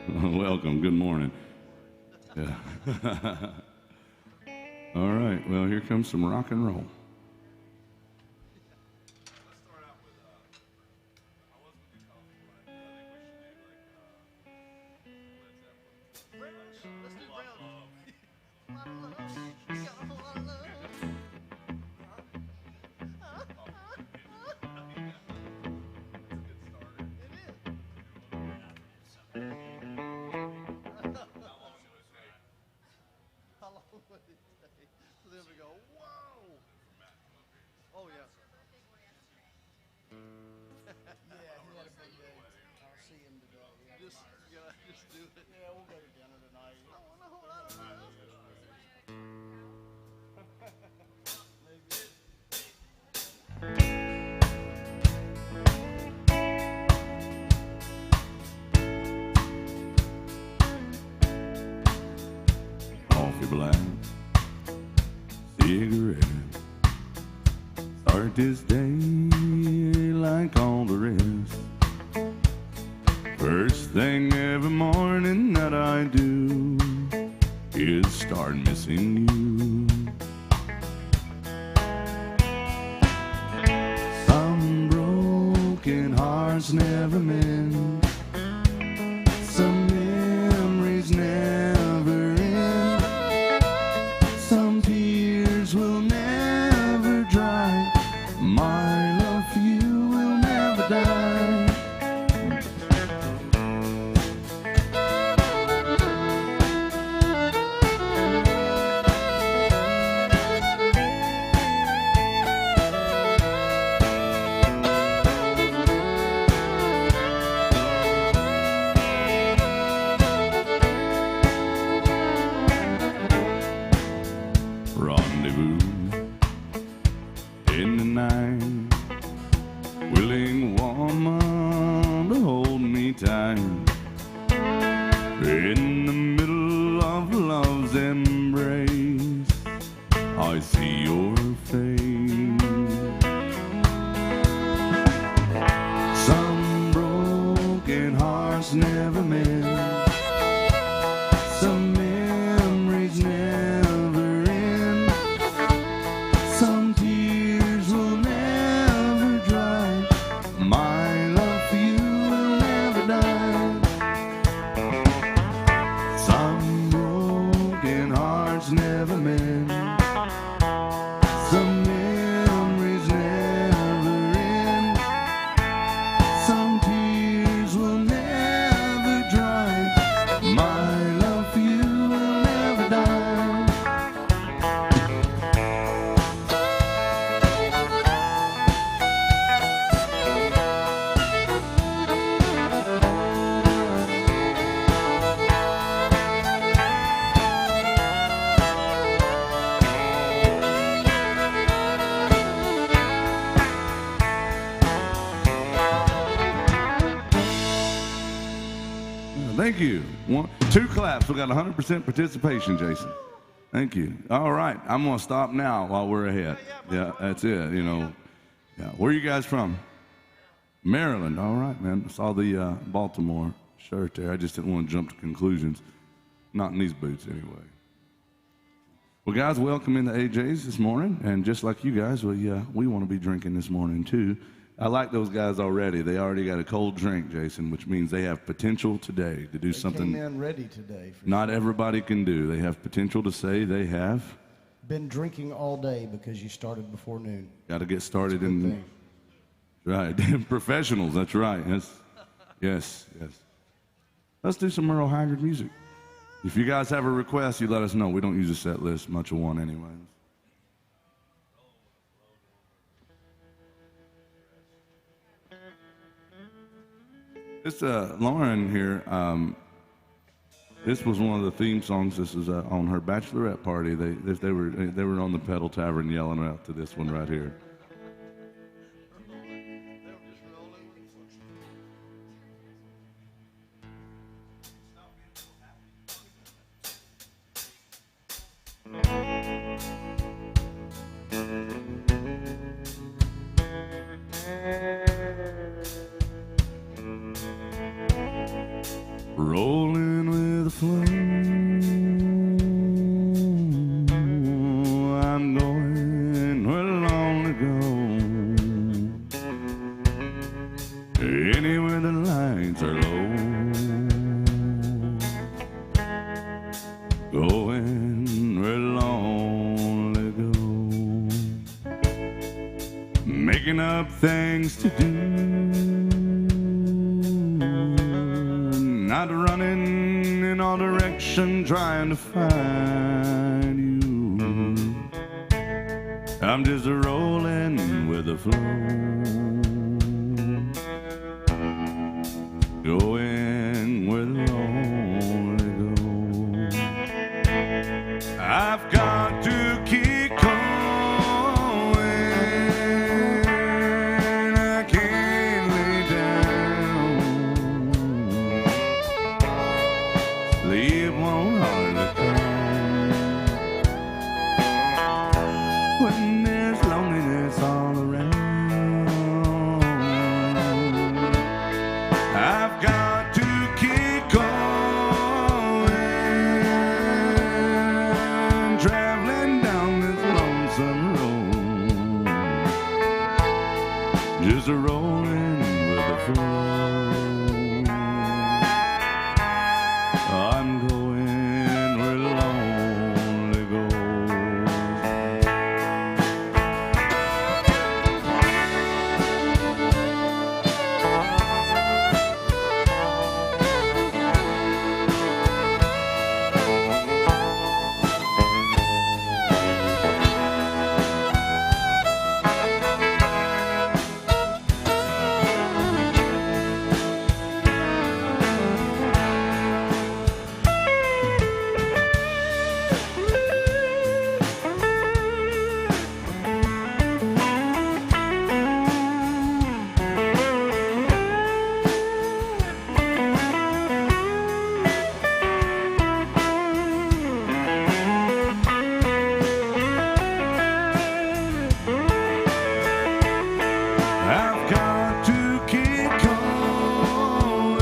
Welcome. Good morning. Yeah. All right. Well, here comes some rock and roll. Then we go, whoa! Oh, yeah. Yeah, he had a big day. I'll see him today. Just do it. Yeah, we'll go to dinner tonight. Oh, no, I don't know. Coffee black, cigarette. Start this day like all the rest. First thing every morning that I do is start missing you. Some broken hearts never mend. Some memories never end. Some tears will never dry. My love for you will never die. Rendezvous in the night, willing woman to hold me tight. In the middle of love's embrace, I see your face. Some broken hearts never mend. Some memories never end. Some tears will never dry. My love for you will never die. Some broken hearts never mend. Some memories never end. Some tears will never dry. My love for you will never die. Thank you. Two claps. We got 100% participation, Jason. Thank you. All right. I'm going to stop now while we're ahead. Yeah, that's it. You know. Yeah. Where are you guys from? Maryland. All right, man. I saw the Baltimore shirt there. I just didn't want to jump to conclusions. Not in these boots, anyway. Well, guys, welcome into AJ's this morning. And just like you guys, we want to be drinking this morning, too. I like those guys already. They already got a cold drink, Jason, which means they have potential today to do something Came in ready today. not everybody can do. They have potential to say they have. Been drinking all day because you started before noon. Got to get started Good in. thing. Right. Professionals, that's right. Yes. Let's do some Merle Haggard music. If you guys have a request, you let us know. We don't use a set list, much of one anyway. It's Lauren here. This was one of the theme songs. This is on her bachelorette party. They were on the Pedal Tavern yelling out to this one right here. Roll rolling with the flow. I'm going where I long to go, anywhere the lights are low. Going where I long to go, making up things to do, not running in all directions trying to find you. I'm just rolling with the flow, going where the lonely go. I've got to keep going, I can't lay down, sleep won't hardly come when there's loneliness all around. I've got to keep going, traveling down this lonesome road, just rolling with the flow. I'm going where the lonely goes. I've got to keep going,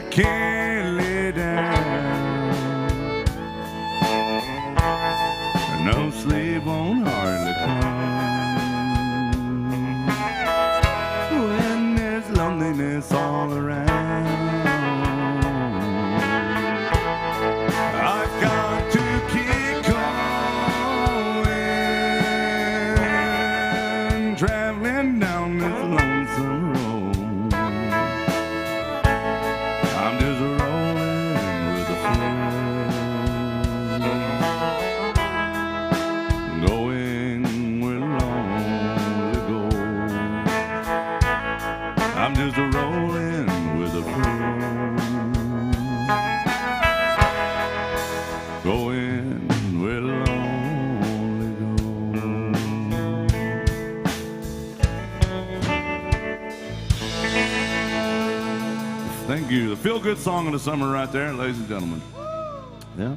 can't lay down, no sleep won't hardly come when there's loneliness all around. I've got to keep going, traveling down this lonesome road. I'm just rolling with the flow, going where lonely goes. I'm just rolling with the flow, going where lonely goes. Thank you. The feel-good song of the summer right there, ladies and gentlemen. Yeah,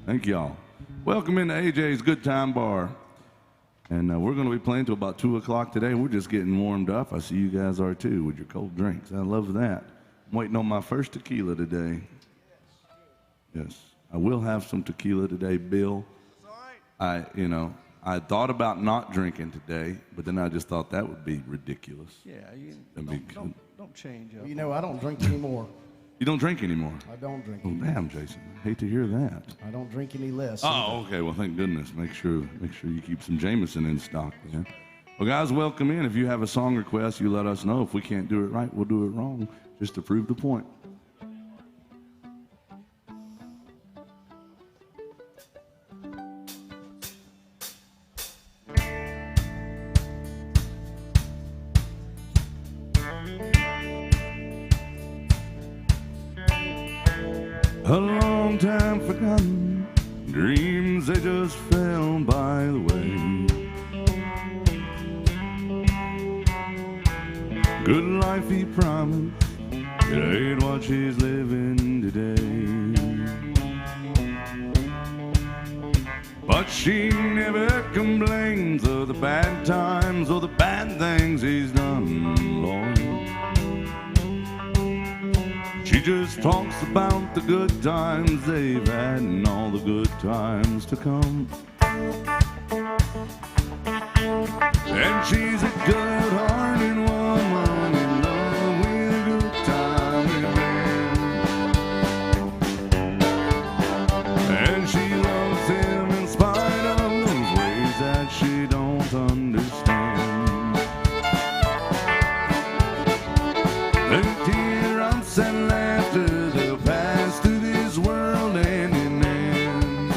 thank y'all. Welcome into AJ's Good Time Bar. And we're going to be playing till about 2 o'clock today. We're just getting warmed up. I see you guys are too with your cold drinks. I love that. I'm waiting on my first tequila today. Yes, I will have some tequila today, Bill. I thought about not drinking today, but then I just thought that would be ridiculous. Yeah, don't change up. You know, I don't drink anymore. You don't drink anymore? I don't drink Oh, anymore. damn, Jason. I hate to hear that. I don't drink any less. Oh, okay. Well, thank goodness. Make sure you keep some Jameson in stock, man. Well, guys, welcome in. If you have a song request, you let us know. If we can't do it right, we'll do it wrong, just to prove the point. A long time forgotten, dreams they just fell by the way. Good life he promised, it ain't what she's living today. But she never complains of the bad times or the bad things he's done, Lord. She just talks about the good times they've had and all the good times to come. And she's a good-hearted woman in love with a good-timing man. And she loves him in spite of those ways that she don't understand. The teardrops and laughter, the past to this world and in end.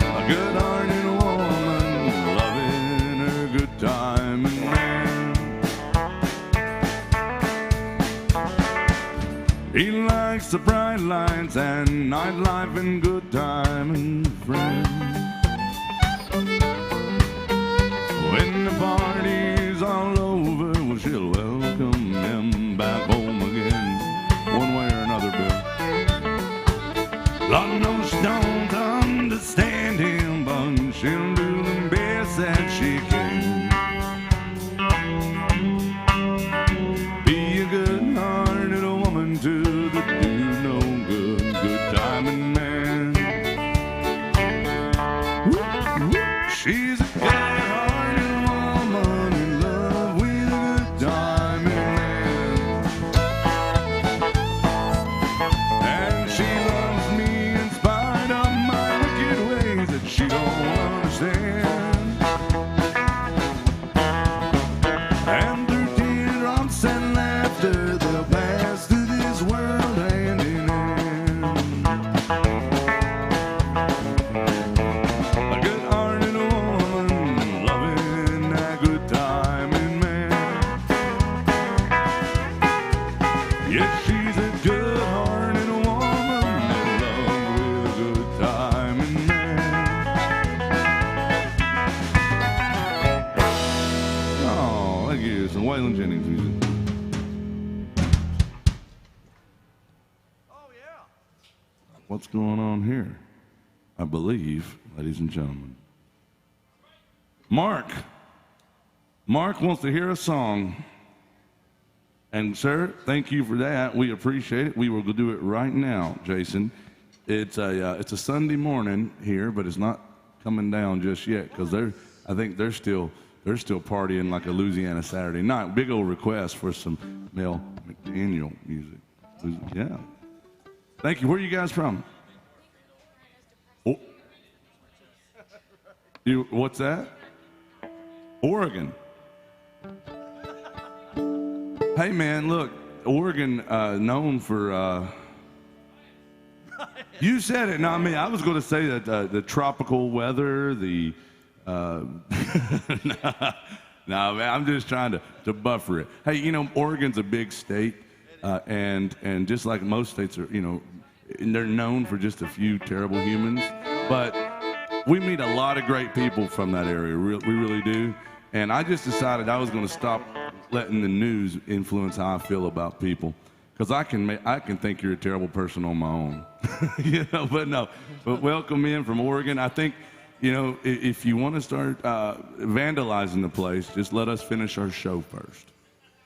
A good-hearted woman loving her good-timing man. He likes the bright lights and nightlife and good-timing friends. When the party's all over, well, she'll welcome him back home again, one way or another, Bill. Lord knows she don't understand him, but she'll do the best that she can. Be a good-hearted woman to the do no good, good-timing man. She's a good-hearted woman in love with a good-timing man. And she loves me in spite of my wicked ways that she don't understand. And through teardrops and laughter, they'll pass through this world hand in hand. A good-hearted woman loving that good-timing man. Yes, she's a good-hearted woman in love with a good-timing man. Oh, thank you. Some Waylon Jennings music. Oh, yeah. What's going on here? I believe, ladies and gentlemen. Mark wants to hear a song. And sir, thank you for that. We appreciate it. We will do it right now, Jason. It's a Sunday morning here, but it's not coming down just yet because I think they're still partying like a Louisiana Saturday night. Big old request for some Mel McDaniel music. Yeah. Thank you. Where are you guys from? Oh. What's that? Oregon. Hey man, look, Oregon known for. You said it, not me. I was going to say that the tropical weather, the. No, man, I'm just trying to buffer it. Hey, you know, Oregon's a big state, and just like most states are, you know, they're known for just a few terrible humans, but we meet a lot of great people from that area. We really do. And I just decided I was going to stop letting the news influence how I feel about people, because I can think you're a terrible person on my own, you know. But welcome in from Oregon. I think, you know, if you want to start vandalizing the place, just let us finish our show first.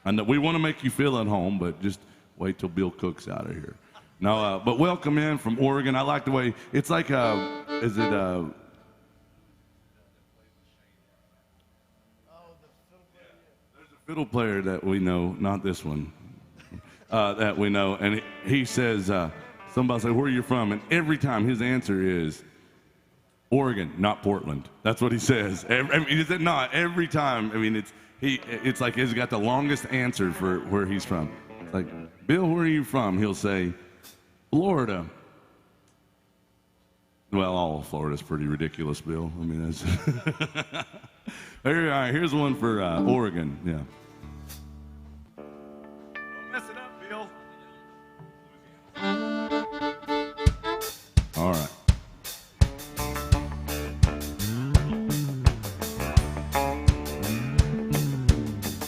And we want to make you feel at home, but just wait till Bill Cook's out of here. No, but welcome in from Oregon. I like the way it's like. Is it? Fiddle player that we know, not this one, that we know, and he says, somebody said, where are you from? And every time his answer is, Oregon, not Portland. That's what he says. I mean, he said not every time. I mean, it's like he's got the longest answer for where he's from. It's like, Bill, where are you from? He'll say, Florida. Well, all of Florida's pretty ridiculous, Bill. I mean, that's... All right, here's one for Oregon. Yeah. Don't mess it up, Bill. All right.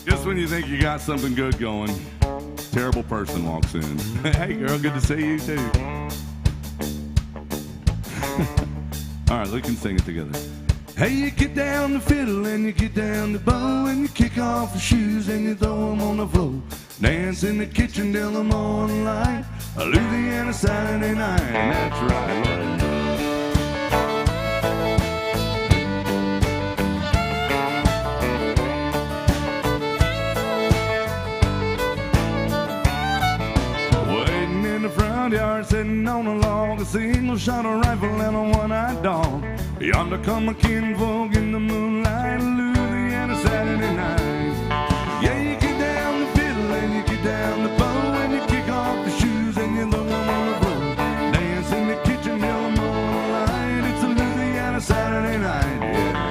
Just when you think you got something good going, terrible person walks in. Hey, girl, good to see you too. All right, we can sing it together. Hey, you get down the fiddle and you get down the bow and you kick off the shoes and you throw them on the floor. Dance in the kitchen till the morning light, a Louisiana Saturday night. That's right, Lord. Waiting in the front yard, sitting on a log, a single shot of rifle and a one-eyed dog. Yonder come my kinfolk in the moonlight, Louisiana Saturday night. Yeah, you get down the fiddle and you get down the bow and you kick off the shoes and you throw them on the floor. Dance in the kitchen till the morning light. It's a Louisiana Saturday night. Yeah.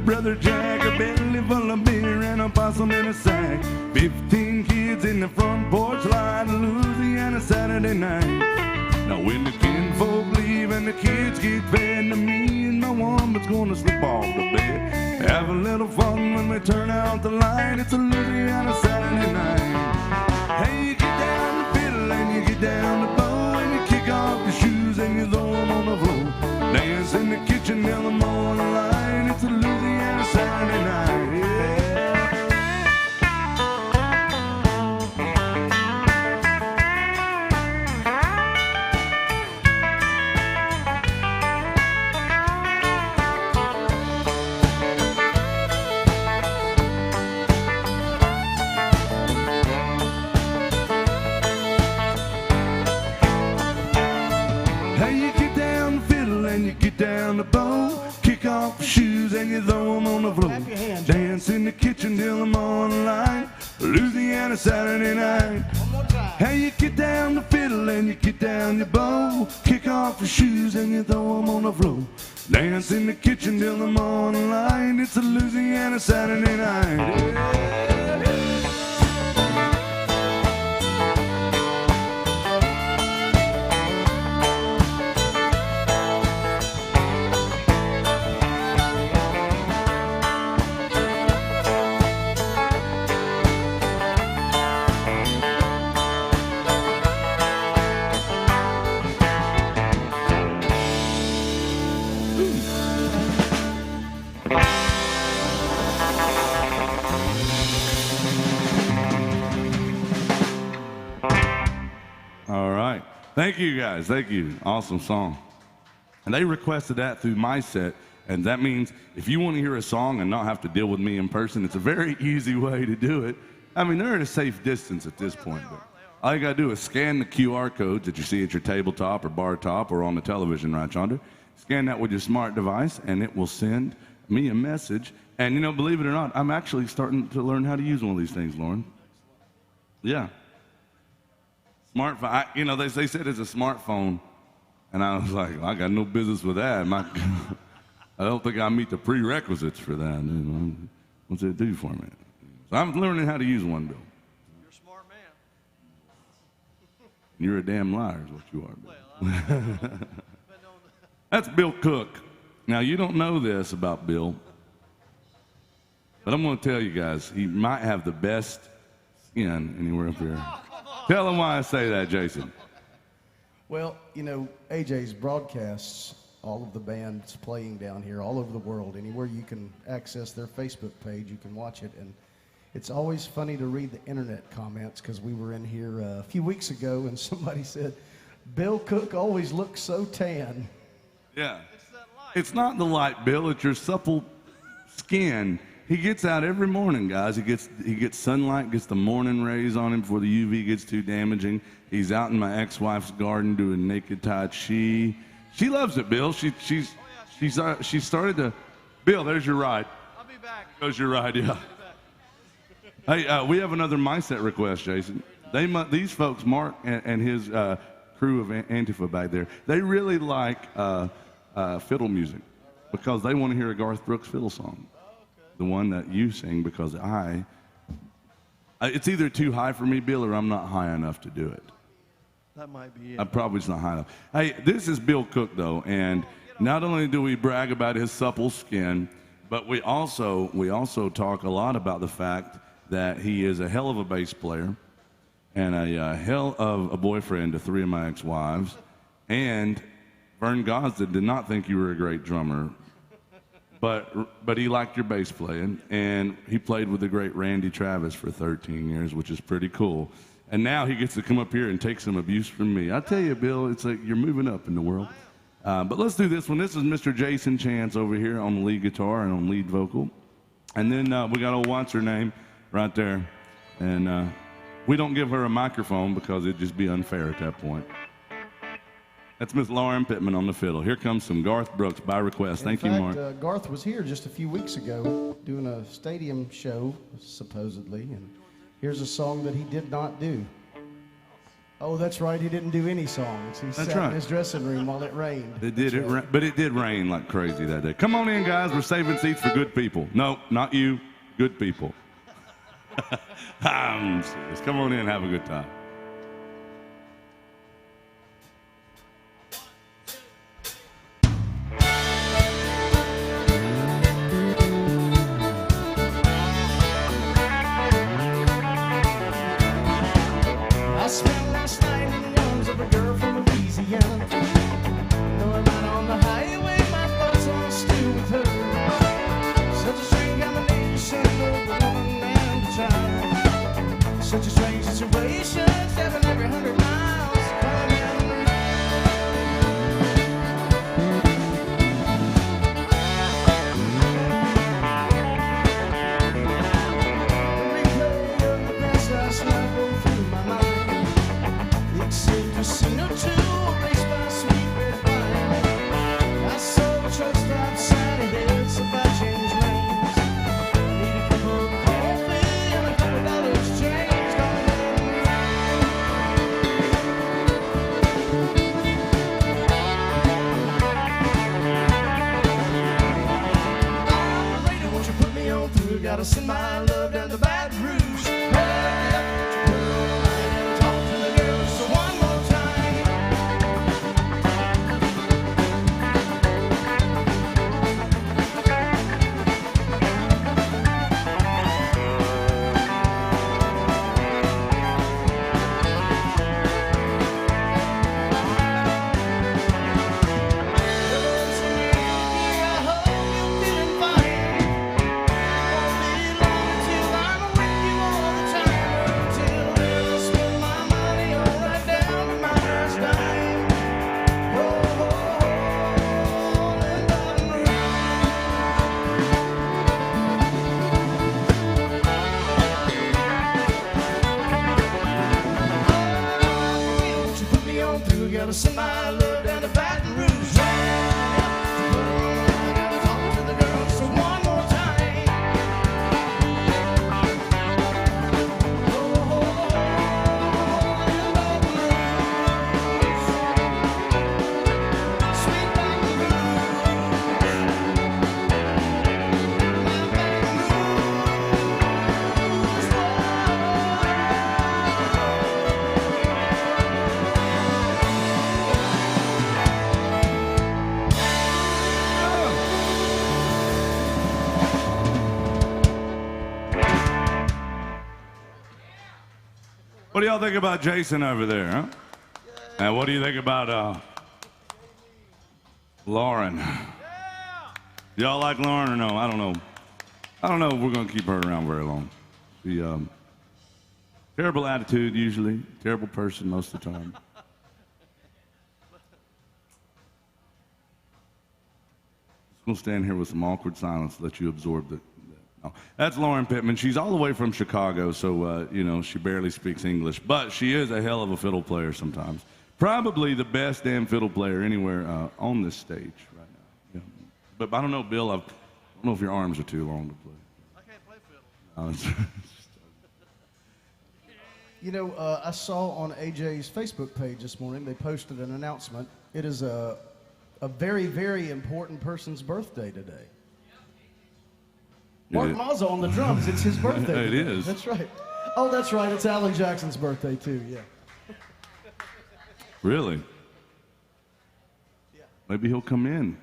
Brother Jack, a belly full of beer and a possum in a sack. 15 kids in the front porch light, Louisiana Saturday night. Now when the kinfolk leave and the kids get fed, to me and my woman's gonna slip off the bed. Have a little fun when we turn out the light. It's a Louisiana Saturday night. Hey, you get down the fiddle and you get down the bow and you kick off the shoes and you throw them on the floor. Dance in the kitchen till the morning light. It's a Louisiana Saturday night. Yeah. Hey, you get down the fiddle and you get down the bow, kick off the shoes and you throw them on the floor. Clap your hands. Dance in the kitchen till the morning light, Louisiana Saturday night. One more time. Hey, you get down the fiddle and you get down your bow, kick off the shoes and you throw them on the floor. Dance in the kitchen till the morning light. It's a Louisiana Saturday night. Yeah. All right. Thank you, guys. Thank you. Awesome song. And they requested that through my set. And that means if you want to hear a song and not have to deal with me in person, it's a very easy way to do it. I mean, they're at a safe distance at this point. But all you got to do is scan the QR codes that you see at your tabletop or bar top or on the television right yonder. Scan that with your smart device, and it will send me a message. And, you know, believe it or not, I'm actually starting to learn how to use one of these things, Lauren. Yeah. Smartphone. You know, they said it's a smartphone, and I was like, well, I got no business with that. I don't think I meet the prerequisites for that. You know? What's it do for me? So I'm learning how to use one, Bill. You're a smart man. You're a damn liar, is what you are, Bill. Well, I've been on That's Bill Cook. Now, you don't know this about Bill, but I'm going to tell you guys, he might have the best skin anywhere up here. Tell him why I say that, Jason. Well, you know, AJ's broadcasts all of the bands playing down here all over the world. Anywhere you can access their Facebook page, you can watch it. And it's always funny to read the internet comments because we were in here a few weeks ago and somebody said, Bill Cook always looks so tan. Yeah. It's that light. It's not the light, Bill. It's your supple skin. He gets out every morning, guys. He gets sunlight, gets the morning rays on him before the UV gets too damaging. He's out in my ex-wife's garden doing naked tai chi. She loves it, Bill. She started to. Bill, there's your ride. I'll be back. There's your ride, yeah. Hey, we have another My Set request, Jason. These folks, Mark and his crew of Antifa back there, they really like fiddle music because they want to hear a Garth Brooks fiddle song. The one that you sing, because it's either too high for me, Bill, or I'm not high enough to do it. That might be it. I'm probably just not high enough. Hey, this is Bill Cook, though, and not only do we brag about his supple skin, But we also talk a lot about the fact that he is a hell of a bass player and a hell of a boyfriend to 3 of my ex-wives. And Vern Gosden did not think you were a great drummer, but he liked your bass playing, and he played with the great Randy Travis for 13 years, which is pretty cool. And now he gets to come up here and take some abuse from me. I tell you, Bill, it's like you're moving up in the world. But let's do this one. This is Mr. Jason Chance over here on the lead guitar and on lead vocal. And then we got old what's her name right there. And we don't give her a microphone because it'd just be unfair at that point. That's Miss Lauren Pitman on the fiddle. Here comes some Garth Brooks by request. Thank you, Mark. Garth was here just a few weeks ago doing a stadium show, supposedly, and here's a song that he did not do. Oh, that's right. He didn't do any songs. He sat in his dressing room while it rained. But it did rain like crazy that day. Come on in, guys. We're saving seats for good people. No, not you. Good people. I'm serious. Come on in and have a good time. I spent last night in the arms of a girl from Louisiana. Though I'm out on the highway, my thoughts all still with her. Such a strange combination of a woman and a child. Such a strange situation, 7 every 100 miles coming. The replay of the past last night rolled through my mind. It seemed casino to a race by sweet red wine. I saw the truck stop sign ahead, so I changed lanes. Need a cup of coffee and a couple dollars change coming in. Operator, won't you put me on through? Gotta send my love down to Baton Rouge. Hurry up, girl, I gotta talk to the girl so one more time. I hope you're feeling fine. Won't be long till I'm with you all the time. Till then, I'll spend my money all right down to my last dime. Oh, in Baton Rouge. Won't you put me on through? Gotta send my love down to Baton Rouge. I gotta talk to the girl so one more time. In Baton Rouge. Sweet Baton Rouge. My Baton What do y'all think about Jason over there, huh? And what do you think about Lauren? Y'all like Lauren or no? I don't know. I don't know if we're going to keep her around very long. She, terrible attitude usually, terrible person most of the time. We'll stand here with some awkward silence to let you absorb the. No. That's Lauren Pitman. She's all the way from Chicago, so you know she barely speaks English, but she is a hell of a fiddle player sometimes. Probably the best damn fiddle player anywhere on this stage right now. Yeah. But I don't know, Bill. I don't know if your arms are too long to play. I can't play fiddle. You know, I saw on AJ's Facebook page this morning, they posted an announcement. It is a very, very important person's birthday today. Mark Mazza on the drums. It's his birthday. It is. That's right. Oh, that's right. It's Alan Jackson's birthday, too. Yeah. Really? Yeah. Maybe he'll come in.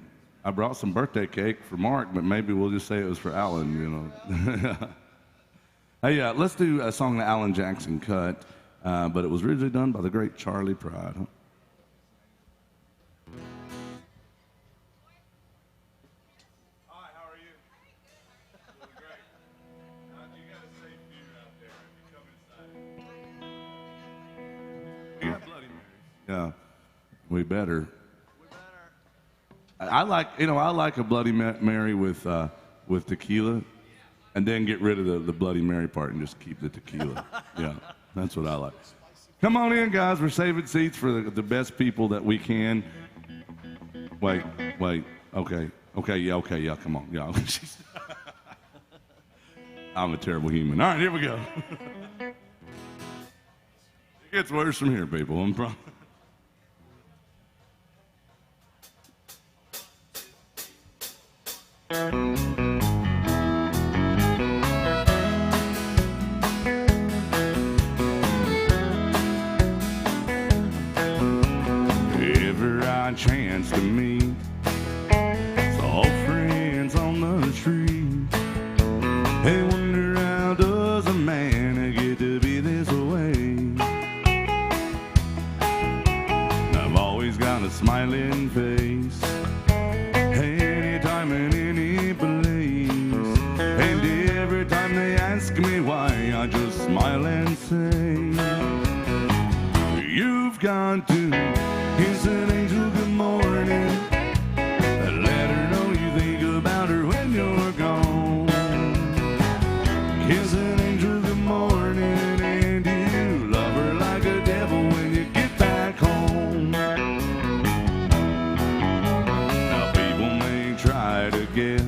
I brought some birthday cake for Mark, but maybe we'll just say it was for Alan, you know. Hey, let's do a song that Alan Jackson cut, but it was originally done by the great Charlie Pride. Huh? Hi, how are you? Doing great. You got a safe view out there if you come inside. We got Bloody Marys. Yeah, we better. I like a Bloody Mary with tequila, and then get rid of the Bloody Mary part and just keep the tequila. Yeah, that's what I like. Come on in, guys. We're saving seats for the best people that we can. Wait. Okay. Yeah. Come on. Yeah. I'm a terrible human. All right, here we go. It gets worse from here, people. Ever I chance to meet old friends on the street, they wonder how does a man get to be this way. I've always got a smiling face anytime and any place, and every time they ask me why, I just smile and say, you've got to kiss an angel good morning, let her know you think about her when you're gone. Kiss an angel good morning, and you love her like a devil when you get back home. Now people may try to guess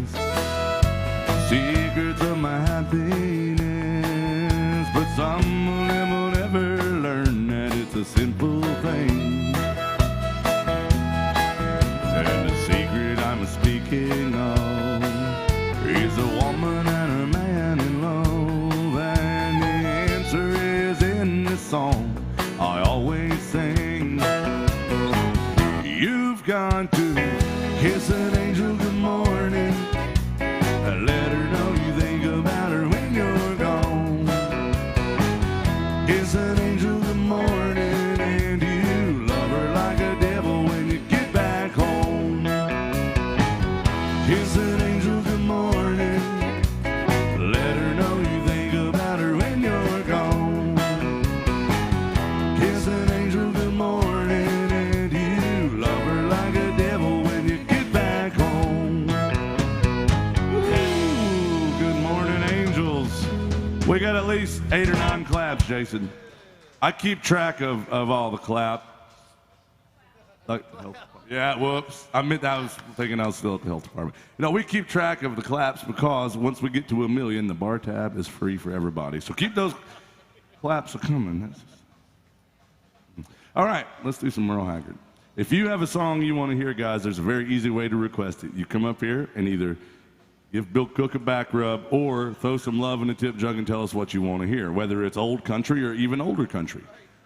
secrets of my happiness, but some of them will never learn that it's a simple thing. And the secret I'm speaking of is a woman and her man in love, and the answer is in this song I always sing. You've got to kiss an angel good morning, let her know you think about her when you're gone. Kiss an angel good morning, and you love her like a devil when you get back home. Kiss an angel good morning, let her know you think about her when you're gone. Kiss an angel good morning, and you love her like a devil when you get back home. Ooh, good morning, angels. We got at least 8 or 9 claps, Jason. I keep track of all the clap. Yeah, whoops. I was thinking I was still at the health department. You know, we keep track of the claps because once we get to 1 million, the bar tab is free for everybody. So keep those claps coming. All right, let's do some Merle Haggard. If you have a song you want to hear, guys, there's a very easy way to request it. You come up here and either give Bill Cook a back rub or throw some love in a tip jug and tell us what you want to hear, whether it's old country or even older country.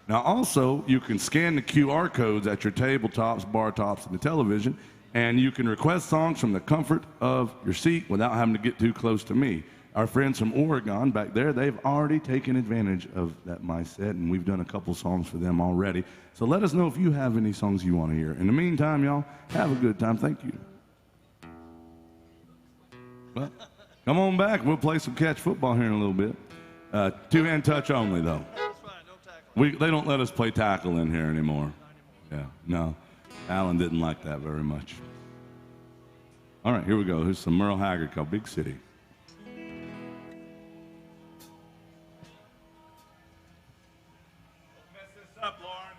Now, also, you can scan the QR codes at your tabletops, bar tops, and the television, and you can request songs from the comfort of your seat without having to get too close to me. Our friends from Oregon back there, they've already taken advantage of that my set, and we've done a couple songs for them already. So let us know if you have any songs you want to hear. In the meantime, y'all, have a good time. Thank you. Well, come on back. We'll play some catch football here in a little bit. Two-hand touch only, though. They don't let us play tackle in here anymore. Yeah, no. Alan didn't like that very much. All right, here we go. Here's some Merle Haggard called Big City. Mess this up, Lauren.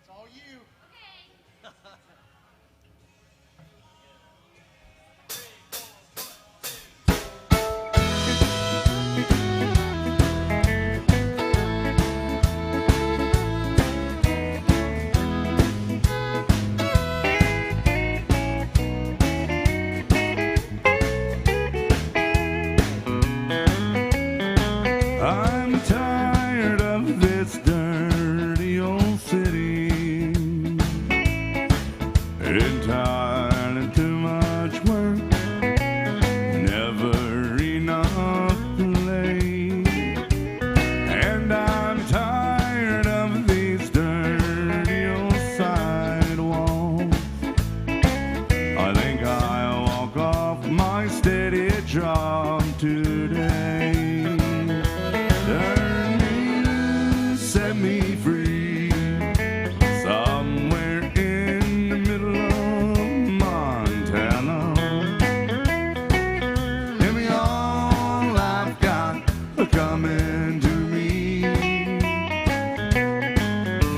It's all you.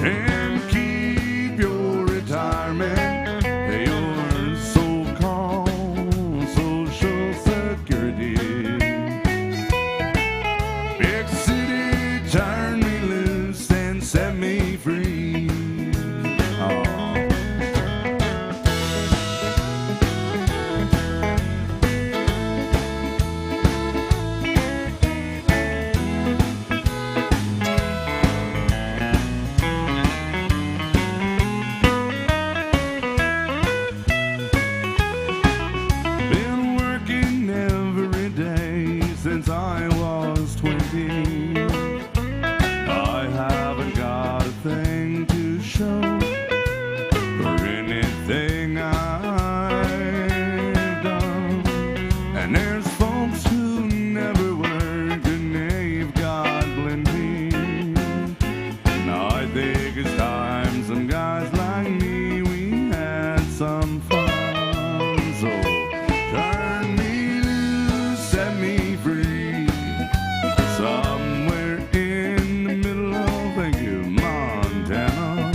and keep your retirement, your so-called Social Security. Big city, turn me loose and set me free. Oh. Been working every day since I was 20. I haven't got a thing to show for anything I've done. And there's folks who never work and they've got plenty. Now I think it's time some guys like me, we had some fun. So turn me loose, set me free, somewhere in the middle of, thank you, Montana.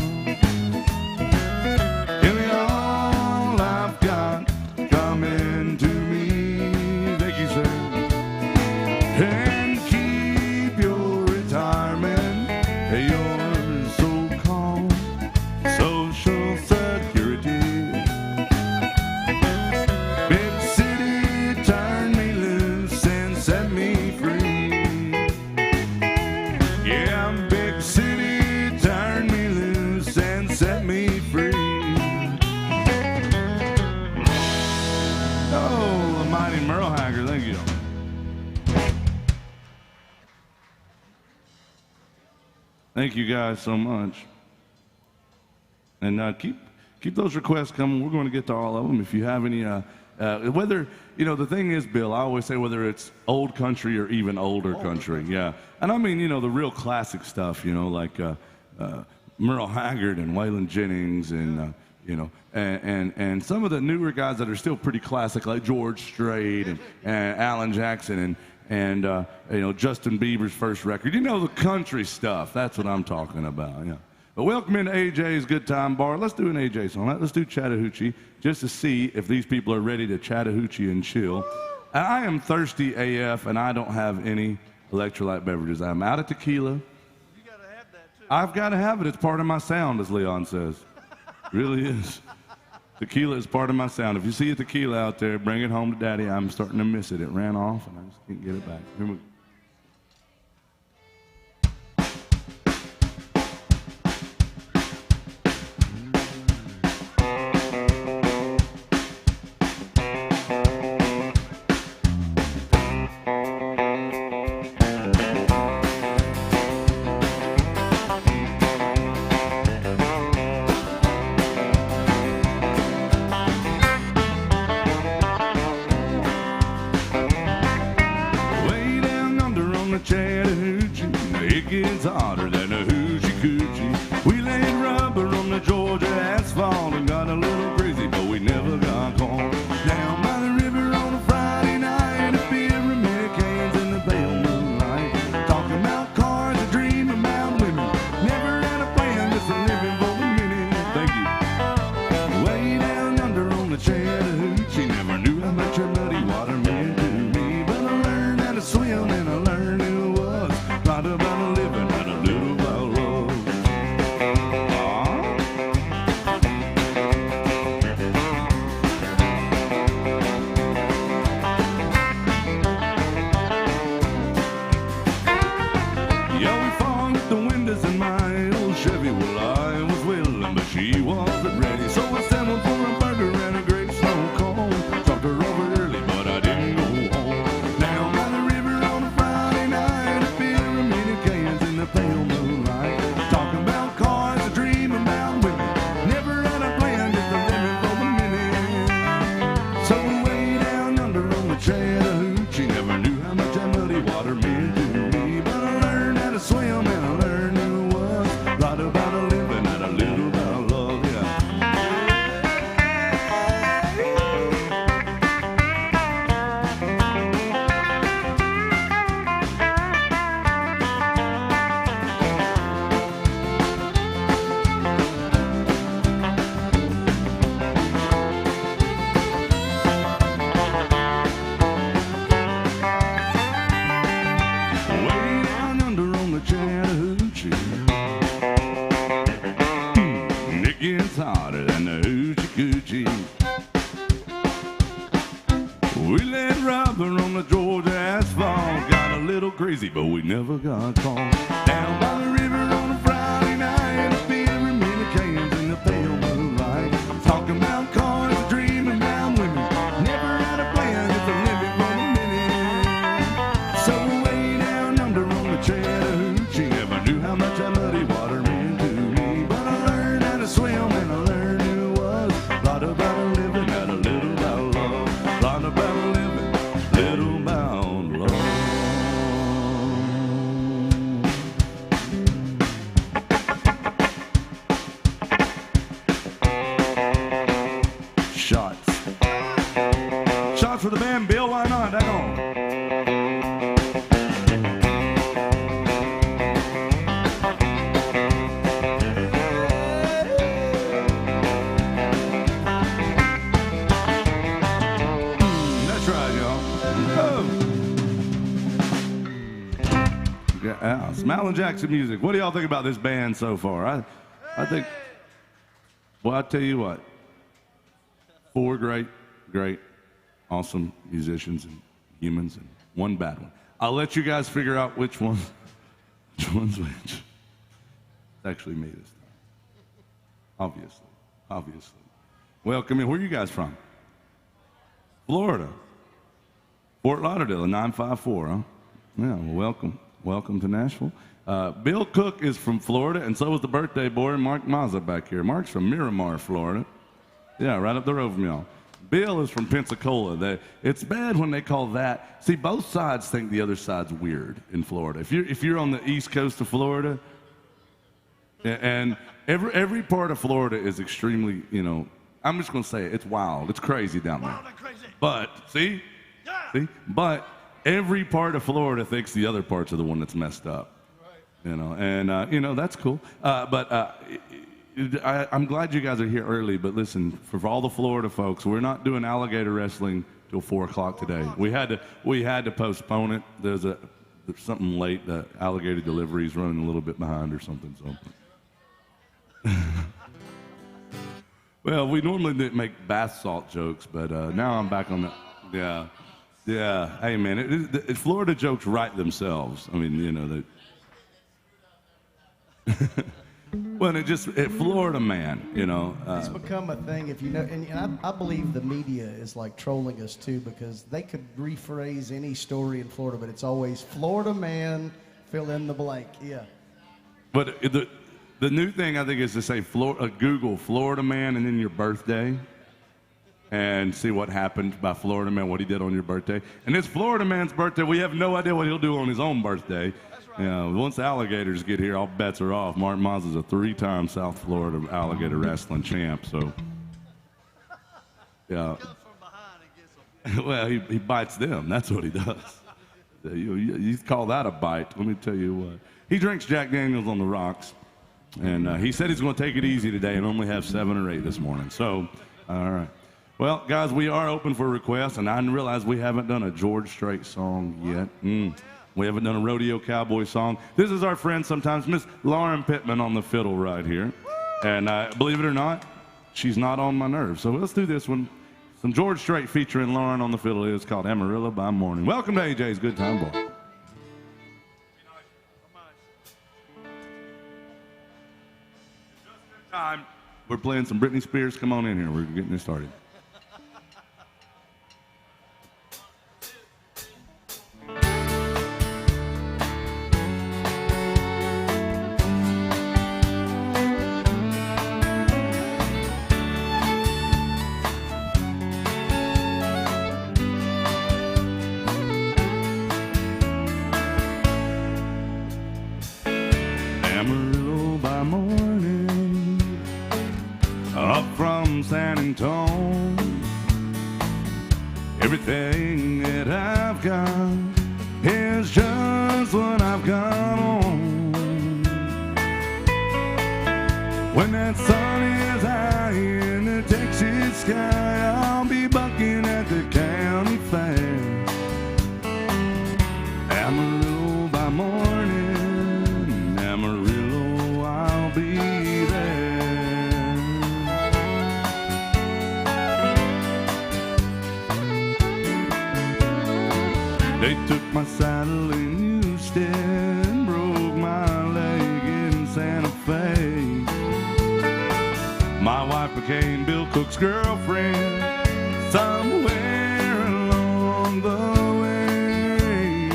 Give me all I've got coming to me, thank you, sir. And keep your retirement, your so-called Social Security. Big city, turn me loose and set me free. Yeah, big city, turn me loose and set me free. Oh, the mighty Merle Haggard, thank you. Thank you guys so much. And keep those requests coming. We're going to get to all of them. If you have any, whether, you know, the thing is, Bill, I always say whether it's old country or even older country. Yeah. And I mean, you know, the real classic stuff, you know, like Merle Haggard and Waylon Jennings and, you know, and some of the newer guys that are still pretty classic, like George Strait and Alan Jackson and you know, Justin Bieber's first record. You know, the country stuff. That's what I'm talking about, yeah. But welcome into AJ's Good Time Bar. Let's do an AJ song. Let's do Chattahoochee just to see if these people are ready to Chattahoochee and chill. And I am thirsty AF, and I don't have any electrolyte beverages. I'm out of tequila. You gotta have that too. I've got to have it. It's part of my sound, as Leon says. Really is. Tequila is part of my sound. If you see a tequila out there, bring it home to Daddy. I'm starting to miss it. It ran off, and I just can't get it back. Here we go. Chattahoochee, it gets hotter than a hoochie coochie. We laid rubber on the Georgia asphalt and got a little crazy, but we never got caught. Down by the river on a Friday night, a beer and milk cans in the pale moonlight. Talking about cars, a dream about women. Never had a plan, just a living for the minute. Thank you. Way down under on the Chattahoochee, never knew how much a muddy water meant to me, but I learned how to swim and I learned right about a living and a little about love. for the band. Bill, why not? Hang on. That's right, y'all. Oh. Yeah, Smiley Jackson music. What do y'all think about this band so far? I think, well, I tell you what, 4 great, awesome musicians and humans, and 1 bad one. I'll let you guys figure out which one's which. It's actually me this time. Obviously. Welcome in. Where are you guys from? Florida. Fort Lauderdale, a 954, huh? Yeah, well, welcome to Nashville. Bill Cook is from Florida, and so is the birthday boy, Mark Mazza, back here. Mark's from Miramar, Florida. Yeah, right up the road from y'all. Bill is from Pensacola. It's bad when they call that. See, both sides think the other side's weird in Florida. If you're on the east coast of Florida, and every part of Florida is extremely, I'm just going to say it, it's wild. It's crazy down there. Wild and crazy. But, see? But every part of Florida thinks the other parts are the one that's messed up. Right. That's cool. I'm glad you guys are here early, but listen, for all the Florida folks, we're not doing alligator wrestling till 4 o'clock today. We had to postpone it. There's something late. The alligator delivery's running a little bit behind or something. So, well, we normally didn't make bath salt jokes, but now I'm back on the. Yeah. Hey, man, Florida jokes write themselves. I mean, well, Florida man, It's become a thing, if you know, and I believe the media is like trolling us too, because they could rephrase any story in Florida, but it's always Florida man, fill in the blank. Yeah. But the new thing I think is to say Google Florida man and then your birthday, and see what happened by Florida man, what he did on your birthday. And it's Florida man's birthday. We have no idea what he'll do on his own birthday. Once the alligators get here, all bets are off. Mark Moz is a 3-time South Florida alligator wrestling champ, so yeah. Comes from behind and gets them. Well, he bites them. That's what he does. You call that a bite? Let me tell you what. He drinks Jack Daniels on the rocks, and he said he's going to take it easy today and only have 7 or 8 this morning. So, all right. Well, guys, we are open for requests, and I realize we haven't done a George Strait song yet. We haven't done a rodeo cowboy song. This is our friend sometimes, Miss Lauren Pitman on the fiddle right here. And believe it or not, she's not on my nerves. So let's do this one. Some George Strait featuring Lauren on the fiddle. It's called Amarillo by Morning. Welcome to AJ's Good Time Bar. Just in time. We're playing some Britney Spears. Come on in here. We're getting this started. Amarillo by morning, up from San Antonio. Everything that I've got is just what I've got on. When that sun is high in the Texas sky, I'll be bucking at the county fair. Amarillo by morning, Amarillo, I'll be there. They took my saddle in Houston, broke my leg in Santa Fe. My wife became Bill Cook's girlfriend somewhere along the way.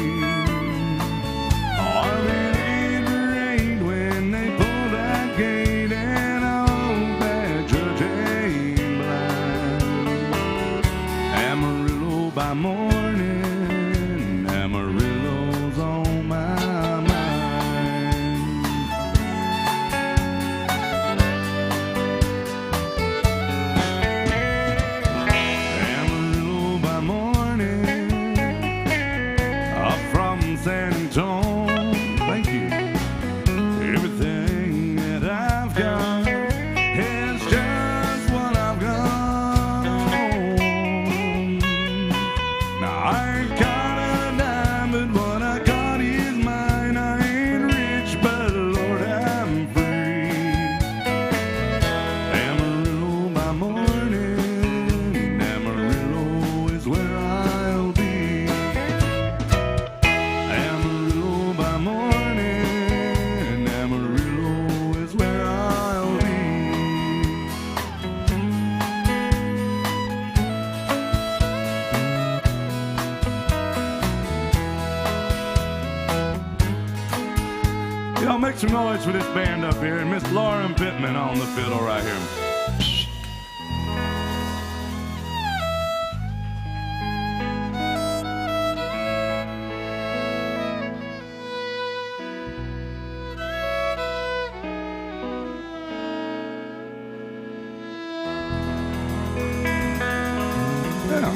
Oh, that ain't rain when they pulled that gate, and oh, that judge ain't blind. Amarillo by morning, Amarillo's on my mind. Amarillo make some noise for this band up here, and Miss Lauren Pitman on the fiddle right here. Yeah.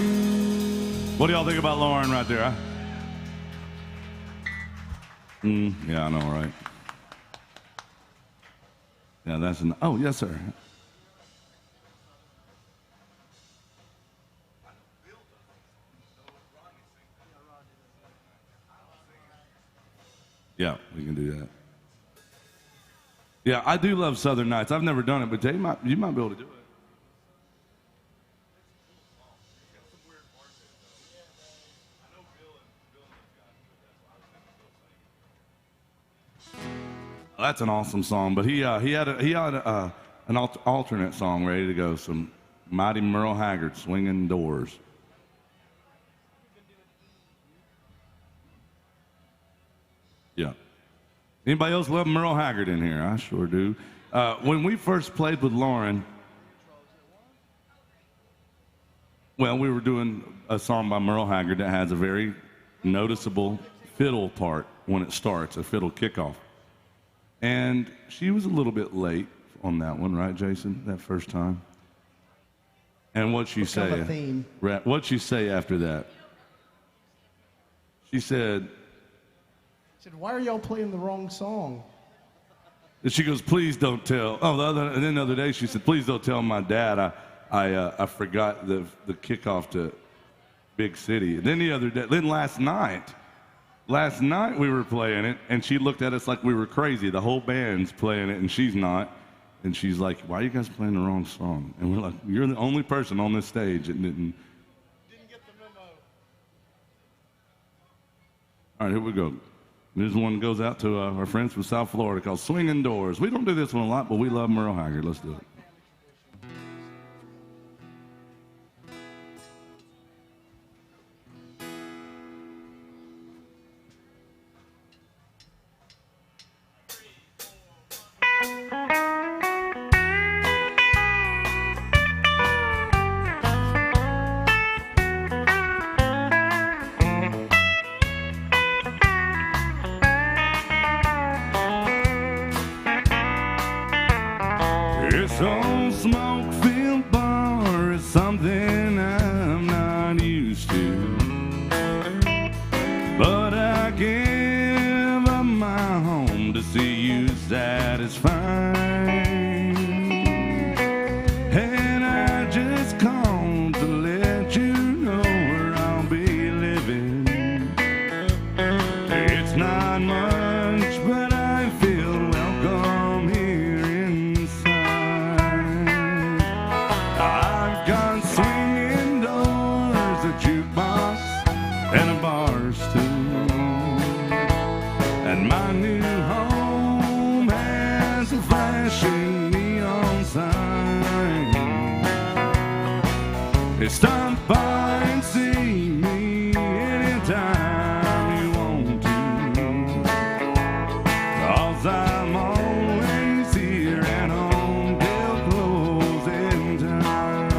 What do y'all think about Lauren right there, huh? Yeah, I know, right? Yeah, that's an. Oh, yes, sir. Yeah, we can do that. Yeah, I do love Southern Nights. I've never done it, but Jay, you might be able to do it. That's an awesome song, but he had an alternate song ready to go. Some Mighty Merle Haggard, Swinging Doors. Yeah. Anybody else love Merle Haggard in here? I sure do. When we first played with Lauren, well, we were doing a song by Merle Haggard that has a very noticeable fiddle part when it starts, a fiddle kickoff. And she was a little bit late on that one, right, Jason? That first time. And what'd she say? Kind of a theme. What'd she say after that? She said, "Why are y'all playing the wrong song?" and she goes, "Please don't tell." Oh, and then the other day she said, "Please don't tell my dad I forgot the kickoff to Big City." And then last night we were playing it, and she looked at us like we were crazy. The whole band's playing it, and she's not. And she's like, "Why are you guys playing the wrong song?" And we're like, "You're the only person on this stage that didn't get the memo. All right, here we go. This one goes out to our friends from South Florida called Swinging Doors. We don't do this one a lot, but we love Merle Haggard. Let's do it. This old smoke-filled bar is something I'm not used to, but I give up my home to see you satisfied, and I just called to let you know where I'll be living. It's not much, but I feel welcome here inside. I've got swinging doors, a jukebox, and a bar stool. And my new home has a flashing neon sign. Stop by and see me anytime you want to, 'cause I'm always here and home till closing time.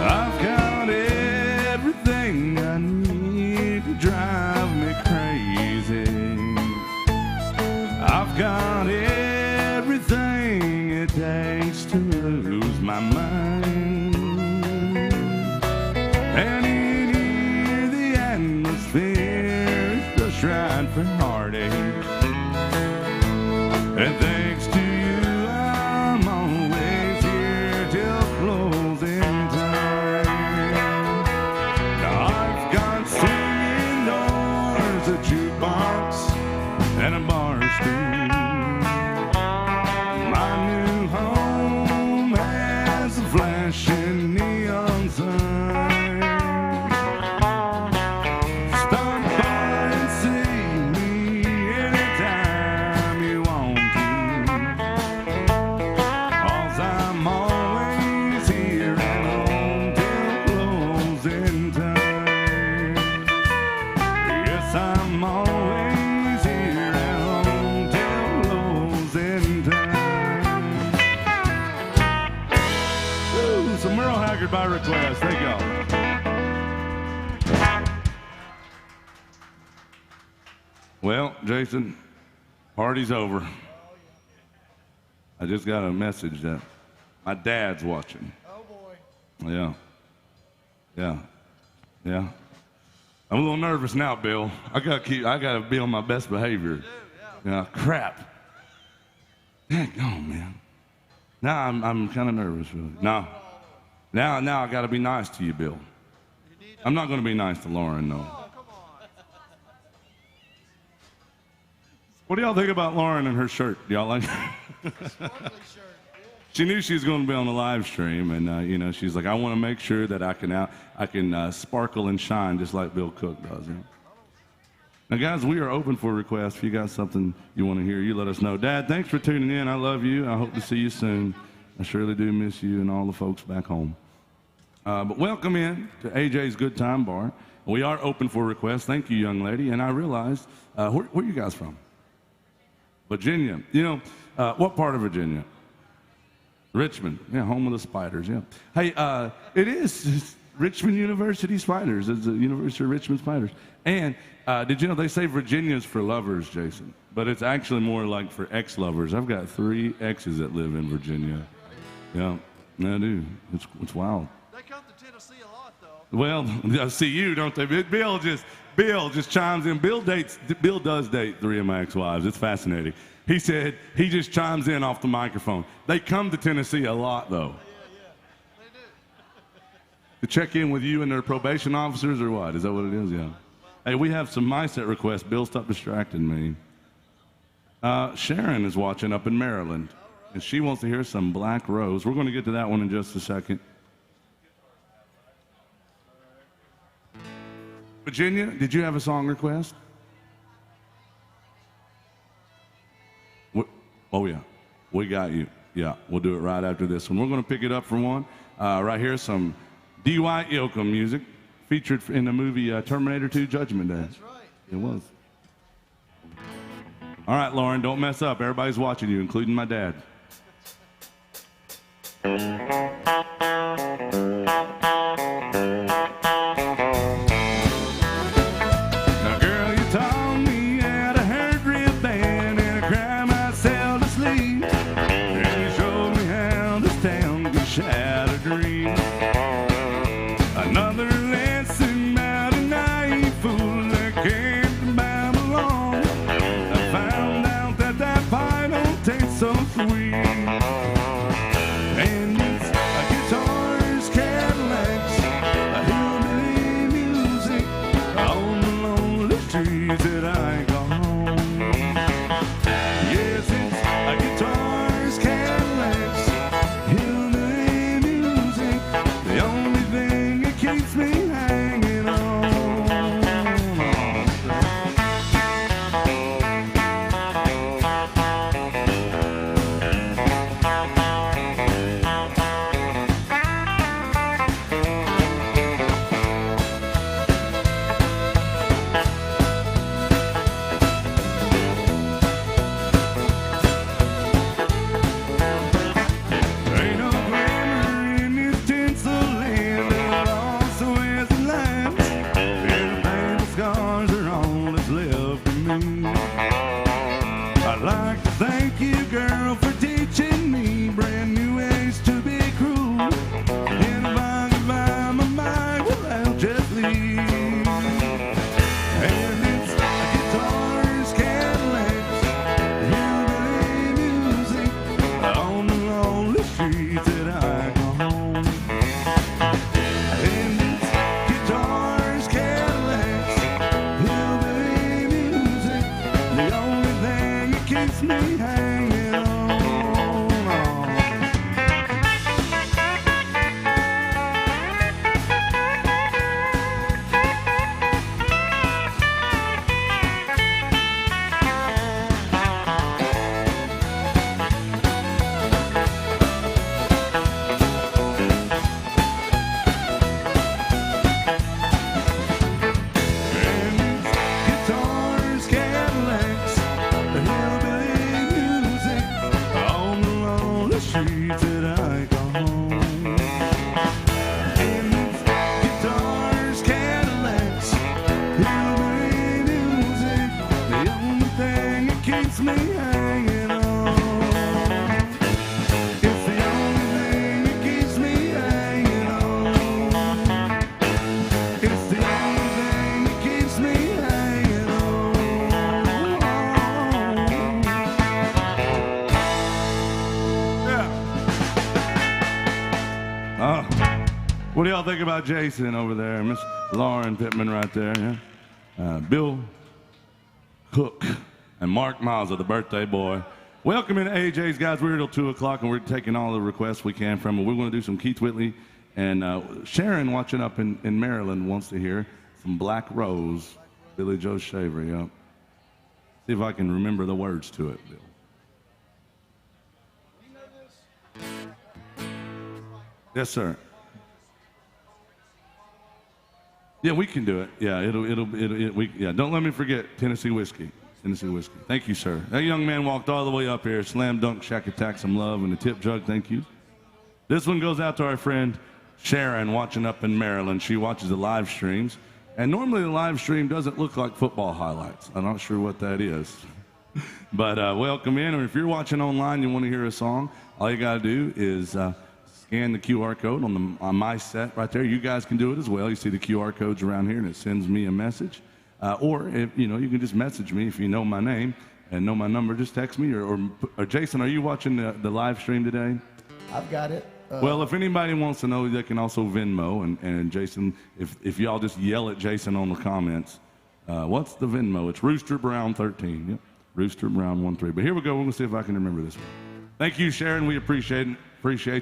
I've got everything I need to drive me crazy. I've got everything it takes to lose my mind. And in here the atmosphere is just right for heartache. And thanks to you, I'm always here till closing time. Now I've got swinging doors, a jukebox, and a bar stool. My new home has a flag. Jason, party's over. I just got a message that my dad's watching. Oh boy. Yeah. I'm a little nervous now, Bill. I gotta be on my best behavior. Yeah, crap. Dang on, man. Now I'm kind of nervous, really. Now I gotta be nice to you, Bill. I'm not gonna be nice to Lauren, though. What do y'all think about Lauren and her shirt? Do y'all like it? She knew she was going to be on the live stream, and she's like, I want to make sure that I can sparkle and shine just like Bill Cook does. You know? Now, guys, we are open for requests. If you got something you want to hear, you let us know. Dad, thanks for tuning in. I love you. I hope to see you soon. I surely do miss you and all the folks back home. But welcome in to AJ's Good Time Bar. We are open for requests. Thank you, young lady. And I realized, where are you guys from? Virginia. What part of Virginia? Richmond, yeah, home of the Spiders, yeah. Hey, it's Richmond University Spiders. It's the University of Richmond Spiders. And did you know they say Virginia's for lovers, Jason? But it's actually more like for ex-lovers. I've got 3 exes that live in Virginia. Yeah, I do. It's wild. They come to Tennessee a lot, though. Well, I see you, don't they? Bill just chimes in. Bill does date 3 of my ex-wives. It's fascinating. He said he just chimes in off the microphone. They come to Tennessee a lot, though. Yeah, they do. To check in with you and their probation officers, or what? Is that what it is? Yeah. Hey, we have some MySet requests. Bill, stop distracting me. Sharon is watching up in Maryland, and she wants to hear some Black Rose. We're going to get to that one in just a second. Virginia, did you have a song request? Oh, yeah. We got you. Yeah, we'll do it right after this one. We're going to pick it up for one. Right here, some D.Y. Yoakam music featured in the movie Terminator 2 Judgment Day. That's right. It was. All right, Lauren, don't mess up. Everybody's watching you, including my dad. What do y'all think about Jason over there? Miss Lauren Pitman right there. Yeah? Bill Cook and Mark Miles, the birthday boy. Welcome in AJ's, guys. We're here till 2 o'clock, and we're taking all the requests we can from them. We're going to do some Keith Whitley. And Sharon, watching up in Maryland, wants to hear some Black Rose, Billy Joe Shaver. Yeah. See if I can remember the words to it, Bill. Yes, sir. Yeah, we can do it. Yeah, yeah. Don't let me forget Tennessee whiskey. Tennessee whiskey. Thank you, sir. That young man walked all the way up here, slam dunk, shack attack, some love, and a tip jug. Thank you. This one goes out to our friend Sharon, watching up in Maryland. She watches the live streams, and normally the live stream doesn't look like football highlights. I'm not sure what that is. But welcome in, or if you're watching online, you want to hear a song, all you got to do is scan the QR code on my set right there. You guys can do it as well. You see the QR codes around here, and it sends me a message. Or if you can just message me if you know my name and know my number. Just text me. Or Jason, are you watching the live stream today? I've got it. Well, if anybody wants to know, they can also Venmo. And Jason, if y'all just yell at Jason on the comments, what's the Venmo? It's Rooster Brown 13. Yep, Rooster Brown 13. But here we go. We're gonna see if I can remember this one. Thank you, Sharon. We appreciate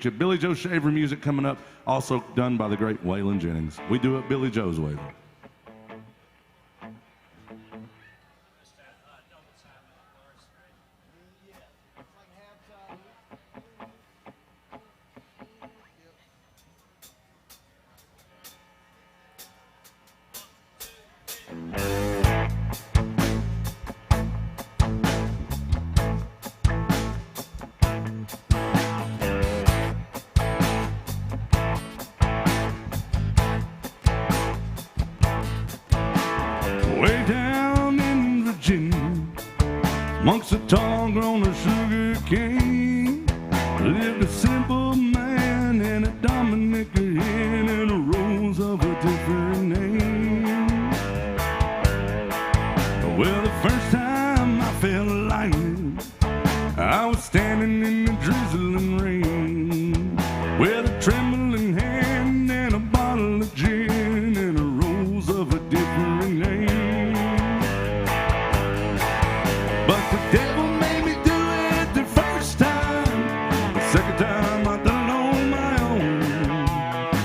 you. Billy Joe Shaver music coming up, also done by the great Waylon Jennings. We do it Billy Joe's way. Way down in Virginia, amongst the tall grown of sugar cane, lived a simple man and a Dominica hen and a rose of a different name. Well, the first time I felt lightning, I was standing in the drizzling rain with a trembling hand and a bottle of gin and a rose of a different name. But the devil made me do it the first time. The second time I done it on my own.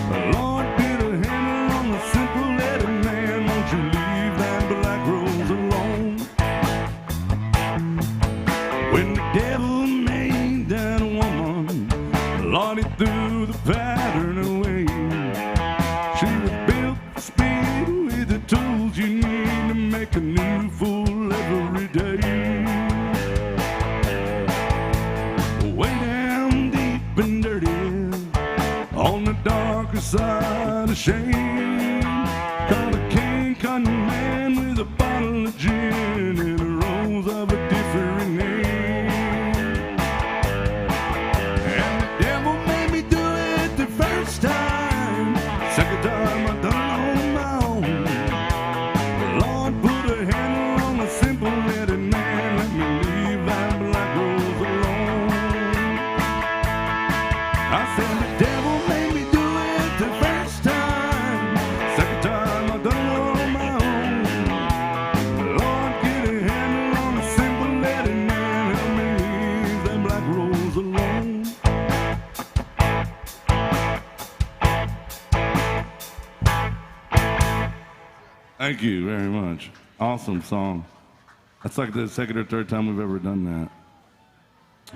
The Lord did a handle on a simple-headed man. Won't you leave that black rose alone? When the devil made that woman, Lord, he threw the pattern away. She was built for speed with the tools you need to make a new fool every day. Way down deep and dirty, on the darker side of shame, caught a king cotton man with a bottle of gin and a rose of a different name. And the devil made me do it the first time. Second time I done it on my own. The Lord put a handle on a simple-headed man. Let me leave that black rose alone. I said the devil made me do it the first time. Second time I done it on my own. The Lord get a handle on a simple-headed man. Help me leave that black rose alone. Thank you very much. Awesome song. That's like the second or third time we've ever done that.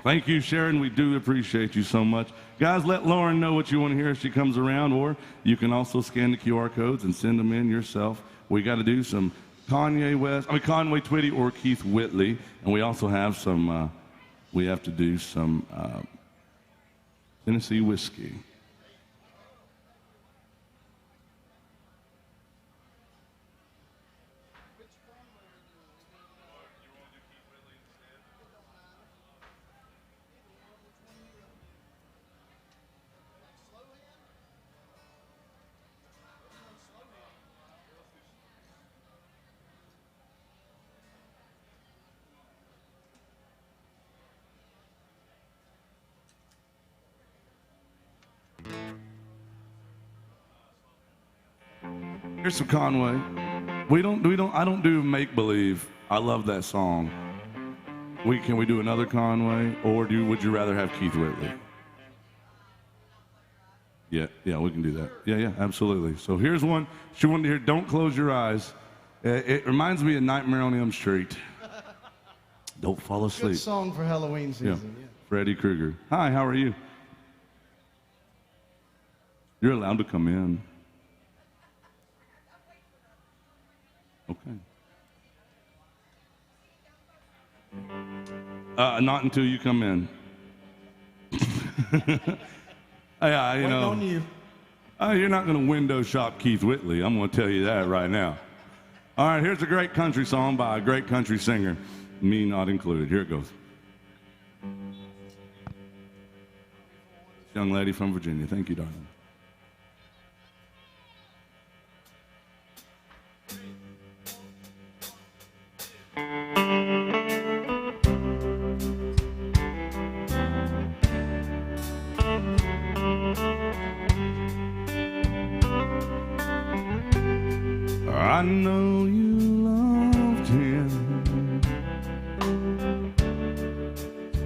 Thank you, Sharon. We do appreciate you so much. Guys, let Lauren know what you want to hear if she comes around, or you can also scan the QR codes and send them in yourself. We got to do some Conway Twitty or Keith Whitley, and we also have some, we have to do some Tennessee whiskey. Here's some Conway. I don't do make believe. I love that song. Can we do another Conway, or would you rather have Keith Whitley? Yeah, we can do that. Yeah, absolutely. So here's one. She wanted to hear "Don't Close Your Eyes." It reminds me of Nightmare on Elm Street. Don't fall asleep. Good song for Halloween season. Yeah. Freddy Krueger. Hi, how are you? You're allowed to come in. Okay. Not until you come in. Yeah, Waiting on you. You're not going to window shop Keith Whitley. I'm going to tell you that right now. All right, here's a great country song by a great country singer, me not included. Here it goes. Young lady from Virginia. Thank you, darling. I know you loved him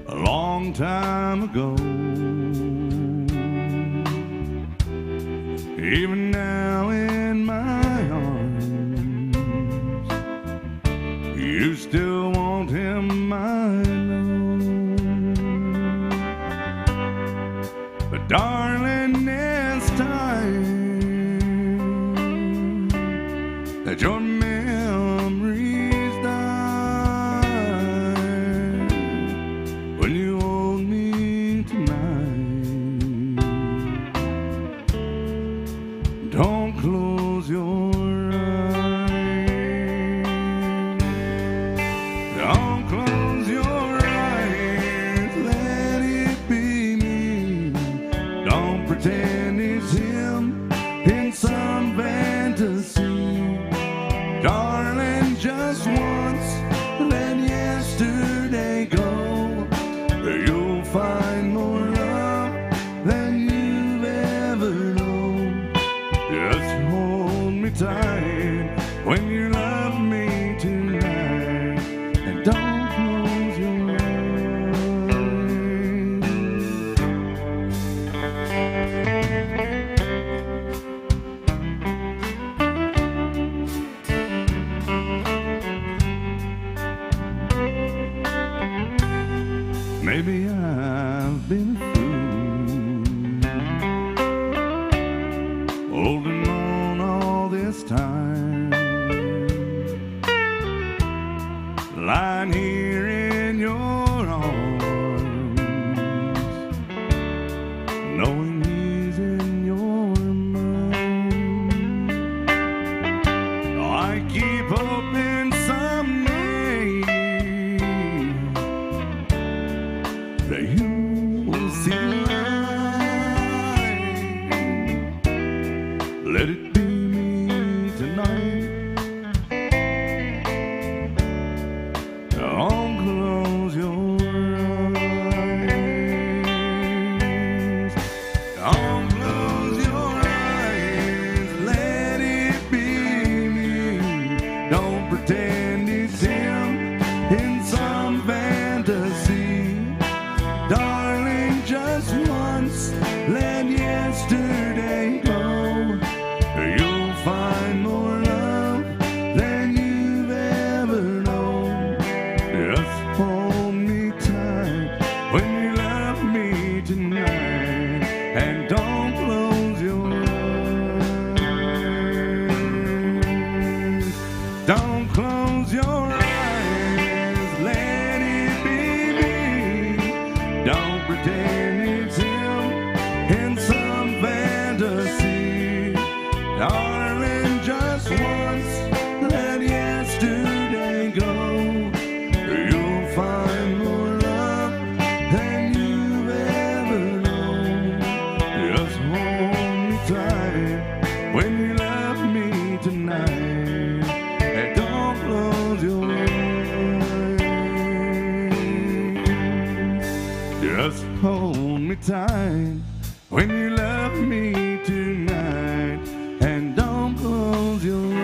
a long time ago. Even now in my arms, you still want him, I know. But darling, it's time that your memories die when you hold me tonight. Don't close your eyes. Don't close your eyes. Let it be me. Don't pretend it's him in some fantasy. Darling, just once, let yesterday go. You'll find more love than you've ever known. Just hold me tight when you love me tonight, and don't close your Maybe I've been a fool, holding on all this time, lying here in your arms, knowing he's in your mind. I keep hoping someday that you will see the light. Let it be me tonight. Don't close your eyes. Don't close your eyes. Let it be me. Don't pretend it's him in some fantasy. Darling, just once, let yesterday go. You'll find more love than you've ever known. Just hold me tight when you love me tonight, and don't close your eyes. Don't close your eyes. Let it be me. Don't pretend it's him in some fantasy. Darling, just once, let yesterday go. You'll find more love than you've ever known. Just hold me tight when you love me tonight, and don't close your eyes. Just hold me tight when you love me tonight, and don't close close your eyes.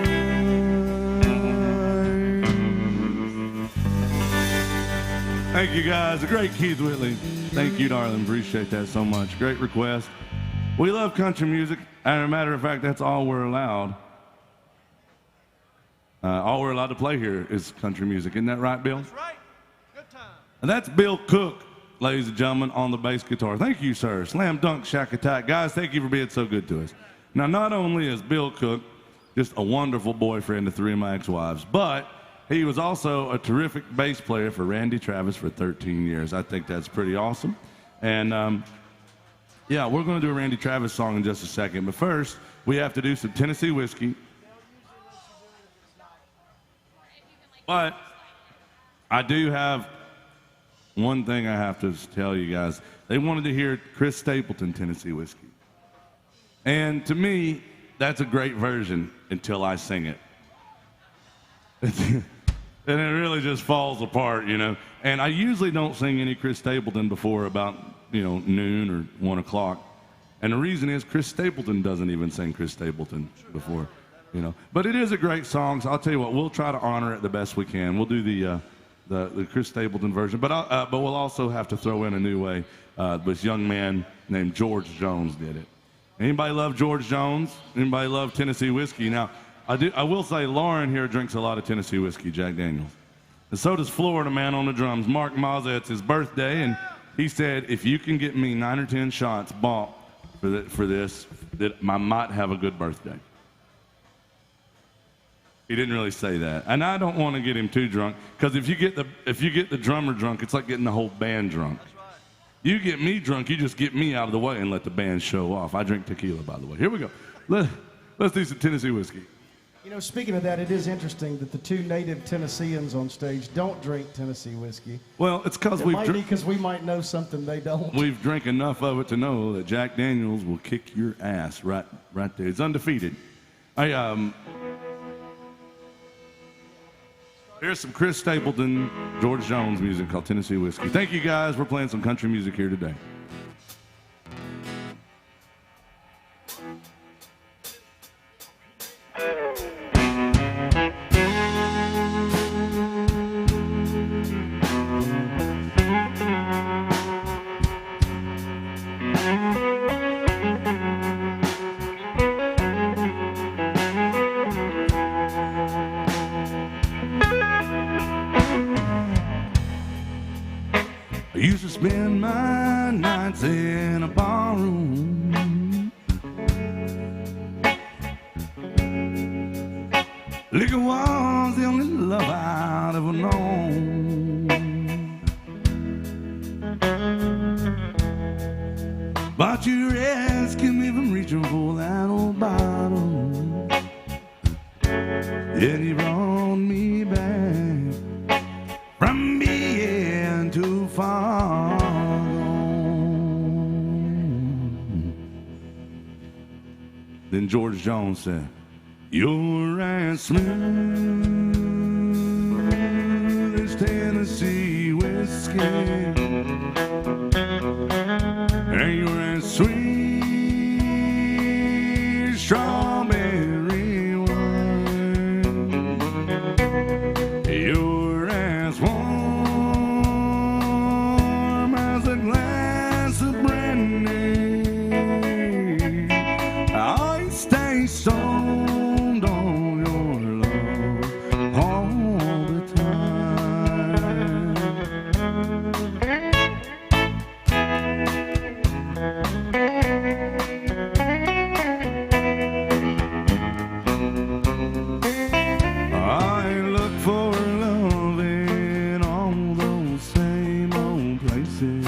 Thank you guys. The great Keith Whitley. Thank you, darling. Appreciate that so much. Great request. We love country music. As a matter of fact, that's all we're allowed. All we're allowed to play here is country music. Isn't that right, Bill? That's right. Good time. And that's Bill Cook, ladies and gentlemen, on the bass guitar. Thank you, sir. Slam Dunk Shack Attack. Guys, thank you for being so good to us. Now, not only is Bill Cook just a wonderful boyfriend to three of my ex-wives, but he was also a terrific bass player for Randy Travis for 13 years. I think that's pretty awesome. And, yeah, we're going to do a Randy Travis song in just a second. But first, we have to do some Tennessee whiskey. But I do have one thing I have to tell you guys. They wanted to hear Chris Stapleton Tennessee whiskey. And to me, that's a great version until I sing it. And it really just falls apart, you know. And I usually don't sing any Chris Stapleton before about, you know, noon or 1 o'clock. And the reason is Chris Stapleton doesn't even sing Chris Stapleton before, you know. But it is a great song, so I'll tell you what, we'll try to honor it the best we can. We'll do the Chris Stapleton version, but we'll also have to throw in a new way. This young man named George Jones did it. Anybody love George Jones? Anybody love Tennessee whiskey? Now, I will say Lauren here drinks a lot of Tennessee whiskey, Jack Daniels. And so does Florida man on the drums, Mark Mazza. It's his birthday, and he said, if you can get me 9 or 10 shots bought for this, that I might have a good birthday. He didn't really say that. And I don't want to get him too drunk, because if you get the drummer drunk, it's like getting the whole band drunk. You get me drunk, you just get me out of the way and let the band show off. I drink tequila, by the way. Here we go. Let's do some Tennessee whiskey. You know, speaking of that, it is interesting that the two native Tennesseans on stage don't drink Tennessee whiskey. Well, it's because we might know something they don't. We've drank enough of it to know that Jack Daniels will kick your ass right there. It's undefeated. Here's some Chris Stapleton, George Jones music called Tennessee Whiskey. Thank you, guys. We're playing some country music here today. I used to spend my nights in a barroom. Liquor was the only love I'd ever known. But you rescued me from reaching for that old bottle. And you brought me back from being too far gone. Then George Jones said, you're as smooth as Tennessee whiskey, and you're as sweet as strawberry wine. You're as warm as a glass of brandy. I stay stoned on your love all the time. I look for love in all those same old places,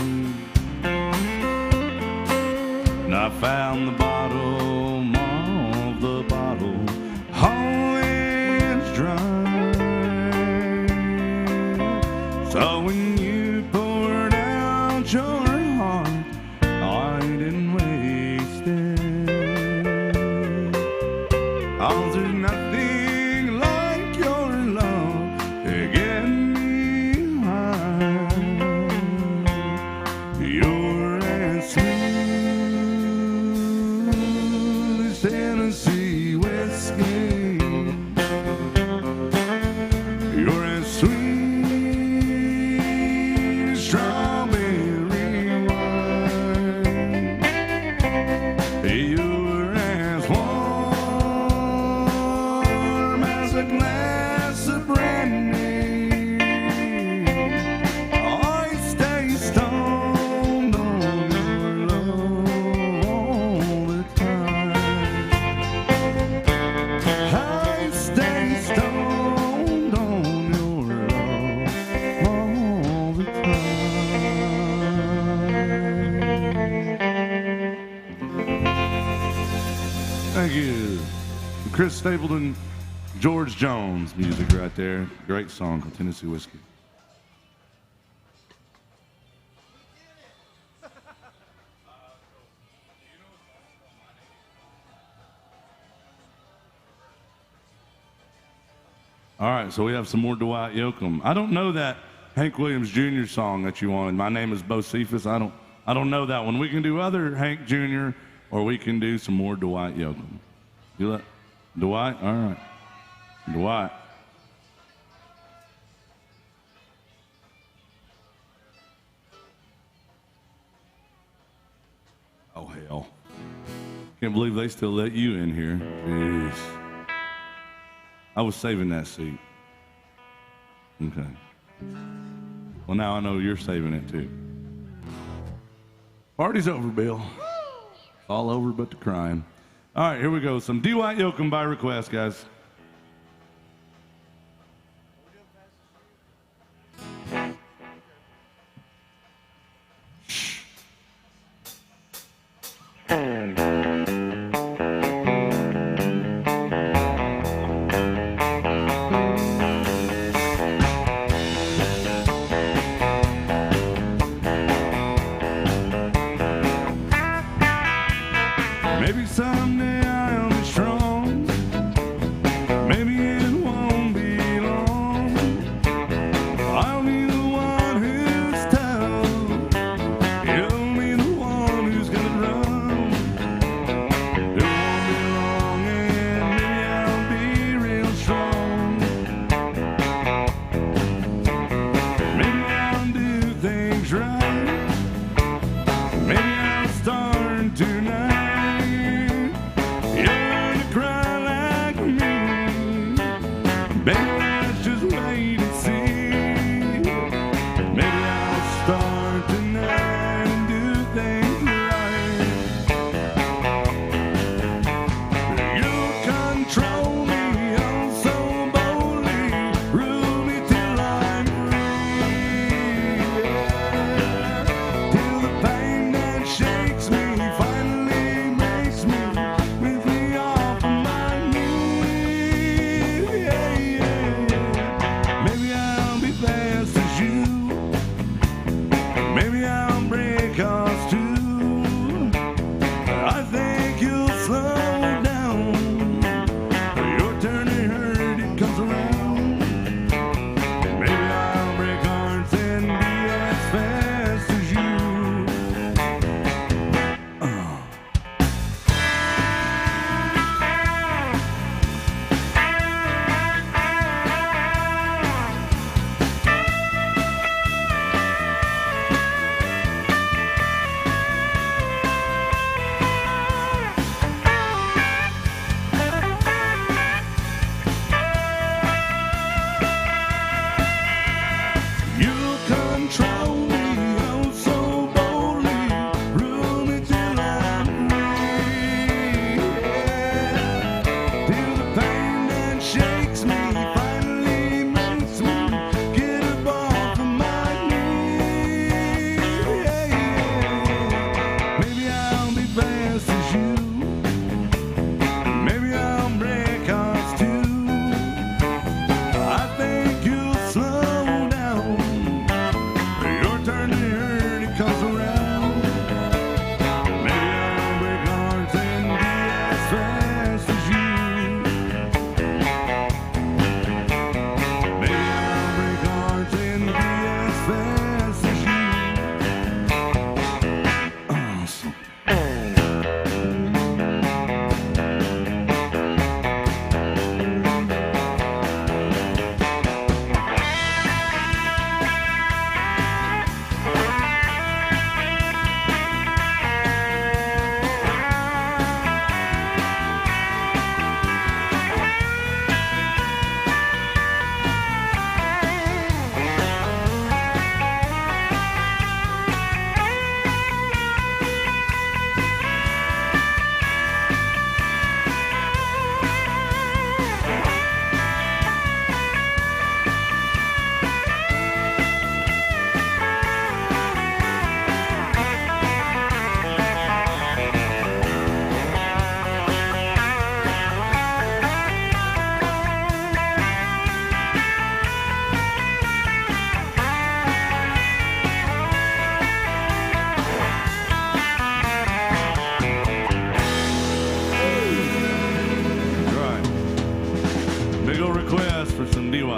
and I found the bottom of the bottle always dry. So when you poured out your heart, I didn't waste it. 'Cause there's nothing like your love to get me high. You're as smooth you. Chris Stapleton, George Jones music right there. Great song called Tennessee Whiskey. All right, so we have some more Dwight Yoakam. I don't know that Hank Williams Jr. song that you wanted. My name is Bo Cephas. I don't know that one. We can do other Hank Jr. or we can do some more Dwight Yoakam. You let Dwight? All right. Dwight. Oh, hell. Can't believe they still let you in here. Jeez. I was saving that seat. Okay. Well, now I know you're saving it too. Party's over, Bill. All over but the crime. All right, here we go. Some Dwight Yoakam by request, guys. Maybe someday I'll be strong. Maybe it won't be long. I'll be the one who's tough. You'll be the one who's gonna run. It won't be long and maybe I'll be real strong. Maybe I'll do things right. Maybe I'll start tonight. Baby, let's just wait and see. Maybe I'll start tonight and do things right. You control me oh so boldly, rule me till I'm free. Till the pain that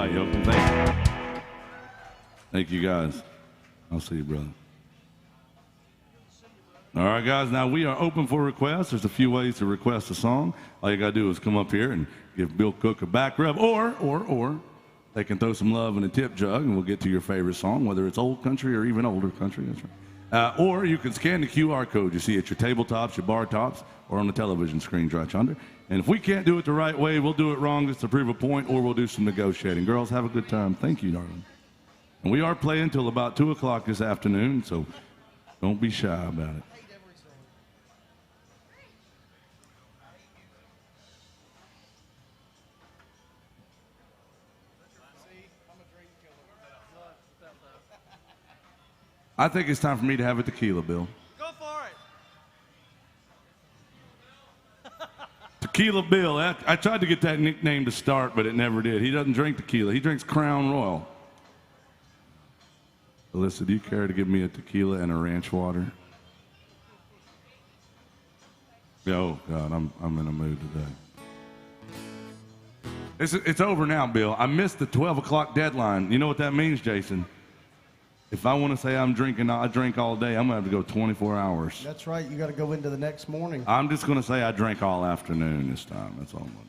right, yo. Thank you. Thank you, guys. I'll see you, brother. All right, guys, now we are open for requests. There's a few ways to request a song. All you got to do is come up here and give Bill Cook a back rub, or they can throw some love in a tip jug, and we'll get to your favorite song, whether it's old country or even older country. That's right. Or you can scan the QR code you see at your tabletops, your bar tops, or on the television screens right yonder. And if we can't do it the right way, we'll do it wrong just to prove a point, or we'll do some negotiating. Girls, have a good time. Thank you, darling. And we are playing till about 2 o'clock this afternoon, so don't be shy about it. I think it's time for me to have a tequila, Bill. Go for it. Tequila Bill. I tried to get that nickname to start, but it never did. He doesn't drink tequila. He drinks Crown Royal. Alyssa, do you care to give me a tequila and a ranch water? Oh, God, I'm in a mood today. It's over now, Bill. I missed the 12 o'clock deadline. You know what that means, Jason? If I want to say I'm drinking, I drink all day, I'm going to have to go 24 hours. That's right. You got to go into the next morning. I'm just going to say I drank all afternoon this time. That's all I'm going to do.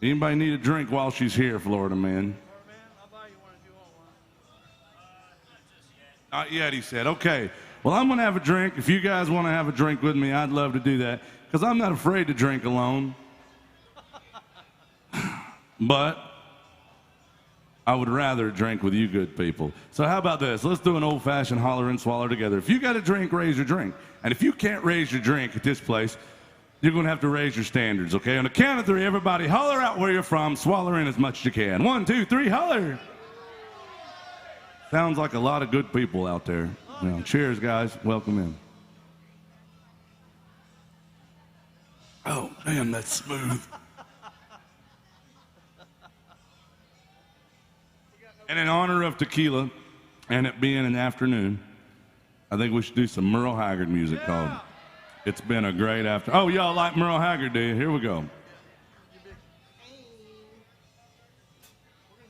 Anybody need a drink while she's here, Florida man? I'll buy you one if you want one. Not yet, he said. Okay, well, I'm going to have a drink. If you guys want to have a drink with me, I'd love to do that, because I'm not afraid to drink alone. But I would rather drink with you good people. So how about this? Let's do an old-fashioned holler and swallow together. If you got a drink, raise your drink. And if you can't raise your drink at this place, you're going to have to raise your standards, okay? On the count of 3, everybody holler out where you're from, swallow in as much as you can. 1, 2, 3, holler. Sounds like a lot of good people out there. You know, cheers, guys. Welcome in. Oh, man, that's smooth. And in honor of tequila and it being an afternoon, I think we should do some Merle Haggard music called It's Been a Great Afternoon. Oh, y'all like Merle Haggard, do you? Here we go. We're going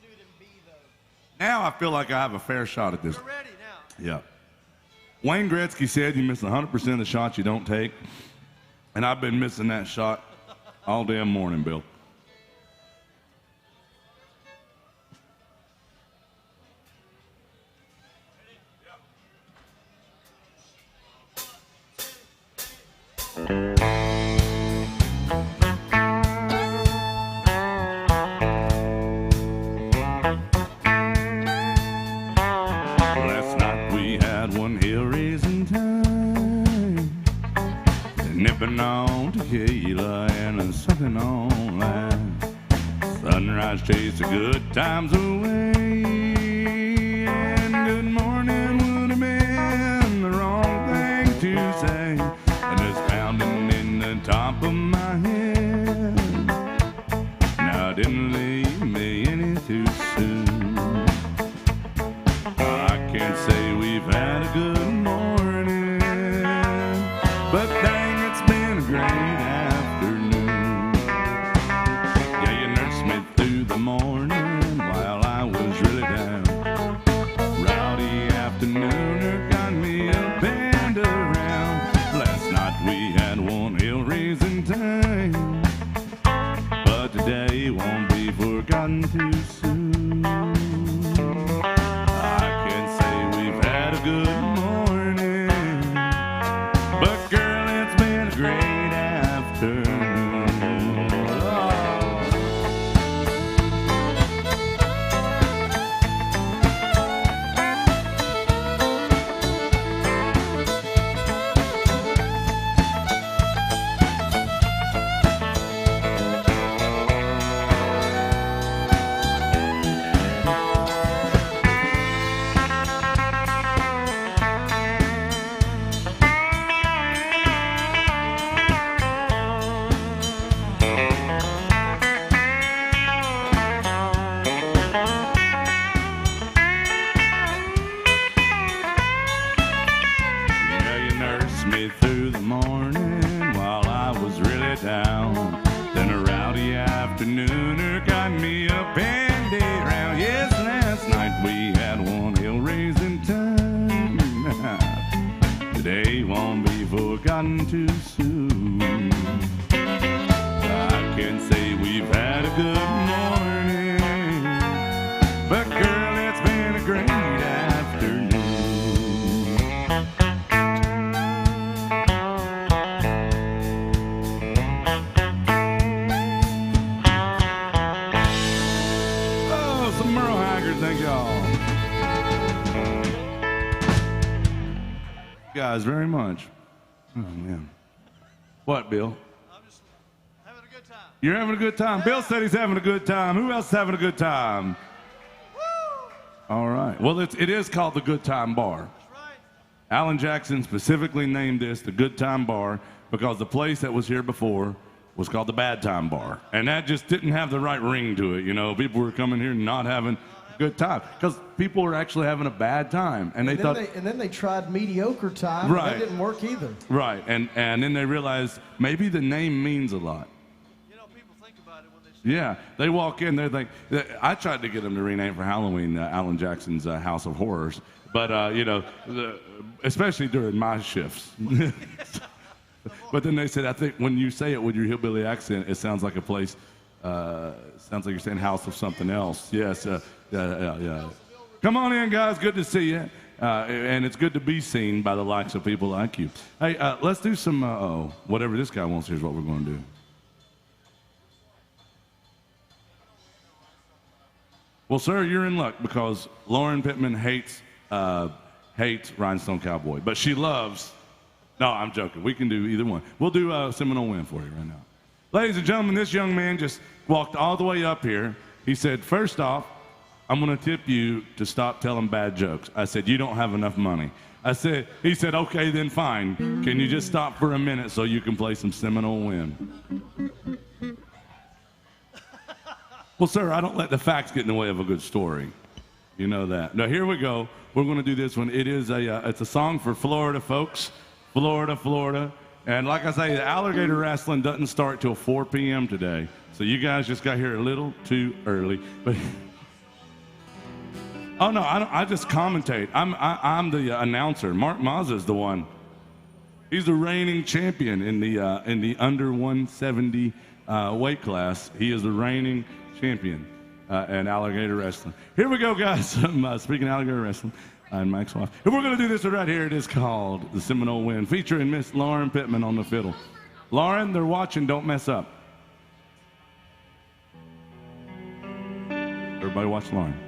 to do it in B, though. Now I feel like I have a fair shot at this. We're ready now. Yeah. Wayne Gretzky said you miss 100% of the shots you don't take. And I've been missing that shot all damn morning, Bill. Last night we had one hill-raising time, nipping on tequila and sucking on lime. Sunrise chased the good times away, and good morning would have been the wrong thing to say. And it's pounding in the top of my head. Now didn't leave me any too soon. I can't say we've had a good morning, but dang, it's been a great afternoon. Yeah, you nursed me through the morning while I was really down. Rowdy afternooner got me up and around. Last night we had one hill-raising time, but today won't be forgotten too soon. record. Thank y'all. Guys, very much. Oh, man. What, Bill? I'm just having a good time. You're having a good time. Bill said he's having a good time. Who else is having a good time? Woo! All right. Well, it is called the Good Time Bar. That's right. Alan Jackson specifically named this the Good Time Bar because the place that was here before was called the Bad Time Bar. And that just didn't have the right ring to it. You know, people were coming here not having a good time because people were actually having a bad time. And they thought. And then they tried mediocre time. Right. And that didn't work either. Right. And then they realized maybe the name means a lot. You know, people think about it when they see Yeah, they walk in, they're like, I tried to get them to rename for Halloween Alan Jackson's House of Horrors, but, you know, especially during my shifts. But then they said, I think when you say it with your hillbilly accent, it sounds like a place, sounds like you're saying house of something else. Yes, yeah. Come on in, guys, good to see you. And it's good to be seen by the likes of people like you. Hey, let's do some, whatever this guy wants, here's what we're going to do. Well, sir, you're in luck because Lauren Pitman hates Rhinestone Cowboy, but she loves. No, I'm joking. We can do either one. We'll do Seminole Win for you right now. Ladies and gentlemen, this young man just walked all the way up here. He said, first off, I'm going to tip you to stop telling bad jokes. I said, you don't have enough money. He said, okay, then fine. Can you just stop for a minute so you can play some Seminole Win? Well, sir, I don't let the facts get in the way of a good story. You know that. Now, here we go. We're going to do this one. It's a song for Florida folks. Florida. And like I say, the alligator wrestling doesn't start till 4 p.m. today. So you guys just got here a little too early. But oh, no, I just commentate. I'm the announcer. Mark Mazza is the one. He's the reigning champion in the under 170 weight class. He is the reigning champion in alligator wrestling. Here we go, guys. Speaking of alligator wrestling, and Mike's wife. If we're going to do this right here, it is called the Seminole Win, featuring Miss Lauren Pitman on the fiddle. Lauren, they're watching. Don't mess up. Everybody watch Lauren.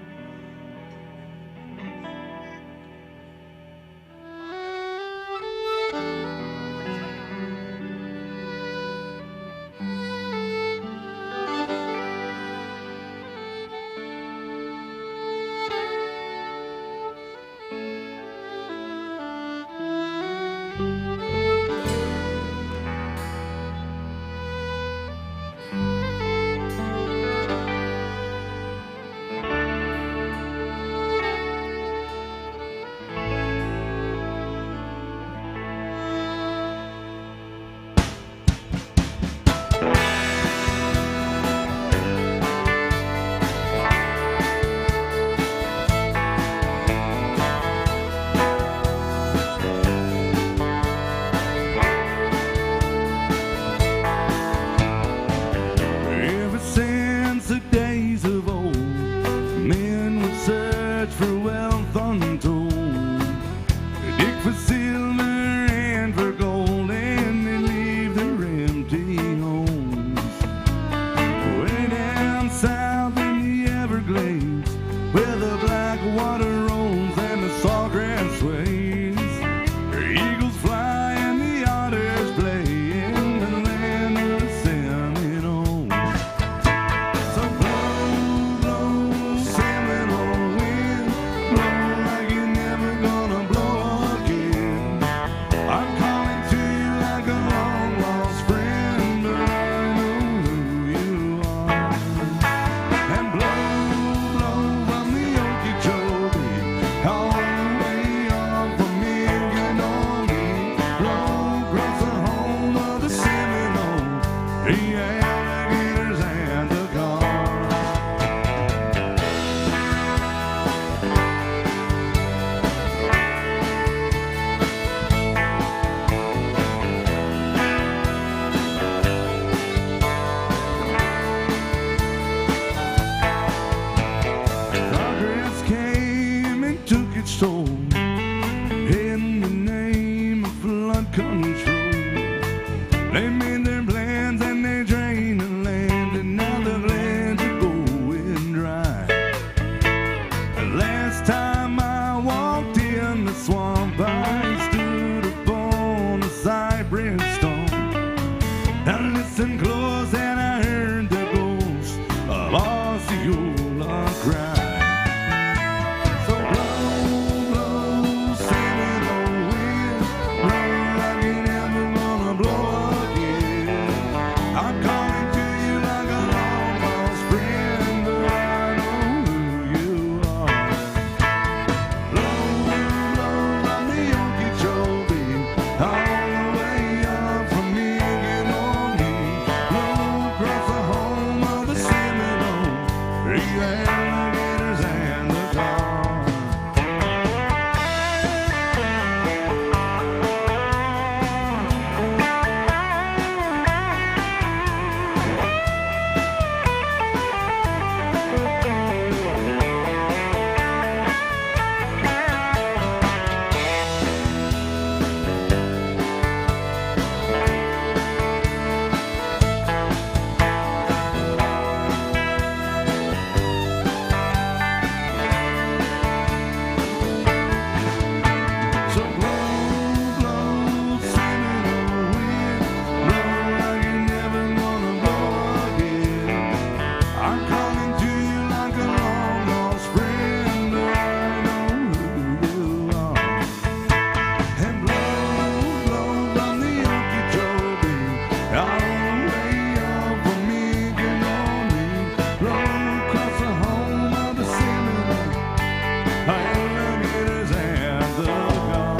Look at his anthem gone.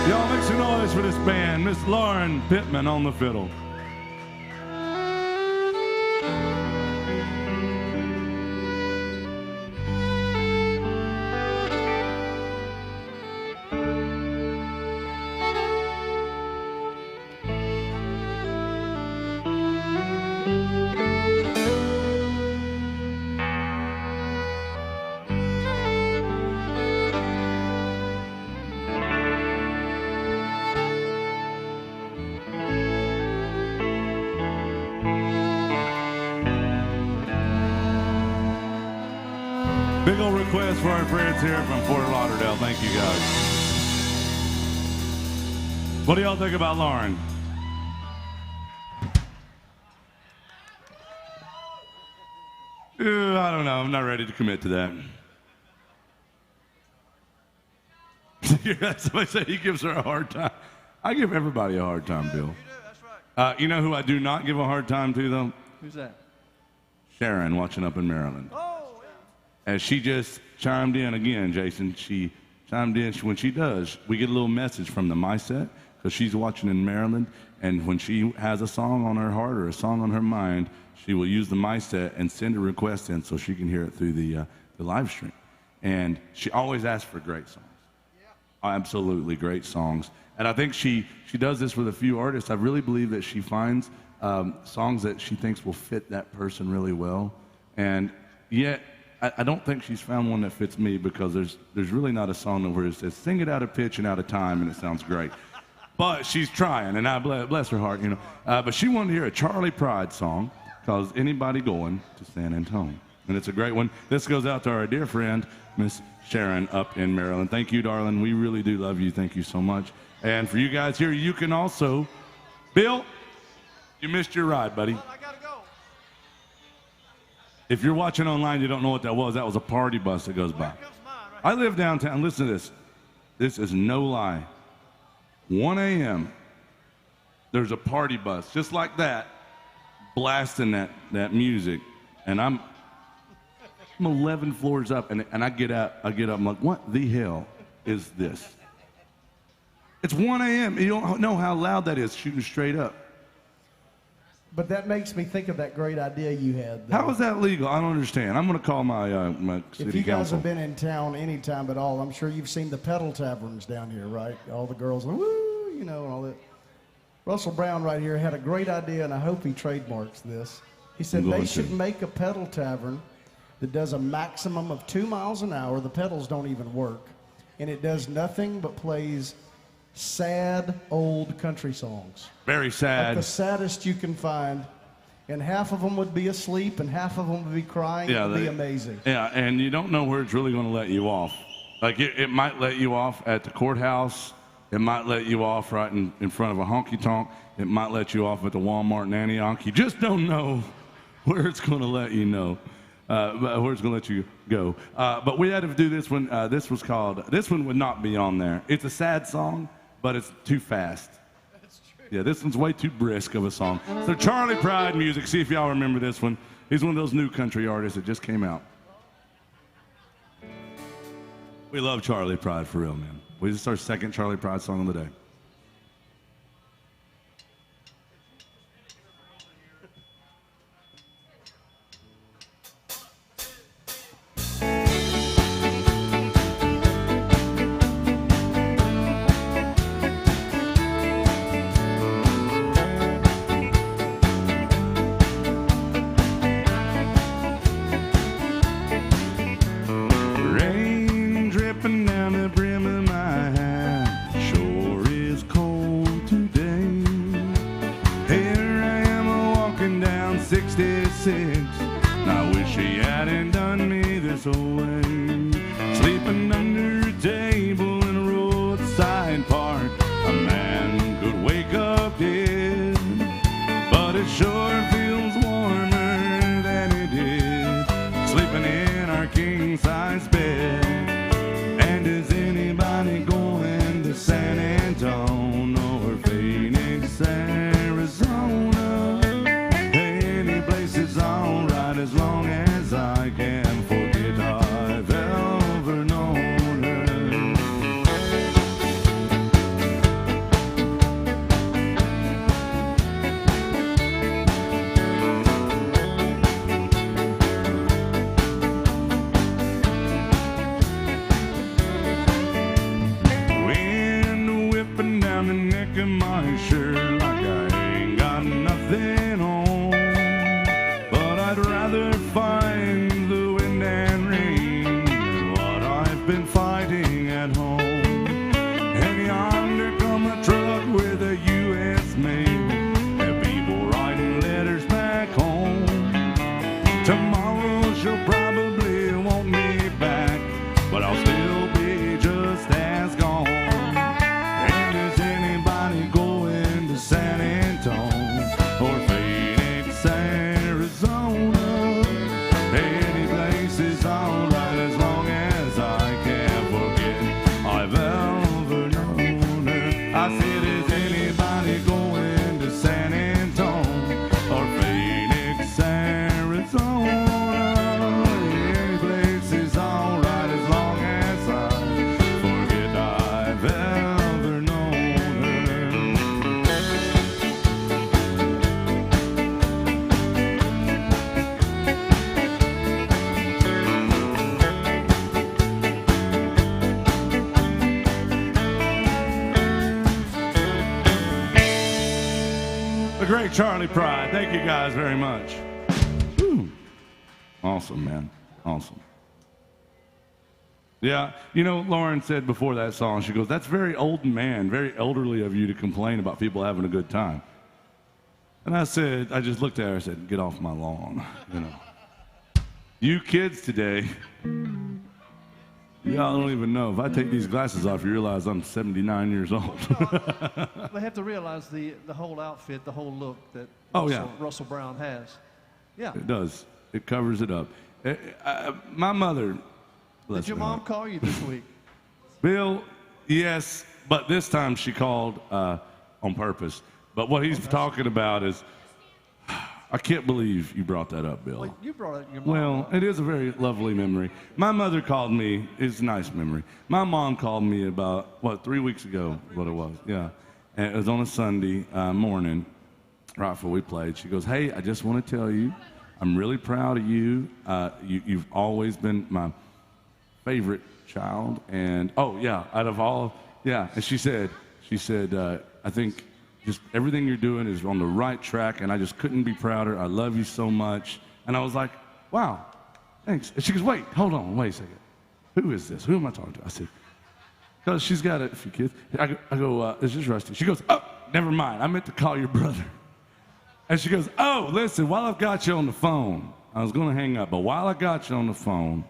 Y'all make some noise for this band. Miss Lauren Pitman on the fiddle. Big old request for our friends here from Fort Lauderdale. Thank you, guys. What do y'all think about Lauren? I don't know. I'm not ready to commit to that. Somebody said he gives her a hard time. I give everybody a hard time, Bill. You do, that's right. You know who I do not give a hard time to, though? Who's that? Sharon, watching up in Maryland. Oh, yeah. As she just chimed in again, Jason, she chimed in. When she does, we get a little message from the My Set, because she's watching in Maryland, and when she has a song on her heart or a song on her mind, she will use the My Set and send a request in so she can hear it through the live stream. And she always asks for great songs. Absolutely great songs. And I think she does this with a few artists. I really believe that she finds songs that she thinks will fit that person really well. And yet, I don't think she's found one that fits me, because there's really not a song where it says, sing it out of pitch and out of time, and it sounds great. But she's trying, and I bless her heart, you know. But she wanted to hear a Charlie Pride song, called Anybody Going to San Antonio. And it's a great one. This goes out to our dear friend, Miss Sharon up in Maryland. Thank you, darling. We really do love you. Thank you so much. And for you guys here, you can also, Bill, you missed your ride, buddy. Well, I gotta go. If you're watching online, you don't know what that was. That was a party bus that goes by. Here comes mine right I live downtown. Listen to this. This is no lie. 1 a.m., there's a party bus just like that, blasting that music. And I'm 11 floors up, and I get up, I'm like, what the hell is this? It's 1 a.m. You don't know how loud that is, shooting straight up. But that makes me think of that great idea you had. How is that legal? I don't understand. I'm going to call my city If you guys council. have been in town any time at all, I'm sure you've seen the pedal taverns down here, right? All the girls, woo, you know, and all that. Russell Brown right here had a great idea, and I hope he trademarks this. He said they should make a pedal tavern that does a maximum of 2 miles an hour. The pedals don't even work. And it does nothing but plays sad old country songs. Very Like sad. the saddest you can find. And half of them would be asleep and half of them would be crying. Yeah, It would be they- amazing. Yeah, and you don't know where it's really going to let you off. Like it might let you off at the courthouse. It might let you off right in front of a honky-tonk. It might let you off at the Walmart in Antioch. You just don't know where it's going to let you know. Where it's going to let you go. But we had to do this one. This one would not be on there. It's a sad song, but it's too fast. That's true. Yeah, this one's way too brisk of a song. So Charlie Pride music. See if y'all remember this one. He's one of those new country artists that just came out. We love Charlie Pride for real, man. This is our second Charlie Pride song of the day. Rain dripping down the brim of my hat. Sure miles away. Sleeping under a table in a roadside park, a man could wake up dead, but it sure feels warmer than it did sleeping in our king-size bed. And is anybody going to San Antonio or Phoenix, Arizona? Any place is alright as long as I can forget I've ever known her. Wind whipping down the neck of my shirt like I ain't got nothing on. But I'd rather find the wind and rain than what I've been fighting at home. And yonder come a truck with a U.S. mail, and people writing letters back home. Tomorrow she'll probably want me back, but I'll still be just as gone. And is anybody going to San Antonio or Phoenix, Arizona? Any place is alright as long as I can forget I've ever known her. I said, is anybody going to San Antonio or Phoenix, Arizona? Any place is alright as long as I forget I've ever known her. The great Charlie Pride. Thank you guys very much. Whew. Awesome, man. Awesome. Yeah, you know, Lauren said before that song, she goes, that's very old man, very elderly of you to complain about people having a good time. And I said, I just looked at her and said, get off my lawn, you know. You kids today, y'all don't even know. If I take these glasses off, you realize I'm 79 years old. They have to realize the whole outfit, the whole look that Oh, yeah. Russell Brown has. Yeah. It does. It covers it up. My mother, Did your mom call you this week? Bill, yes, but this time she called on purpose. But what he's talking about is, I can't believe you brought that up, Bill. Well, you brought it your mom Well, up. it is a very lovely memory. My mother called me. It's a nice memory. My mom called me about, 3 weeks ago, what it was. Yeah. And it was on a Sunday morning, right before we played. She goes, hey, I just want to tell you, I'm really proud of you. You've always been my favorite child. And, oh, yeah, out of all, yeah. And she said, I think just everything you're doing is on the right track, and I just couldn't be prouder. I love you so much. And I was like, wow, thanks. And she goes, wait a second. Who is this? Who am I talking to? I said, because she's got a few kids. I go, is this Rusty? She goes, oh, never mind. I meant to call your brother. And she goes, oh, listen, while I've got you on the phone, I was going to hang up, but while I got you on the phone,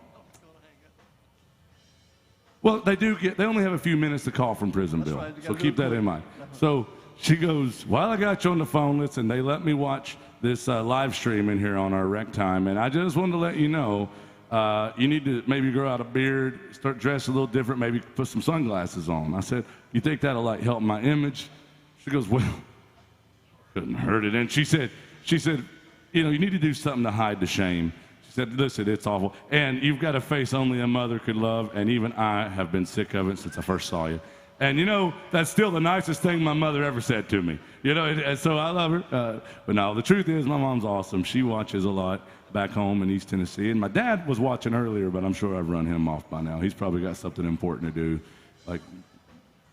well, they only have a few minutes to call from prison, That's Bill. right. You So gotta keep do it that in mind. So she goes, while I got you on the phone, listen, they let me watch this live stream in here on our rec time, and I just wanted to let you know, you need to maybe grow out a beard, start dressing a little different, maybe put some sunglasses on. I said, you think that'll like help my image? She goes, well, couldn't hurt it. And she said, you know, you need to do something to hide the shame. She said, listen, it's awful. And you've got a face only a mother could love, and even I have been sick of it since I first saw you. And, you know, that's still the nicest thing my mother ever said to me. You know, and so I love her. But no, the truth is my mom's awesome. She watches a lot back home in East Tennessee. And my dad was watching earlier, but I'm sure I've run him off by now. He's probably got something important to do, like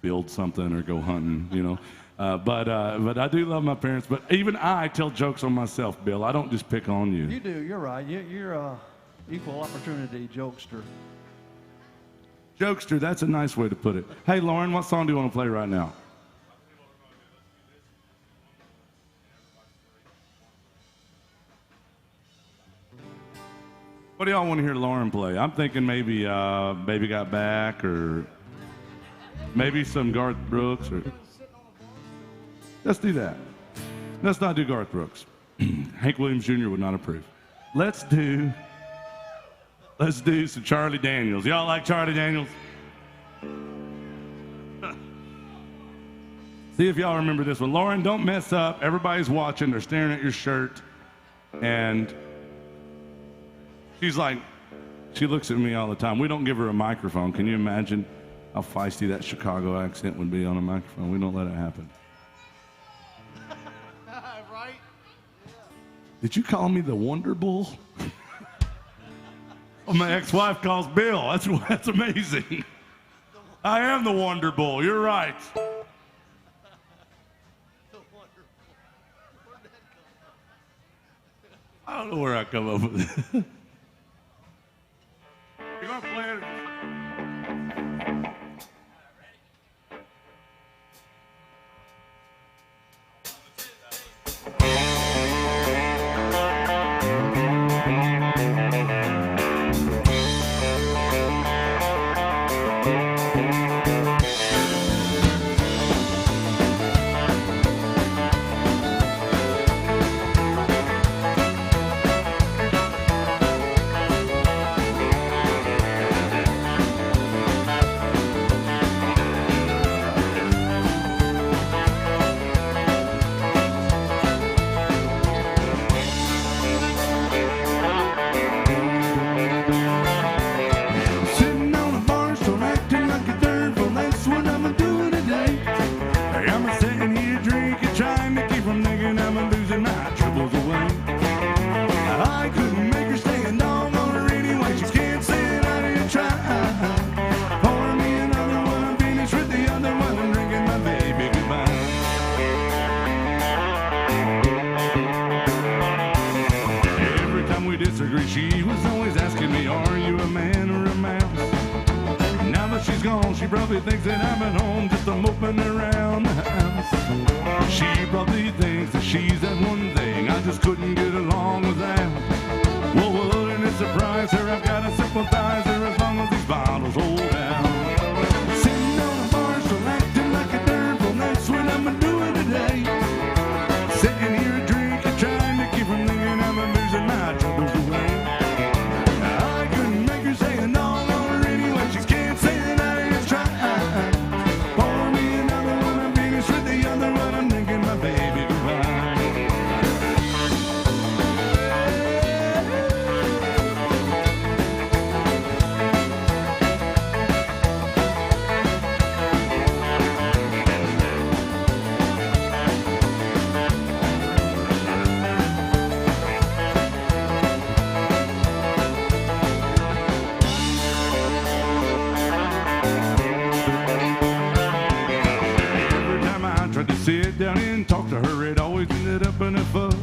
build something or go hunting, you know. But I do love my parents. But even I tell jokes on myself, Bill. I don't just pick on you. You do. You're right. You're a equal opportunity jokester. Jokester, that's a nice way to put it. Hey, Lauren, what song do you want to play right now? What do y'all want to hear Lauren play? I'm thinking maybe Baby Got Back, or maybe some Garth Brooks, or let's do that. Let's not do Garth Brooks. Hank Williams Jr. would not approve. Let's do some Charlie Daniels. Y'all like Charlie Daniels? See if y'all remember this one. Lauren, don't mess up. Everybody's watching. They're staring at your shirt. And she's like, she looks at me all the time. We don't give her a microphone. Can you imagine how feisty that Chicago accent would be on a microphone? We don't let it happen. Right? Did you call me the Wonder Bull? Oh, my ex-wife calls Bill. That's amazing. I am the Wonder Bull. You're right. I don't know where I come up with it. You're gonna play it. She was always asking me, are you a man or a mouse? Now that she's gone, she probably thinks that I'm at home just a moping around the house. She probably thinks that she's that one thing I just couldn't get along without. Well, wouldn't it surprise her? I've got to sympathize her as long as these bottles hold out. Sitting on a bar, still acting like a dirt. Well, that's what I'm doing today. Sitting here drinking, trying to keep from thinking I'm losing my troubles away. Sit down and talk to her, it always ended up in a fuss.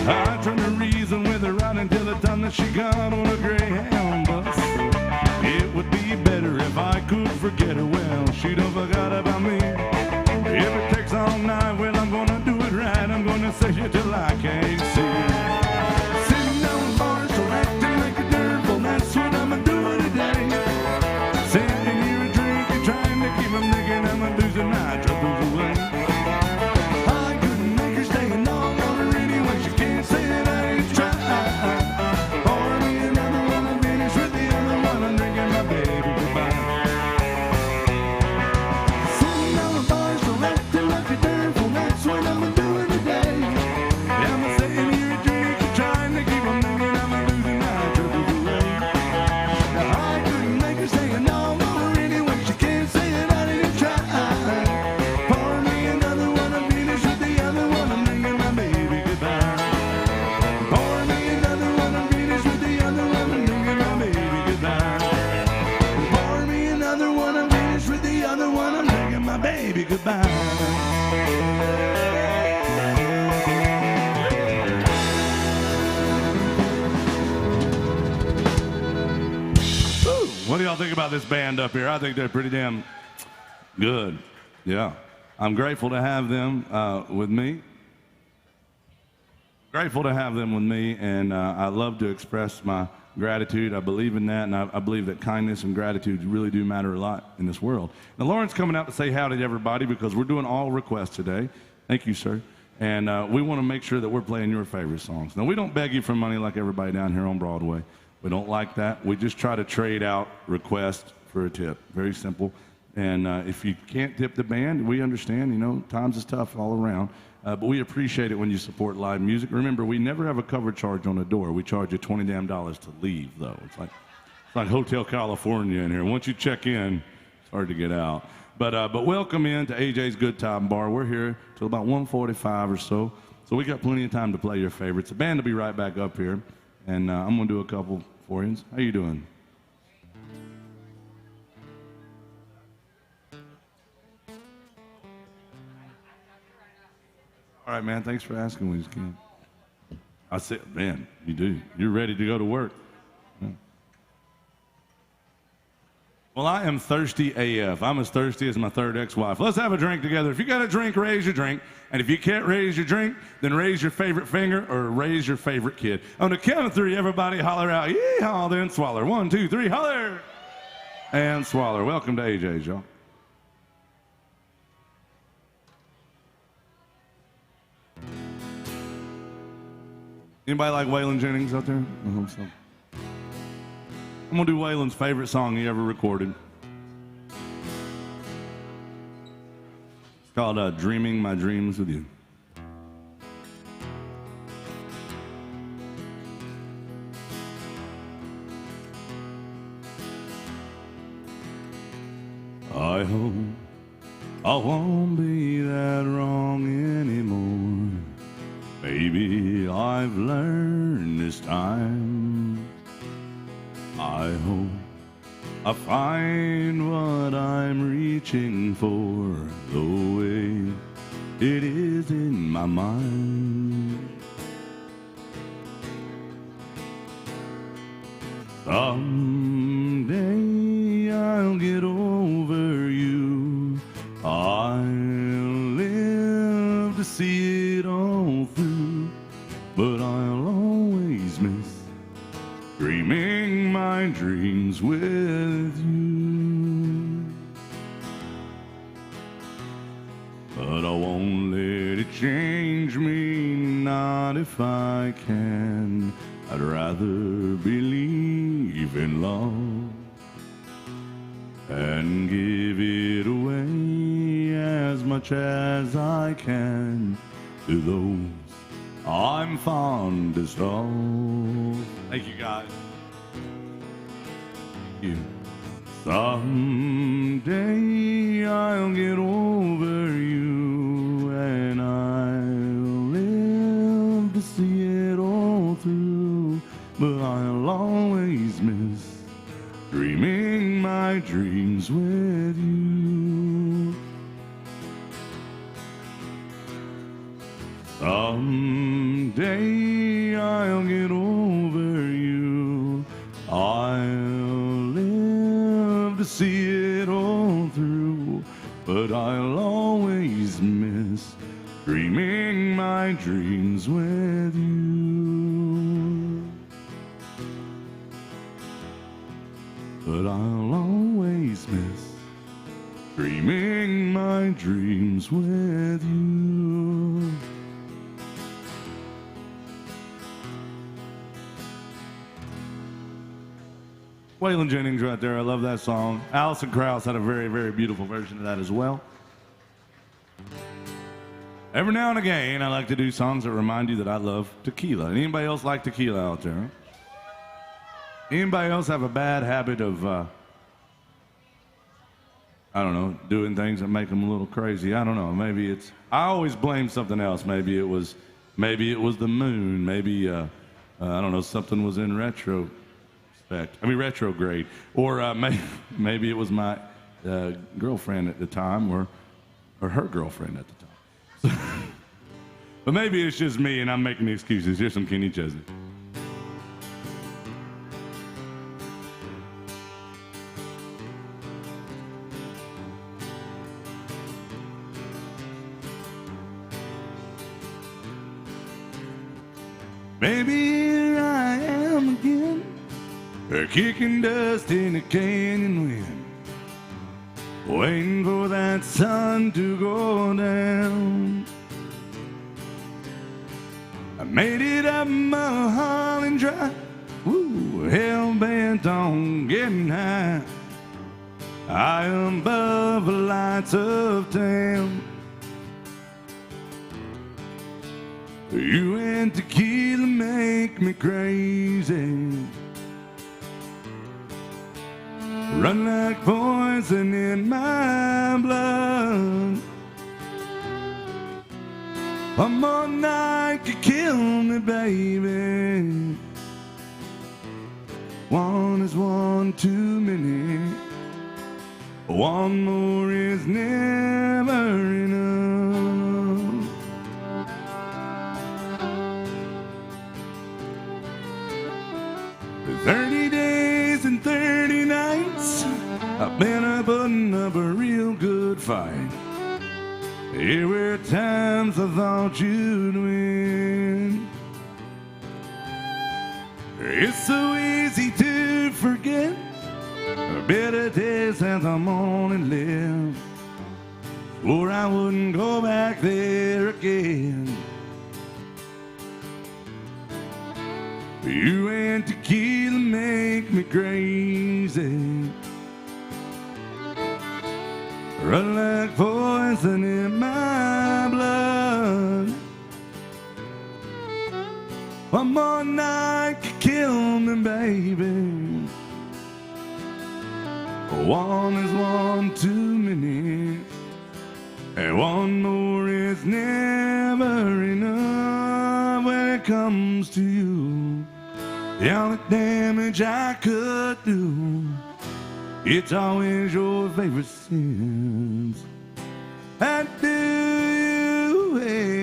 I tried to reason with her right until the time that she got on a Greyhound bus. It would be better if I could forget her, well, she don't forgot about me. If it takes all night, well, I'm gonna do it right, I'm gonna say it till I can't see. Sitting down the bar, so acting like a dirt, well, that's what I'm doing today. Sitting here drinking, trying to keep from thinking I'm losing my troubles away. What do y'all think about this band up here? I think they're pretty damn good. Yeah. I'm grateful to have them with me. grateful to have them with me, and I love to express my gratitude. I believe in that, and I believe that kindness and gratitude really do matter a lot in this world. Now, Lauren's coming out to say howdy to everybody because we're doing all requests today. Thank you, sir. And we want to make sure that we're playing your favorite songs. Now, we don't beg you for money like everybody down here on Broadway. We don't like that. We just try to trade out requests for a tip. Very simple. And if you can't tip the band, we understand. You know, times is tough all around. But we appreciate it when you support live music. Remember, we never have a cover charge on the door. We charge you $20 damn to leave, though. It's like Hotel California in here. Once you check in, it's hard to get out. But welcome in to AJ's Good Time Bar. We're here till about 1:45 or so. So we got plenty of time to play your favorites. The band will be right back up here, and I'm going to do a couple for you. How you doing? All right, man, thanks for asking, we just can't. I said, man, you do. You're ready to go to work. Yeah. Well, I am thirsty AF. I'm as thirsty as my third ex-wife. Let's have a drink together. If you got a drink, raise your drink. And if you can't raise your drink, then raise your favorite finger or raise your favorite kid. On the count of three, everybody holler out, yee-haw, then swaller. 1, 2, 3, holler! And swaller. Welcome to AJ's, y'all. Anybody like Waylon Jennings out there? I hope so. I'm going to do Waylon's favorite song he ever recorded. It's called Dreaming My Dreams With You. I hope I won't be that wrong anymore. Maybe I've learned this time. I hope I find what I'm reaching for the way it is in my mind. Someday I'll get over you. I'll live to see it all through, but I'll always miss dreaming my dreams with you. But I won't let it change me, not if I can. I'd rather believe in love and give it away as much as I can to those I'm fondest of. Thank you, guys. Thank you. Someday I'll get over you, and I'll live to see it all through, but I'll always miss dreaming my dreams with you. Someday I'll get over you. I'll live to see it all through, but I'll always miss dreaming my dreams with you. But I'll always miss dreaming my dreams with you. Waylon Jennings right there. I love that song. Alison Krauss had a very, very beautiful version of that as well. Every now and again, I like to do songs that remind you that I love tequila. Anybody else like tequila out there? Anybody else have a bad habit of, I don't know, doing things that make them a little crazy? I don't know. Maybe it's, I always blame something else. Maybe it was the moon. Maybe, I don't know, something was in retrograde. Or maybe it was my girlfriend at the time, or her girlfriend at the time. But maybe it's just me and I'm making excuses. Here's some Kenny Chesney. Baby, here I am again, kicking dust in a canyon wind, waiting for that sun to go down. I made it up Mulholland Drive, woo, hell bent on getting high. I am above the lights of town. You and tequila make me crazy, run like poison in my blood. One more night could kill me, baby. One is one too many. One more is never enough. 30 days and 30 nights, I've been putting up a real good fight. Here were times I thought you'd win. It's so easy to forget bitter days as I'm only live. Swore I wouldn't go back there again. You and tequila make me crazy, run like poison in my blood. One more night could kill me, baby. One is one too many, and one more is never enough. When it comes to you, the only damage I could do, it's always your favorite sins. And do you have?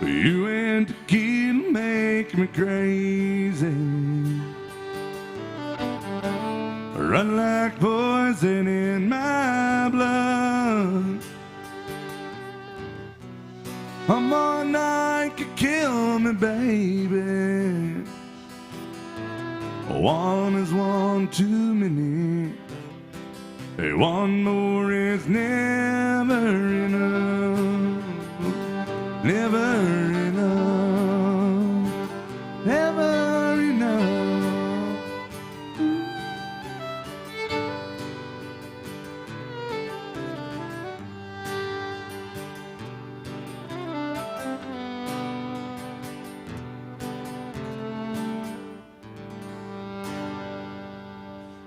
You and tequila make me crazy, run like poison in my blood. One more night could kill me, baby. One is one too many. Hey, one more is never enough. Never enough. Never enough.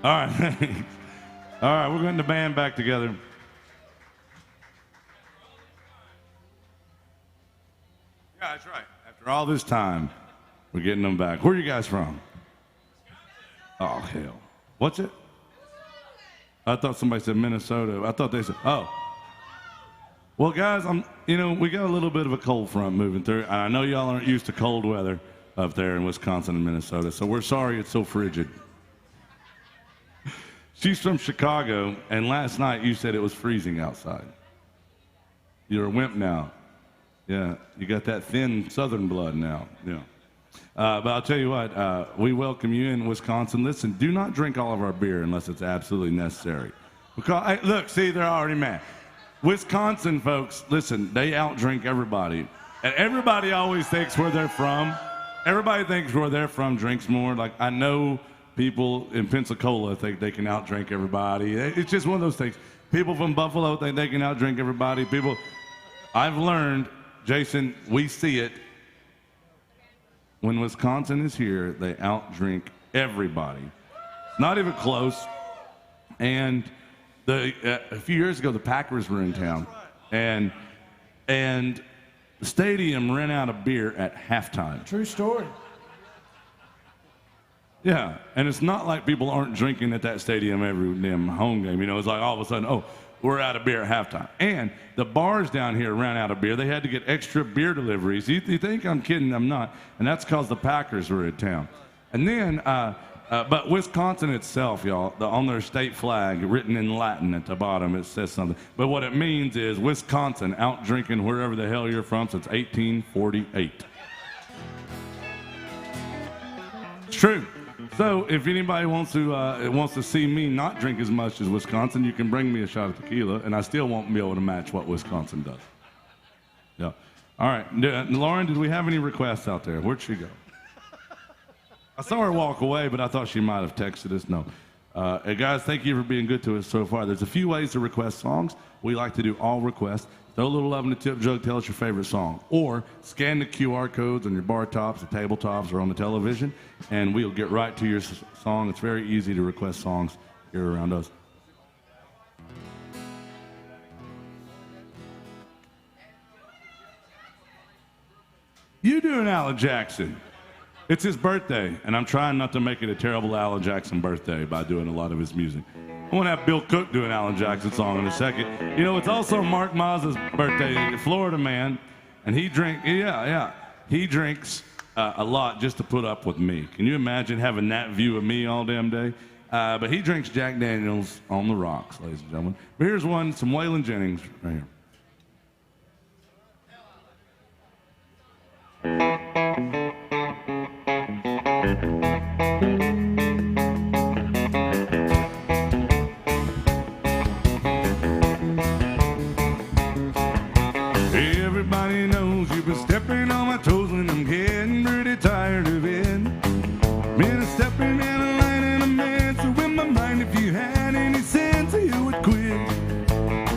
All right, thanks. All right, we're getting the band back together. Yeah, that's right. After all this time, we're getting them back. Where are you guys from? Oh, hell. What's it? I thought somebody said Minnesota. I thought they said, oh. Well, guys, we got a little bit of a cold front moving through. I know y'all aren't used to cold weather up there in Wisconsin and Minnesota, so we're sorry it's so frigid. She's from Chicago, and last night you said it was freezing outside. You're a wimp now. Yeah, you got that thin Southern blood now. Yeah. But I'll tell you what, we welcome you in Wisconsin. Listen, do not drink all of our beer unless it's absolutely necessary. Because, look, see, they're already mad. Wisconsin folks, listen, they outdrink everybody. And everybody always thinks where they're from. Everybody thinks where they're from drinks more. Like, I know people in Pensacola think they can outdrink everybody. It's just one of those things. People from Buffalo think they can outdrink everybody. I've learned, Jason, we see it. When Wisconsin is here, they outdrink everybody. Not even close. And a few years ago, the Packers were in town. And the stadium ran out of beer at halftime. True story. Yeah, and it's not like people aren't drinking at that stadium every damn home game. It's like all of a sudden, oh, we're out of beer at halftime. And the bars down here ran out of beer. They had to get extra beer deliveries. You think I'm kidding? I'm not. And that's because the Packers were in town. And then, but Wisconsin itself, y'all, on their state flag, written in Latin at the bottom, it says something. But what it means is Wisconsin out drinking wherever the hell you're from since 1848. It's true. So if anybody wants to see me not drink as much as Wisconsin, you can bring me a shot of tequila, and I still won't be able to match what Wisconsin does. Yeah. All right. Lauren, did we have any requests out there? Where'd she go? I saw her walk away, but I thought she might have texted us. No. Hey guys, thank you for being good to us so far. There's a few ways to request songs. We like to do all requests. Throw a little love in the tip jug, tell us your favorite song. Or scan the QR codes on your bar tops, the tabletops, or on the television, and we'll get right to your song. It's very easy to request songs here around us. You doing Alan Jackson? It's his birthday, and I'm trying not to make it a terrible Alan Jackson birthday by doing a lot of his music. I want to have Bill Cook do an Alan Jackson song in a second. You know, it's also Mark Mazza's birthday, Florida man, and he drinks a lot just to put up with me. Can you imagine having that view of me all damn day? But he drinks Jack Daniels on the rocks, ladies and gentlemen. But here's one, some Waylon Jennings right here. Everybody knows you've been stepping on my toes and I'm getting pretty tired of it. Been a stepping and a line and a man, so in my mind if you had any sense you would quit.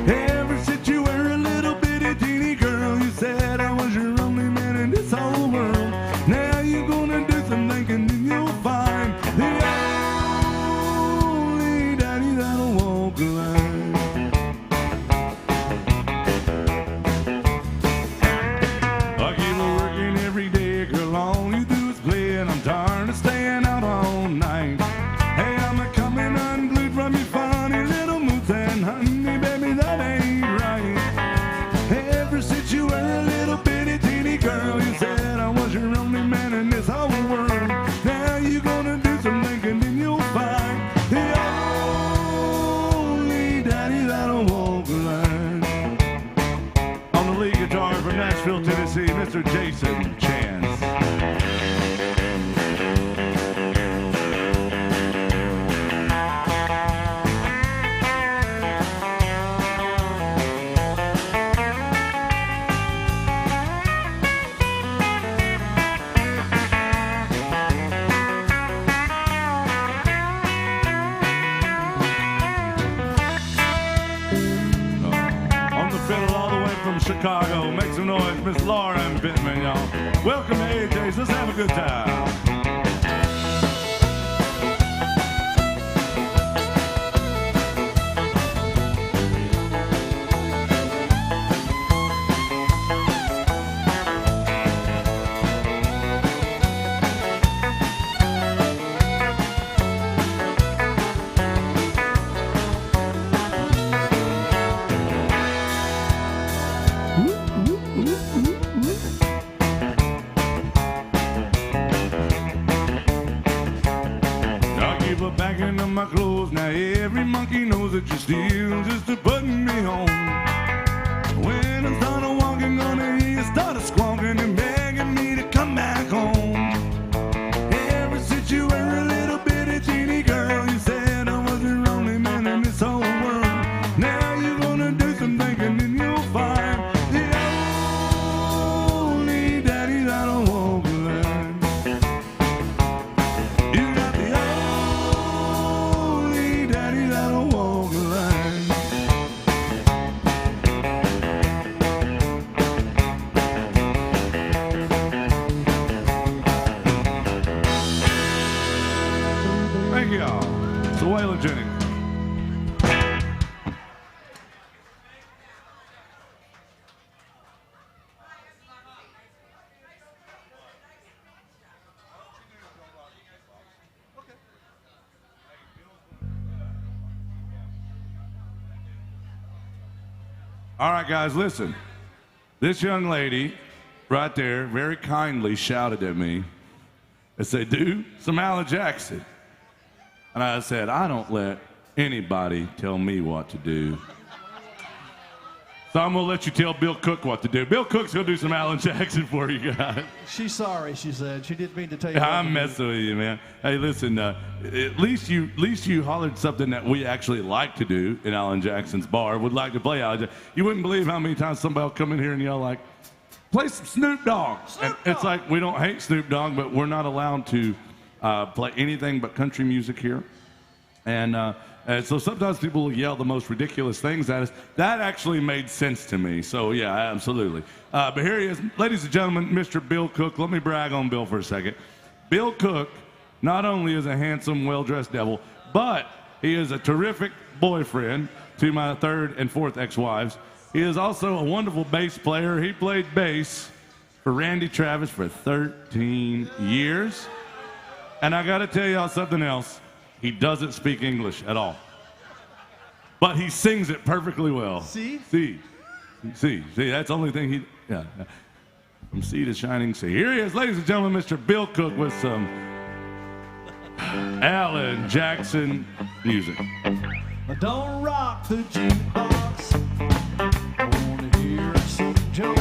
Ever since you were a little bitty teeny girl, you said I was your only man in this whole world. Now you're gonna do some thinking and you'll find the only daddy that'll walk the line. I keep working every day, girl, all you do is play, and I'm tired of staying out all night. Hey, I'm a coming unglued from your funny little moods, and honey, baby, that ain't right. Ever since you were a little bitty teeny girl, you said I was your only man in this whole world. Now you're gonna do some thinking and you'll find the only daddy that'll walk the line. On the lead guitar from Nashville, Tennessee, Mr. Jason Chance. On the fiddle all the way from Chicago, make some noise, Miss Lauren Pitman, y'all. Welcome to AJ's, let's have a good time. I keep a packing of my clothes. Now every monkey knows that you're still just a putting me home. When I start walking, gonna hear you start squawking and begging me to come back home. Ever since you were a little bitty teeny girl, you said I was your only man in this whole world. Now you're gonna do some thinking and you'll find the only daddy that'll walk the line. You got the only daddy that'll walk the line. Thank y'all. So Waylon Jennings. All right, guys, listen. This young lady right there very kindly shouted at me and said, do some Alan Jackson. And I said, I don't let anybody tell me what to do. So I'm going to let you tell Bill Cook what to do. Bill Cook's going to do some Alan Jackson for you guys. She's sorry, she said. She didn't mean to tell you. I'm messing with you, man. Hey, listen, at least you hollered something that we actually like to do in Alan Jackson's bar. Would like to play Alan Jackson. You wouldn't believe how many times somebody will come in here and yell like, play some Snoop Dogg. And it's like, we don't hate Snoop Dogg, but we're not allowed to play anything but country music here. And so sometimes people will yell the most ridiculous things at us. That actually made sense to me. So, yeah, absolutely. But here he is. Ladies and gentlemen, Mr. Bill Cook. Let me brag on Bill for a second. Bill Cook not only is a handsome, well-dressed devil, but he is a terrific boyfriend to my third and fourth ex-wives. He is also a wonderful bass player. He played bass for Randy Travis for 13 years. And I got to tell y'all something else. He doesn't speak English at all. But he sings it perfectly well. See? See, that's the only thing he, yeah. From sea to shining sea. Here he is, ladies and gentlemen, Mr. Bill Cook with some Alan Jackson music. Don't rock the jukebox. I want to hear some Joe.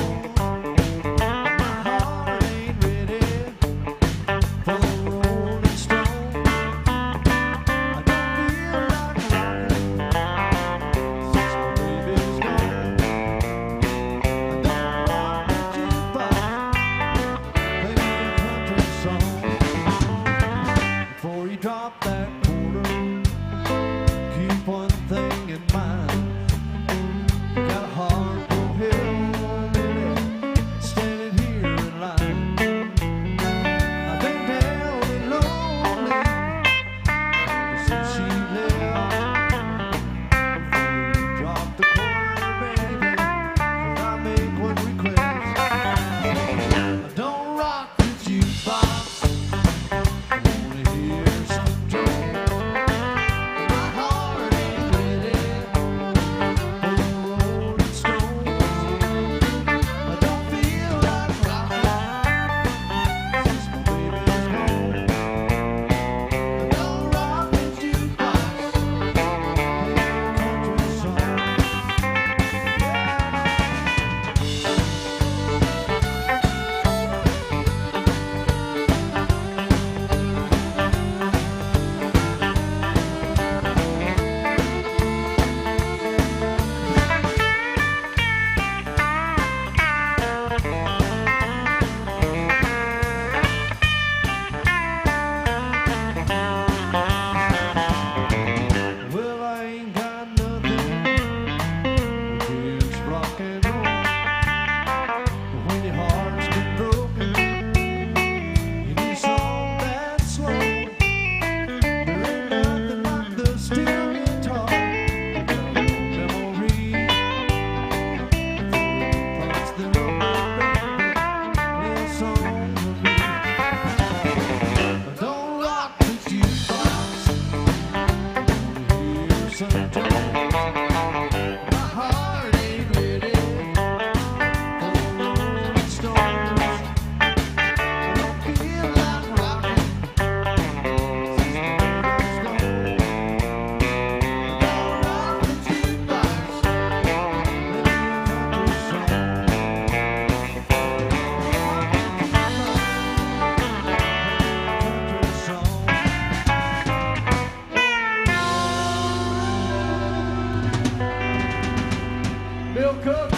Bill Cook,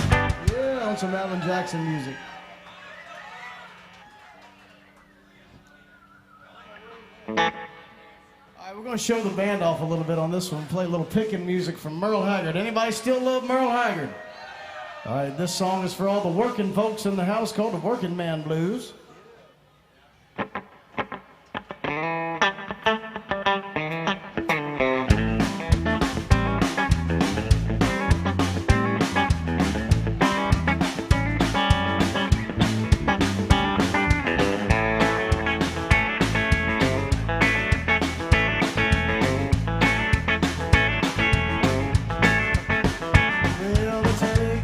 yeah, on some Alan Jackson music. All right, we're going to show the band off a little bit on this one. Play a little picking music from Merle Haggard. Anybody still love Merle Haggard? All right, this song is for all the working folks in the house, called the Working Man Blues. Well, take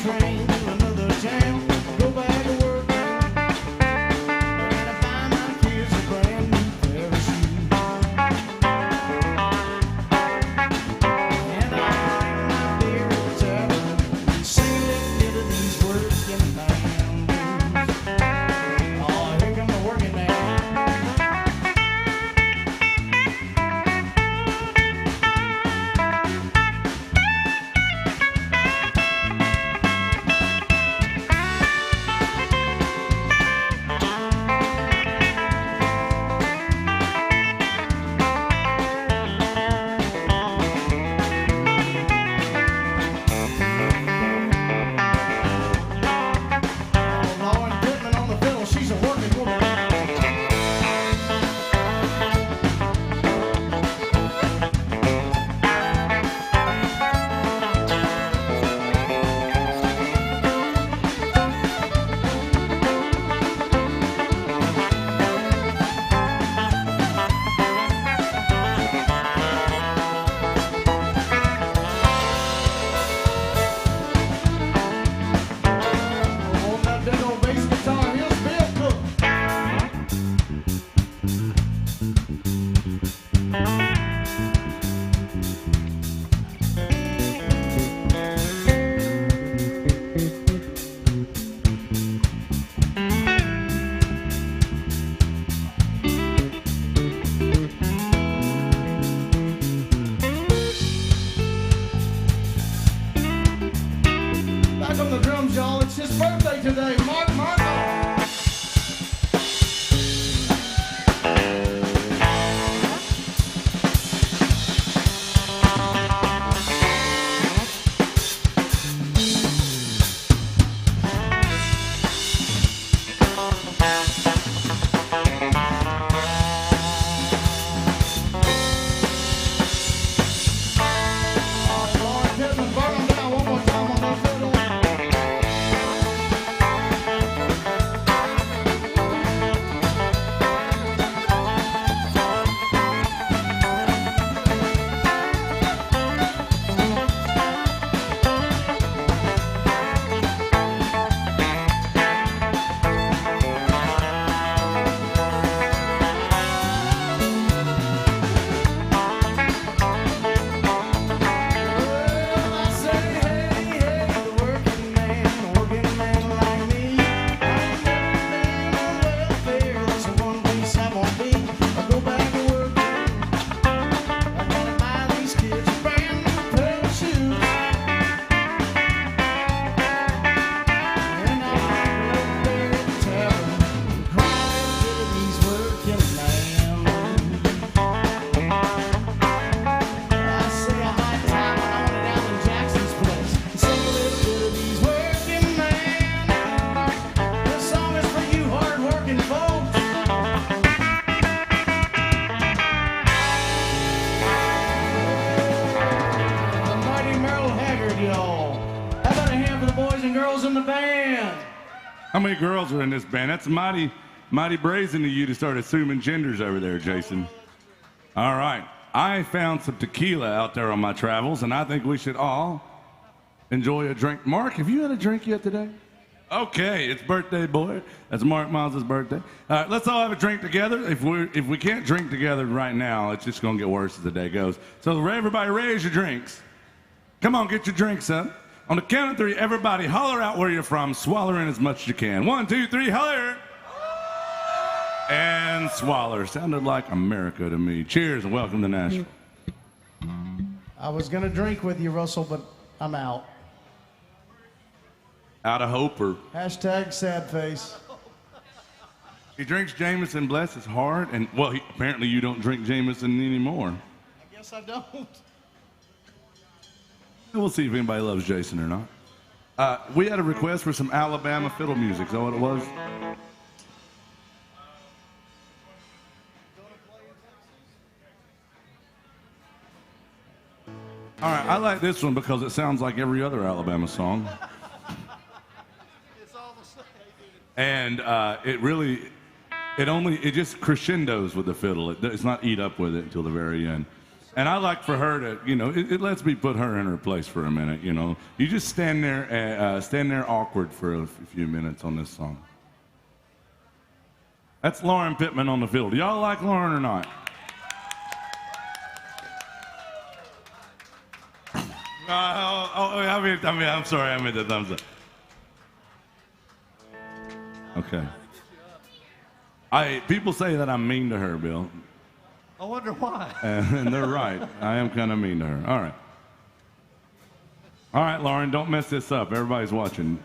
train to another town, go back to work. And I buy my kids a brand new pair of shoes. And I drink my beer at the tavern, sing a little bit of these working man blues. Oh, here come the working man. Lauren Pitman on the fiddle, she's a working woman. On that big old bass guitar, here's Bill Cook. Back on the drums, y'all. It's his birthday today. Mark Marco. Lauren Pitman, burn 'em down one more time on that fiddle. Well, I say, hey, hey, the working man like me. I've never been on welfare, that's the one place I won't be. I go back to work, I gotta buy these kids a brand new pair of shoes. And I go there at the tavern, crying to these working man blues. I say a high time when I went down to Jackson's place and sing a little bit of these working man. This song is for you hard-working folks. The mighty Merle Haggard, y'all. How about a hand for the boys and girls in the band? How many girls are in this band? That's mighty brazen of you to start assuming genders over there, Jason. All right. I found some tequila out there on my travels, and I think we should all enjoy a drink. Mark, have you had a drink yet today? Okay, it's birthday boy. That's Mark Miles' birthday. All right, let's all have a drink together. If we can't drink together right now, it's just gonna get worse as the day goes. So everybody raise your drinks. Come on, get your drinks up. On the count of three, everybody holler out where you're from, swallow in as much as you can. 1, 2, 3, holler! And swallow. Sounded like America to me. Cheers and welcome to Nashville. I was going to drink with you, Russell, but I'm out. Out of hope or... Hashtag sad face. He drinks Jameson, bless his heart, and, well, apparently you don't drink Jameson anymore. I guess I don't. We'll see if anybody loves Jason or not. We had a request for some Alabama fiddle music. Is that what it was? All right, I like this one because it sounds like every other Alabama song. And it just crescendos with the fiddle. It's not eat up with it until the very end. And I like for her to, you know, it lets me put her in her place for a minute, you know. You just stand there awkward for a few minutes on this song. That's Lauren Pitman on the field. Do y'all like Lauren or not? I'm sorry, I made the thumbs up. Okay. People say that I'm mean to her, Bill. I wonder why. And they're right. I am kind of mean to her. All right. All right, Lauren, don't mess this up. Everybody's watching.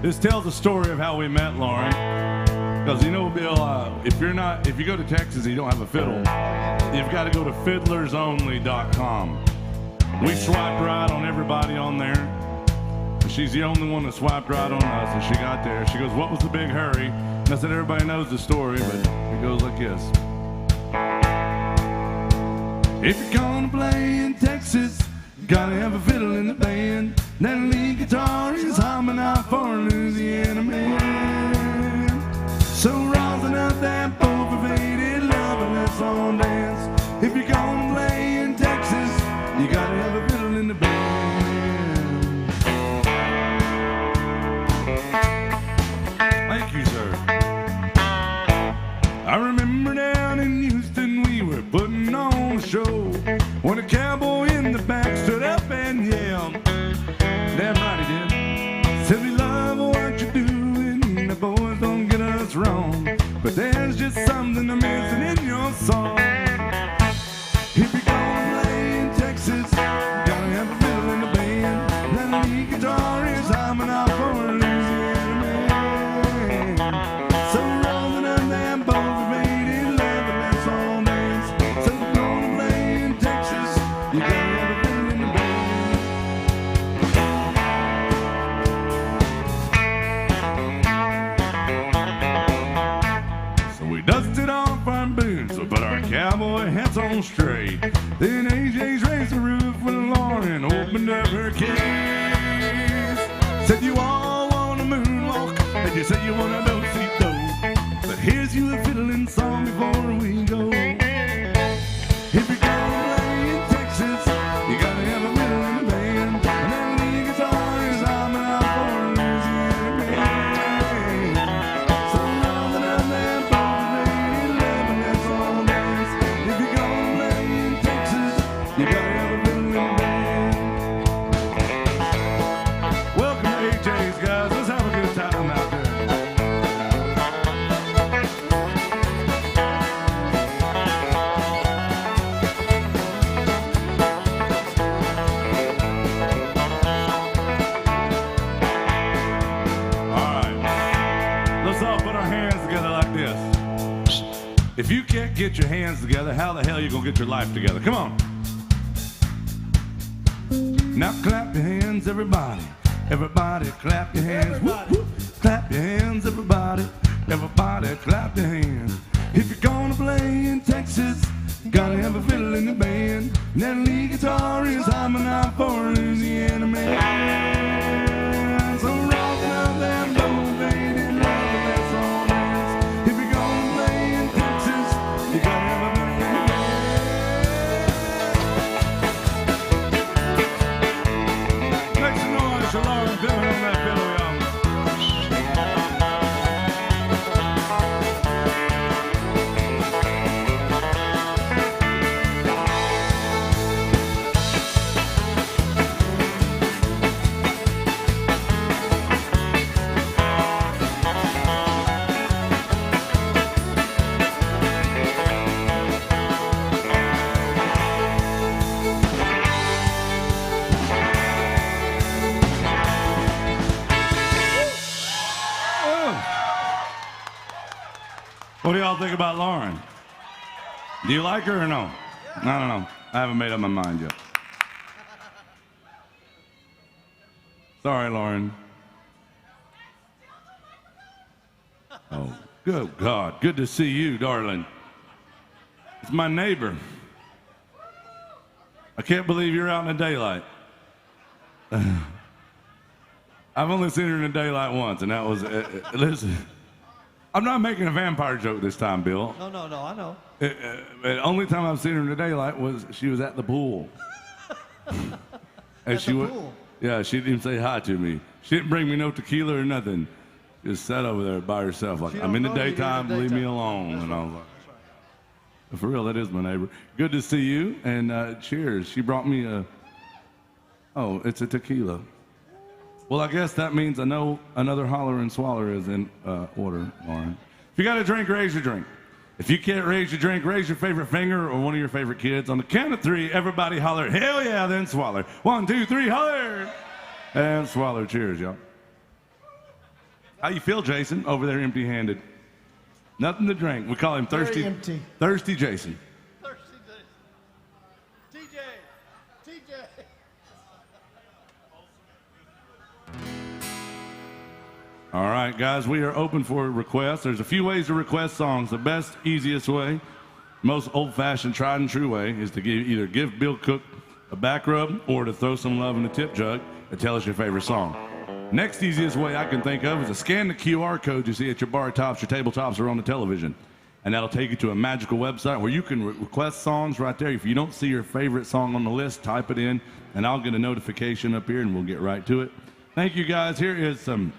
This tells the story of how we met, Lauren. Because you know, Bill, if you go to Texas and you don't have a fiddle, you've got to go to fiddlersonly.com. We swiped right on everybody on there. She's the only one that swiped right on us, and she got there. She goes, "What was the big hurry?" And I said, "Everybody knows the story, but it goes like this. If you're gonna play in Texas, you gotta have a fiddle in the band. That lead guitar is humming out for Louisiana man. So rosin up that overrated love and let's all dance. If you're gonna play in Texas, you gotta have a fiddle in the band." Thank you, sir. I remember down in Houston we were putting on a show when a cowboy in the back stood up and yelled. Damn right he did. Said, "We love what you're doing, the boys don't get us wrong, but there's just something I'm missing in your song. If you're gonna play in Texas, gotta have a fiddle in the band. That lead guitar is humming out for Louisiana man. So rolling up that boat-rated love and let's all dance. So if you're gonna play in Texas, you gotta have a fiddle in the band." So we dusted off our boots, we put our cowboy hats on straight. Then AJ's raised the roof when Lauren opened up her case. Said, "You all want a moonwalk, and you said you want a do-si-do. But here's you a fiddling song before we go. If you're gonna play in Texas, you gotta have a fiddle in the band. And that lead guitar is humming out for Louisiana man. So round up that boat-rated love and let's all dance. If you're gonna play in Texas, you gotta have a fiddle in the band." Welcome to AJ's, guys. Let's have a good time out there. All right. Let's all put our hands together like this. If you can't get your hands together, how the hell are you gonna get your life together? Come on. Now clap your hands, everybody. Everybody clap your hands. Whoop, whoop. Clap your hands, everybody. Everybody clap your hands. If you're gonna play in Texas, you gotta have a fiddle in the band. And that lead guitar is humming out for Louisiana man. So rock up that boat-rated love and let's all dance. If you're gonna play in Texas, you gotta have a fiddle in the band. Make some noise for Lauren Pitman on that fiddle, y'all. What do y'all think about Lauren? Do you like her or no? I don't know. I haven't made up my mind yet. Sorry, Lauren. Oh, good God. Good to see you, darling. It's my neighbor. I can't believe you're out in the daylight. I've only seen her in the daylight once, and that was, listen, I'm not making a vampire joke this time, Bill. No, I know. The only time I've seen her in the daylight was she was at the pool. And At the pool? Yeah, she didn't even say hi to me. She didn't bring me no tequila or nothing. Just sat over there by herself like, She I'm in the don't know you, daytime, you're in the leave me daytime. alone. That's And I right. was like, for real, that is my neighbor. Good to see you, and cheers. She brought me it's a tequila. Well, I guess that means I know another holler and swaller is in order, Lauren. If you got a drink, raise your drink. If you can't raise your drink, raise your favorite finger or one of your favorite kids. On the count of three, everybody holler, hell yeah, then swaller. 1, 2, 3, holler! And swaller. Cheers, y'all. How you feel, Jason, over there empty-handed? Nothing to drink. We call him Thirsty. Very empty. Thirsty Jason. TJ. All right, guys, we are open for requests. There's a few ways to request songs. The best, easiest way, most old-fashioned, tried and true way is to either give Bill Cook a back rub or to throw some love in a tip jug and tell us your favorite song. Next easiest way I can think of is to scan the QR code you see at your bar tops, your tabletops, or on the television. And that'll take you to a magical website where you can request songs right there. If you don't see your favorite song on the list, type it in, and I'll get a notification up here, and we'll get right to it. Thank you, guys. Here is some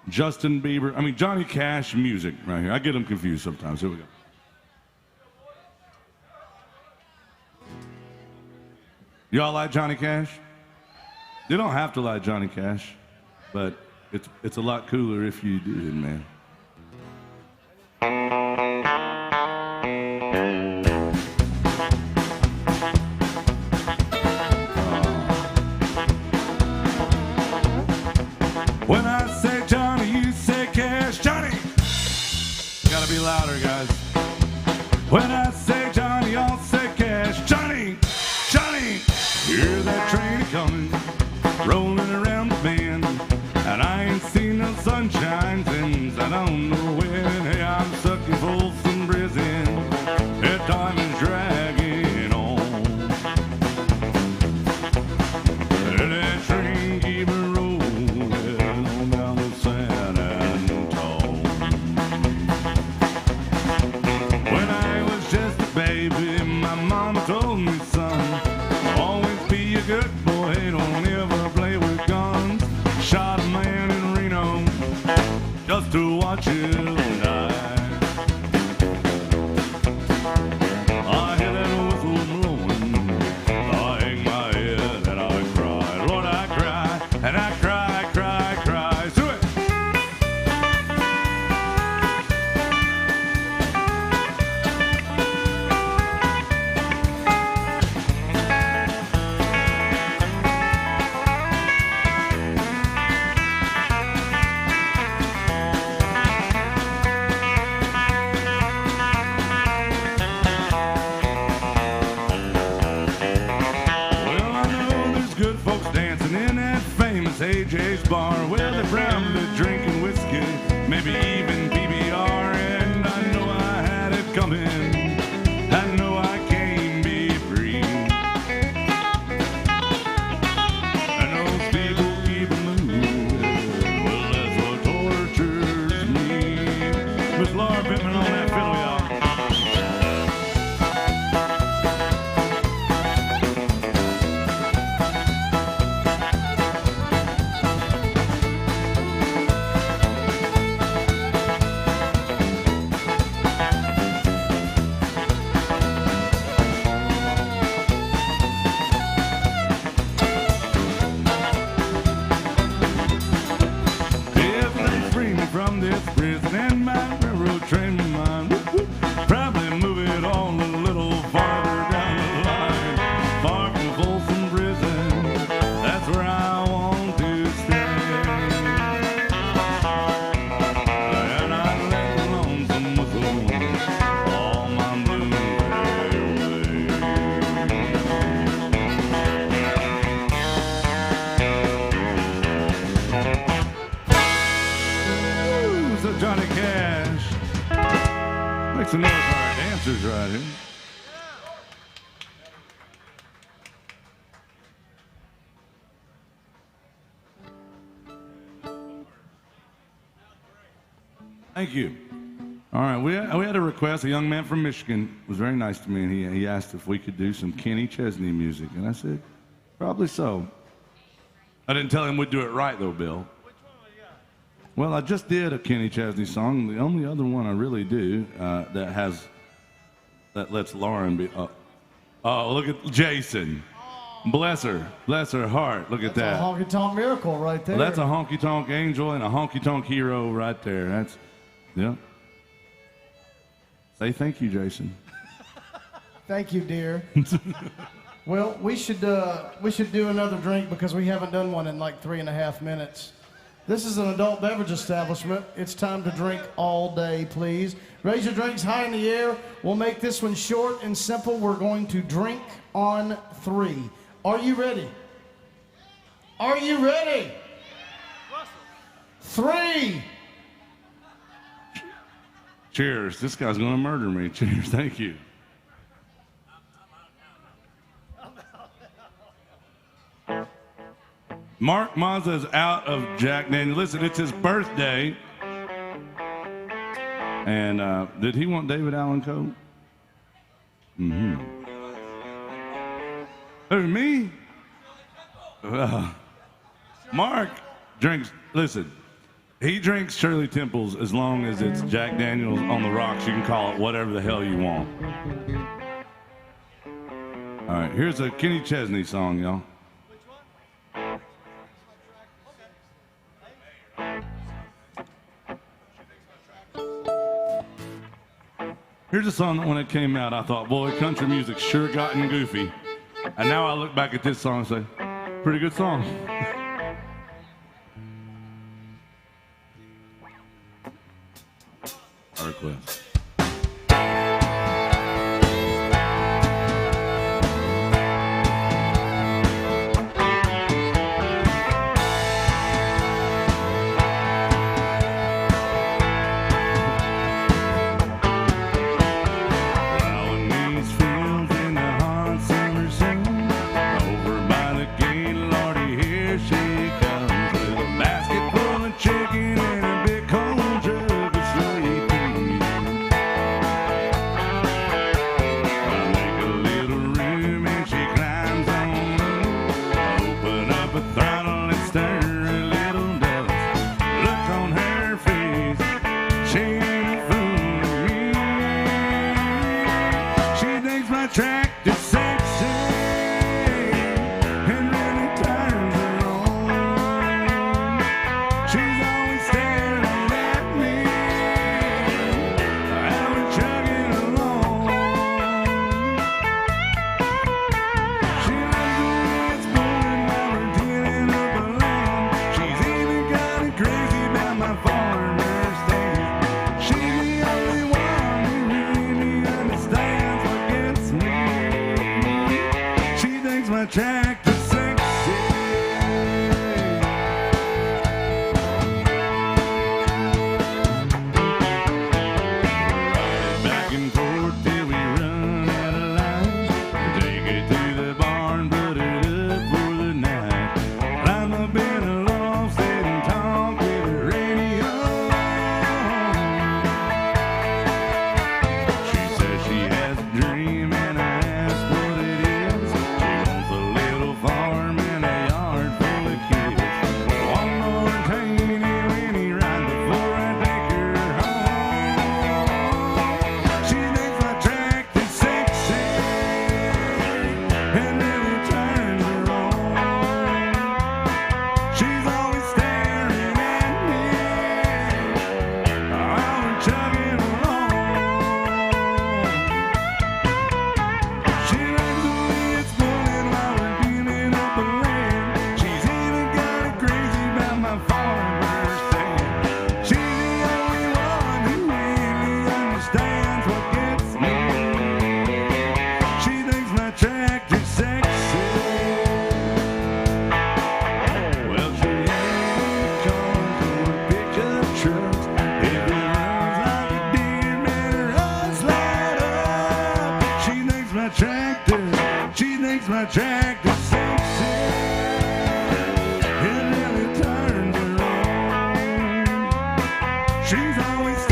Johnny Cash music right here. I get them confused sometimes. Here we go. Y'all like Johnny Cash? You don't have to like Johnny Cash, but it's a lot cooler if you did, man. When I say Johnny, you say Cash. Johnny! Gotta be louder, guys. When I say Johnny, y'all say Cash. Johnny! Johnny! Hear that train coming, rolling around the bend. And I ain't seen no sunshine since I don't know when. Hey, I'm stuck in Folsom Prison. That time is dragging on. And that train keep rolling on down to San Antone. When I was just a baby, my mama told me, son, always be a good boy, don't ever play with guns. Shot a man in Reno just to watch him die. I hear that whistle blowing, I hang my head and I cry. Lord, I cry, and I cry, cry, cry. Do it! Well, I know there's good folks dancing in that famous AJ's bar where they're probably drinking whiskey, maybe even PBR. And I know I had it coming. I know I can't be free. And those people keep moving. Well, that's what tortures me. Miss Laura Pitman on that fiddle, y'all. If they free me from this prison and my railroad train of mine, probably move it on a little farther down the line, far from Folsom Prison. That's where I want to stay. And I let the lonesome whistle all my blues away. Ooh, so Johnny Cash. Make some noise for our dancers right here. Thank you. All right, we had a request. A young man from Michigan was very nice to me, and he asked if we could do some Kenny Chesney music, and I said, probably so. I didn't tell him we'd do it right, though, Bill. Which one we got? Well, I just did a Kenny Chesney song. The only other one I really do that lets Lauren be. Oh, look at Jason. Bless her heart. Look at that. That's a honky-tonk miracle right there. Well, that's a honky-tonk angel and a honky-tonk hero right there. Yeah. Say thank you, Jason. Thank you, dear. Well, we should do another drink because we haven't done one in like 3.5 minutes. This is an adult beverage establishment. It's time to drink all day, please. Raise your drinks high in the air. We'll make this one short and simple. We're going to drink on 3. Are you ready? Are you ready? 3. Cheers. This guy's going to murder me. Cheers. Thank you. Mark Mazza's out of Jack Daniels. Listen, it's his birthday. And did he want David Allen Coe? Mm-hmm. Who, me? Mark drinks, listen, he drinks Shirley Temples as long as it's Jack Daniels on the rocks. You can call it whatever the hell you want. All right, here's a Kenny Chesney song, y'all. Here's a song that when it came out, I thought, boy, country music sure gotten goofy. And now I look back at this song and say, pretty good song. Our request. She's always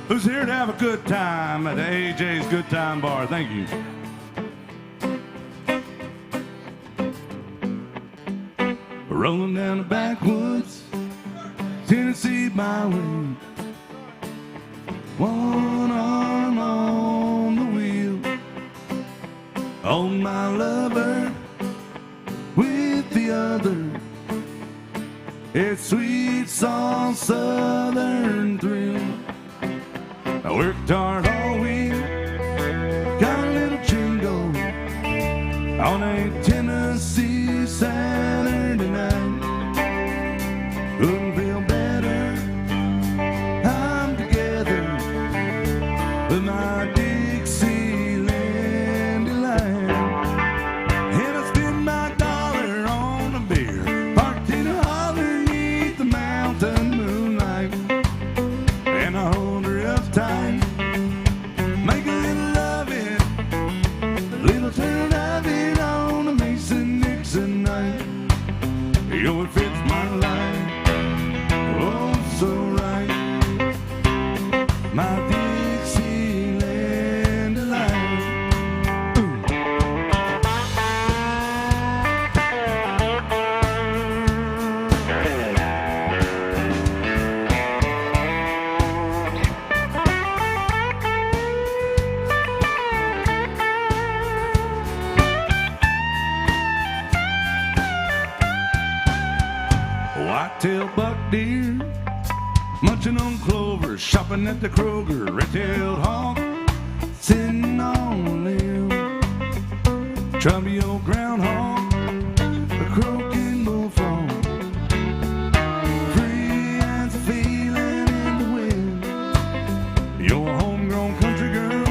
Who's here to have a good time at the AJ's Good Time Bar? Thank you. Rolling down the backwoods, Tennessee byway. One arm on the wheel. Hold my lover with the other. It's sweet, soft, southern thrill. I worked hard all week, got a little jingle on a Tennessee Saturday night. Couldn't feel better, I'm together with my Dixieland delight. And I spend my dollar on a beer, parked in a holler 'neath the mountain moonlight. And I hold her up tight, make a little loving, a little turn of it on a Mason-Dixon night. Yo, it fits my life, oh so right, my Dixieland delight. Whitetail buck deer, munching on clover, shopping at the Kroger, red-tailed hawk, sitting on a limb, chubby old groundhog, a croaking bullfrog, free as a feeling in the wind. You're a homegrown country girl,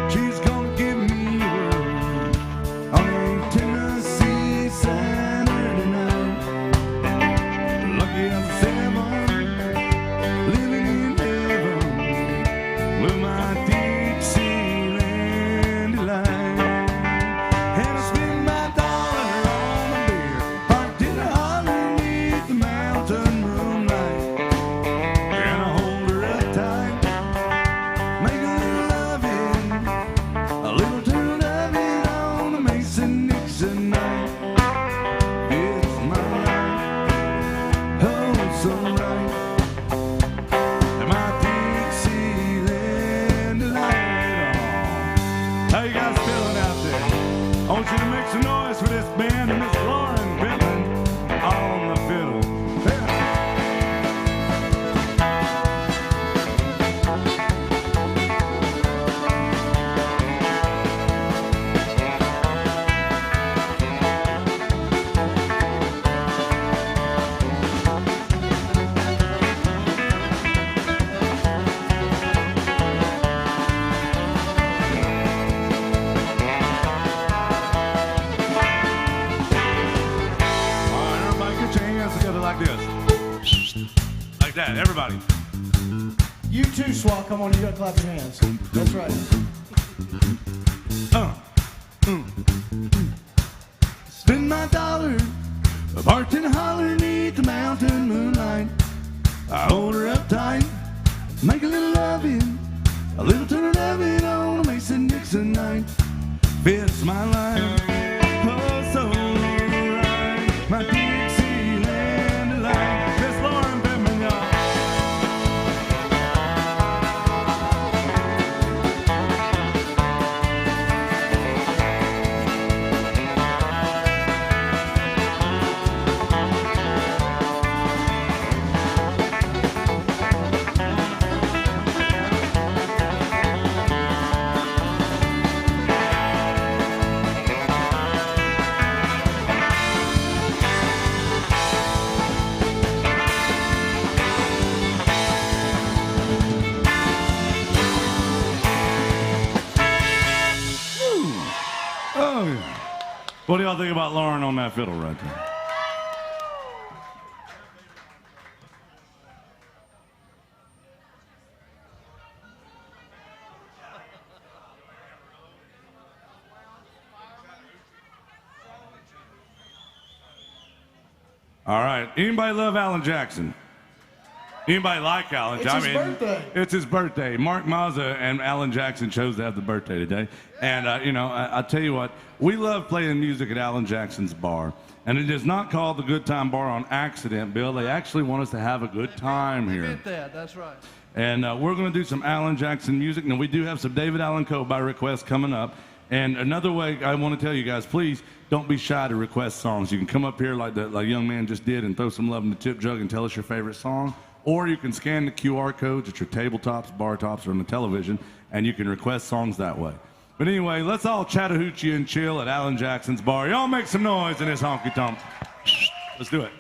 she's gonna give me a whirl on a Tennessee Saturday night. Lucky I'm 7, living in heaven with my Dixieland delight. And I spend my dollar on a beer, parked in a holler 'neath the mountain moonlight. And I hold her up tight, make a little loving, a little turn of it on a Mason-Dixon night. It's my life, oh so right, my Dixieland delight. How you guys feeling out there? I want you to make some noise for this band and Miss Lauren Pitman on the fiddle. Yeah. All right, everybody get your hands together like this. Like that, everybody. You too, Swat. Come on, you gotta clap your hands. That's right. Spend my dollar, parked in a holler 'neath the mountain moonlight. I hold her up tight, make a little loving, a little turn of it on a Mason-Dixon night. Fits my life, oh so right, my Dixieland delight. Miss Lauren Pitman, y'all. Oh, yeah. What do y'all think about Lauren on that fiddle right there? All right. Anybody love Alan Jackson? Anybody like Alan? It's his birthday. It's his birthday. Mark Mazza and Alan Jackson chose to have the birthday today. And, you know, I tell you what, we love playing music at Alan Jackson's bar. And it is not called the Good Time Bar on accident, Bill. They actually want us to have a good time here. Get that, that's right. And we're going to do some Alan Jackson music. Now, we do have some David Allan Coe by request coming up. And another way I want to tell you guys, please don't be shy to request songs. You can come up here like the young man just did and throw some love in the tip jug and tell us your favorite song. Or you can scan the QR codes at your tabletops, bar tops, or on the television, and you can request songs that way. But anyway, let's all Chattahoochee and chill at Alan Jackson's bar. Y'all make some noise in this honky-tonk. Let's do it.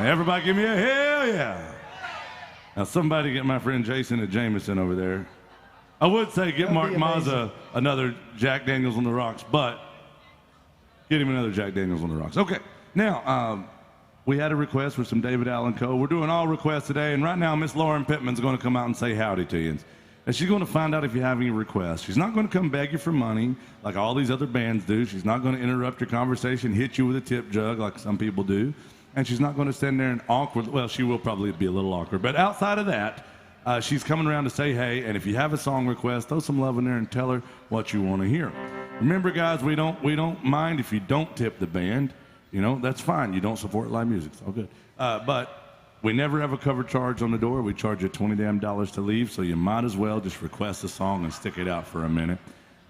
Everybody give me a hell yeah. Now somebody get my friend Jason at Jameson over there. I would say get Mark Mazza another Jack Daniels on the rocks, but get him another Jack Daniels on the rocks. Okay, now we had a request for some David Allan Coe. We're doing all requests today, and right now Miss Lauren Pitman's going to come out and say howdy to you. And she's going to find out if you have any requests. She's not going to come beg you for money like all these other bands do. She's not going to interrupt your conversation, hit you with a tip jug like some people do. And she's not going to stand there and awkward. Well, she will probably be a little awkward. But outside of that, she's coming around to say hey. And if you have a song request, throw some love in there and tell her what you want to hear. Remember, guys, we don't mind if you don't tip the band. You know, that's fine. You don't support live music. It's all good. But we never have a cover charge on the door. We charge you $20 damn to leave, so you might as well just request a song and stick it out for a minute.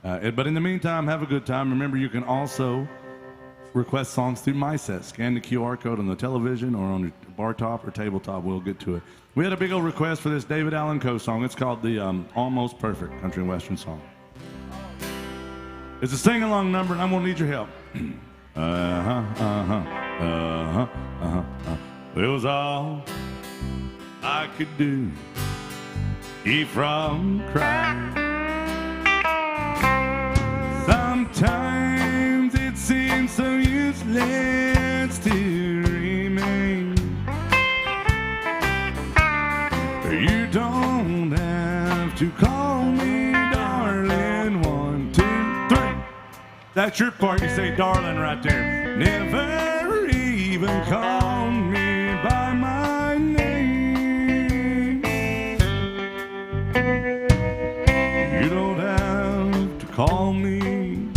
But in the meantime, have a good time. Remember, you can also request songs through MySet. Scan the QR code on the television or on your bar top or tabletop. We'll get to it. We had a big old request for this David Allan Coe song. It's called the Almost Perfect Country and Western Song. It's a sing-along number, and I'm going to need your help. It was all I could do, keep from crying. Sometimes it seems so useless to remain. You don't have to call me darling. 1, 2, 3. That's your part. You say darling right there. Never even call me by my name. You don't have to call me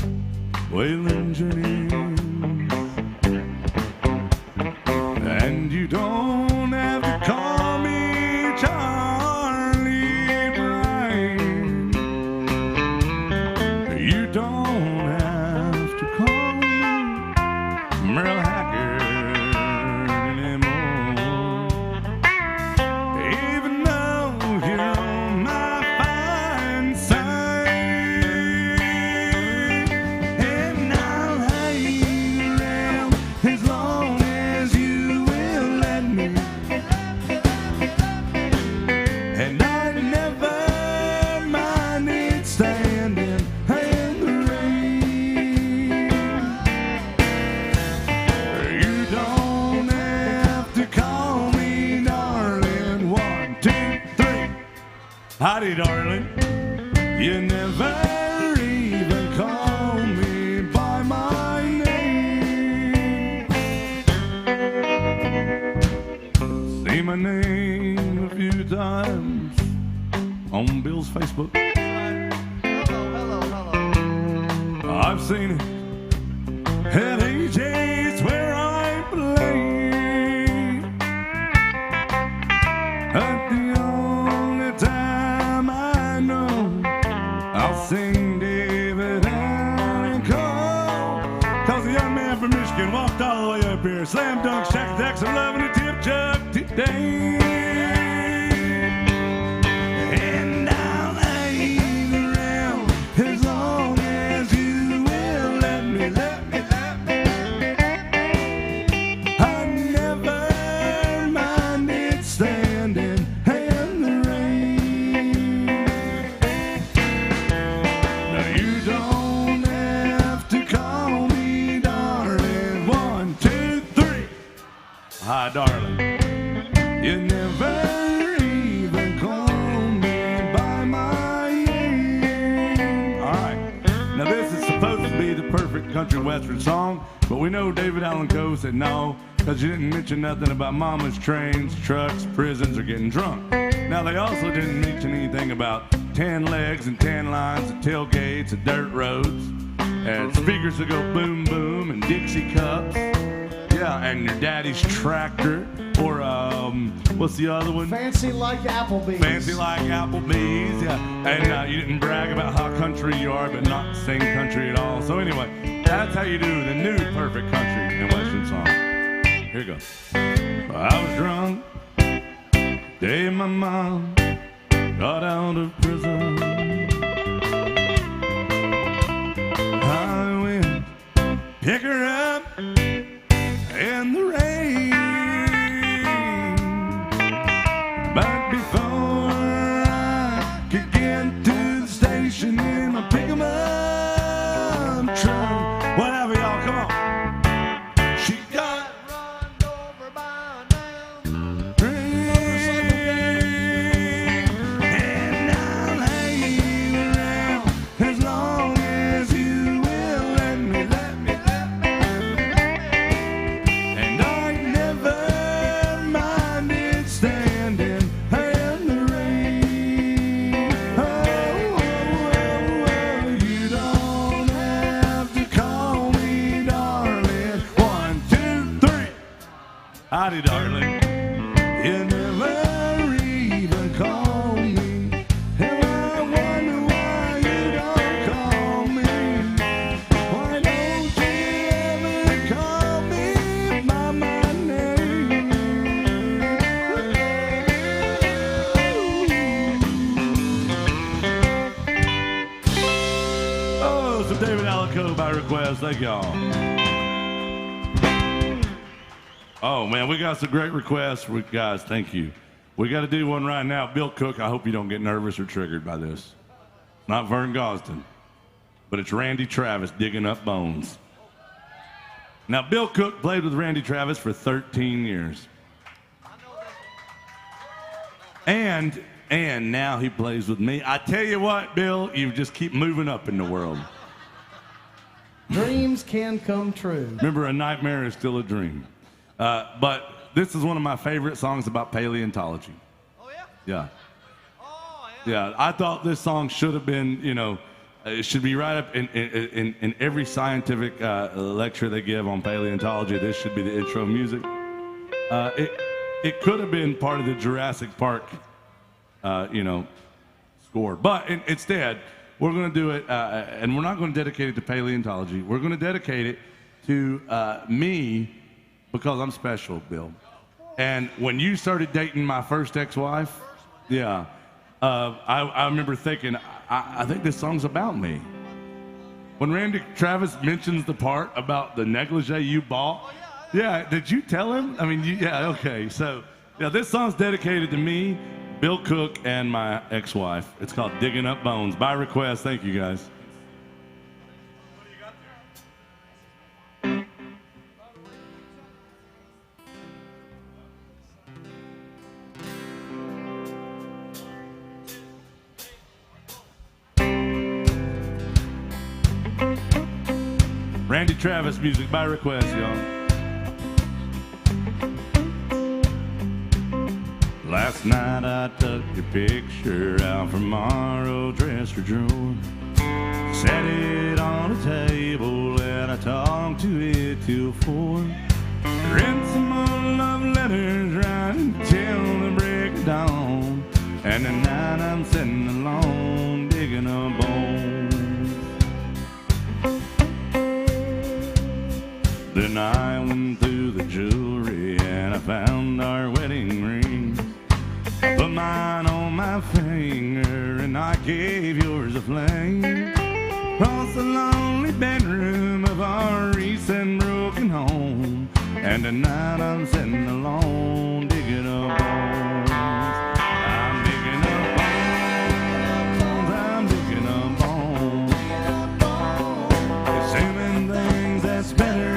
Waylon Jennings. And you don't have to call me Charlie Brown. You don't have to call me Merle Haggard anymore. Even though you're on my fine side, and I'll hang around as long as you will let me. And I never minded standing in the rain. You don't have to call me darling. 1, 2, 3. Howdy, darling. You never even call me by my name. Say my name a few times on Bill's Facebook. I've seen it at AJ's where I play. At the only time I know I'll sing David Allan Coe. 'Cause the young man from Michigan walked all the way up here. Slam dunk, shack attacks, I'm loving a tip jug today. And I'll hang around as long as you will let me, let me, let me. I never minded standing in the rain. Now you don't have to call me darling. 1, 2, 3. Hi, darling. You never even call me by my name. All right. Now this is supposed to be the perfect country western song, but we know David Allan Coe said no, because you didn't mention nothing about mamas, trains, trucks, prisons, or getting drunk. Now they also didn't mention anything about tan legs and tan lines and tailgates and dirt roads and speakers that go boom boom and Dixie cups. Yeah, and your daddy's tractor, or what's the other one? Fancy like Applebee's. Fancy like Applebee's, yeah. And you didn't brag about how country you are, but not sing country at all. So anyway, that's how you do the new perfect country and western song. Here you go. I was drunk day my mom got out of prison. I went pick her up in the rain. But before I could get to the station in my pick-em-up truck, whatever, y'all, come on. She got run over by now. And I'll hang around as long as you will let me, let me, let me. You never even call me. And I wonder why you don't call me. Why don't you ever call me by my name? Oh, so David Alico by request. Thank y'all. Oh, man, we got some great requests. Guys, thank you. We got to do one right now. Bill Cook, I hope you don't get nervous or triggered by this. Not Vern Gosden, but it's Randy Travis, Digging Up Bones. Now, Bill Cook played with Randy Travis for 13 years. And now he plays with me. I tell you what, Bill, you just keep moving up in the world. Dreams can come true. Remember, a nightmare is still a dream. But this is one of my favorite songs about paleontology. Oh, yeah? Yeah. Oh, Yeah, I thought this song should have been, you know, it should be right up in every scientific lecture they give on paleontology. This should be the intro music. It could have been part of the Jurassic Park, you know, score. But instead, we're going to do it, and we're not going to dedicate it to paleontology. We're going to dedicate it to me, because I'm special, Bill. And when you started dating my first ex-wife, yeah, I remember thinking, I think this song's about me. When Randy Travis mentions the part about the negligee you bought, yeah, did you tell him? I mean, yeah, okay. So, yeah, this song's dedicated to me, Bill Cook, and my ex-wife. It's called Digging Up Bones, by request. Thank you, guys. Randy Travis music by request, y'all. Last night I took your picture out from our old dresser drawer, set it on a table and I talked to it till 4. Read some more love letters right until the break of dawn, and tonight I'm sitting alone digging up bones. Then I went through the jewelry and I found our wedding rings. I put mine on my finger and I gave yours a fling. Across the lonely bedroom of our recent broken home, and tonight I'm sitting alone digging up bones. I'm digging up bones. I'm digging up bones. Assuming things that's better.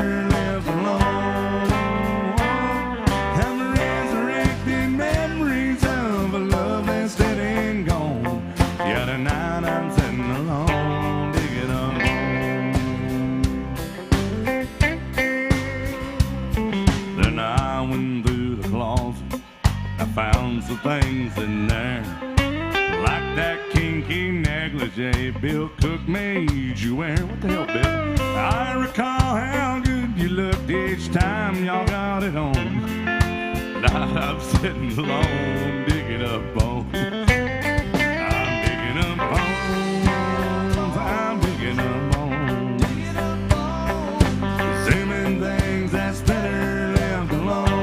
Found some things in there, like that kinky negligee Bill Cook made you wear. What the hell, Bill? I recall how good you looked each time y'all got it on. Now I'm sitting alone digging up bones. I'm digging up bones. I'm digging up bones. Assuming things that's better left alone.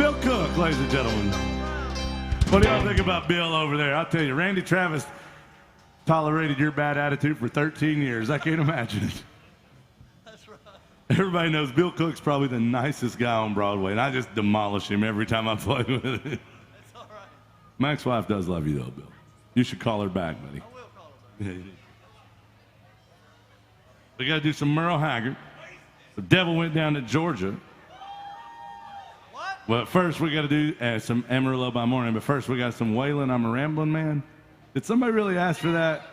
Bill Cook, ladies and gentlemen. What do y'all think about Bill over there? I'll tell you, Randy Travis tolerated your bad attitude for 13 years. I can't imagine it. That's right. Everybody knows Bill Cook's probably the nicest guy on Broadway, and I just demolish him every time I play with him. That's all right. Mac's wife does love you, though, Bill. You should call her back, buddy. I will call her back. We got to do some Merle Haggard. The devil went down to Georgia. What? Well, first we got to do some Amarillo by Morning, but first we got some Waylon, I'm a Rambling Man. Did somebody really ask for that?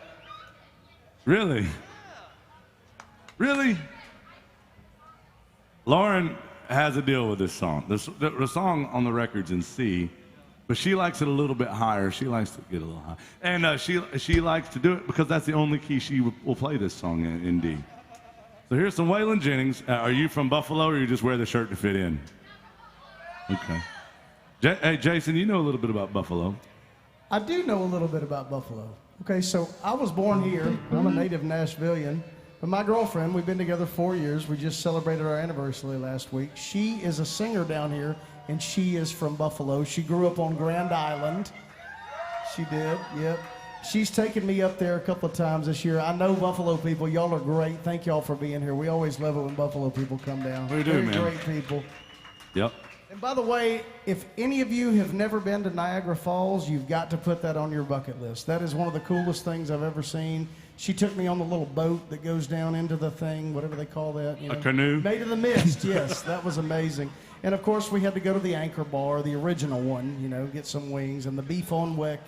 Really? Really? Lauren has a deal with this song. The song on the record's in C, but she likes it a little bit higher. She likes to get a little high. And she likes to do it because that's the only key she will play this song in D. So here's some Waylon Jennings. Are you from Buffalo, or you just wear the shirt to fit in? Okay. Hey, Jason, you know a little bit about Buffalo. I do know a little bit about Buffalo. Okay, so I was born here. I'm a native Nashvilleian. But my girlfriend, we've been together 4 years. We just celebrated our anniversary last week. She is a singer down here, and she is from Buffalo. She grew up on Grand Island. She did, yep. She's taken me up there a couple of times this year. I know Buffalo people. Y'all are great. Thank y'all for being here. We always love it when Buffalo people come down. We do, Very man. great people. Yep. And by the way, if any of you have never been to Niagara Falls, you've got to put that on your bucket list. That is one of the coolest things I've ever seen. She took me on the little boat that goes down into the thing, whatever they call that. You know. A canoe? Made of the mist, yes. That was amazing. And of course, we had to go to the Anchor Bar, the original one, you know, get some wings and the beef on weck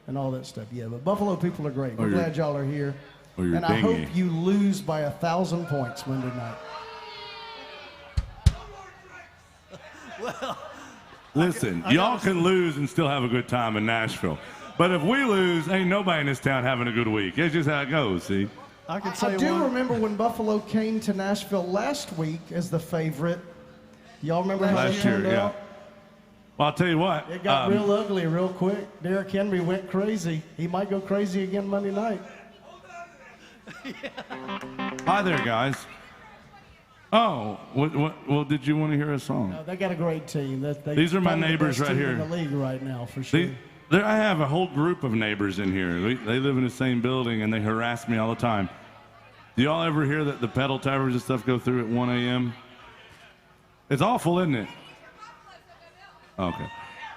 and all that stuff. Yeah, but Buffalo people are great. We're glad y'all are here. Or your And I dinghy. hope you lose by 1,000 points Monday night. Well, Listen, y'all can lose and still have a good time in Nashville. But if we lose, ain't nobody in this town having a good week. It's just how it goes, see? I can I say do one. remember when Buffalo came to Nashville last week as the favorite. Y'all remember how Last it year, turned yeah. out? Well, I'll tell you what. It got real ugly real quick. Derrick Henry went crazy. He might go crazy again Monday night. Hi there, guys. Oh, well, did you want to hear a song? They got a great team. These are my probably the neighbors best right team here. in the league right now, for sure. I have a whole group of neighbors in here. They live in the same building, and they harass me all the time. Do y'all ever hear that the pedal towers and stuff go through at 1 a.m.? It's awful, isn't it? Okay.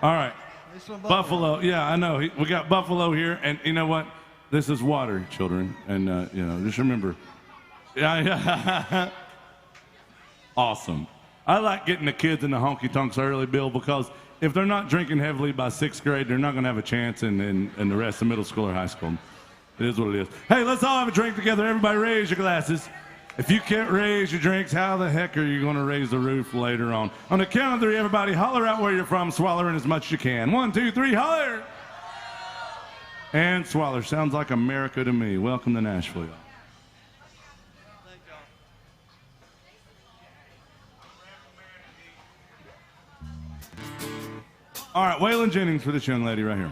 All right. he's from Buffalo. Yeah, I know. We got Buffalo here, and you know what? This is water, children, and you know, just remember. Yeah. Awesome. I like getting the kids in the honky tonks early, Bill, because if they're not drinking heavily by 6th grade, they're not going to have a chance in the rest of middle school or high school. It is what it is. Hey, let's all have a drink together. Everybody raise your glasses. If you can't raise your drinks, how the heck are you going to raise the roof later on? On the count of 3, everybody holler out where you're from, swallowing as much as you can. 1, 2, 3, holler! And swaller. Sounds like America to me. Welcome to Nashville, y'all. Thank y'all. All right, Waylon Jennings for this young lady right here.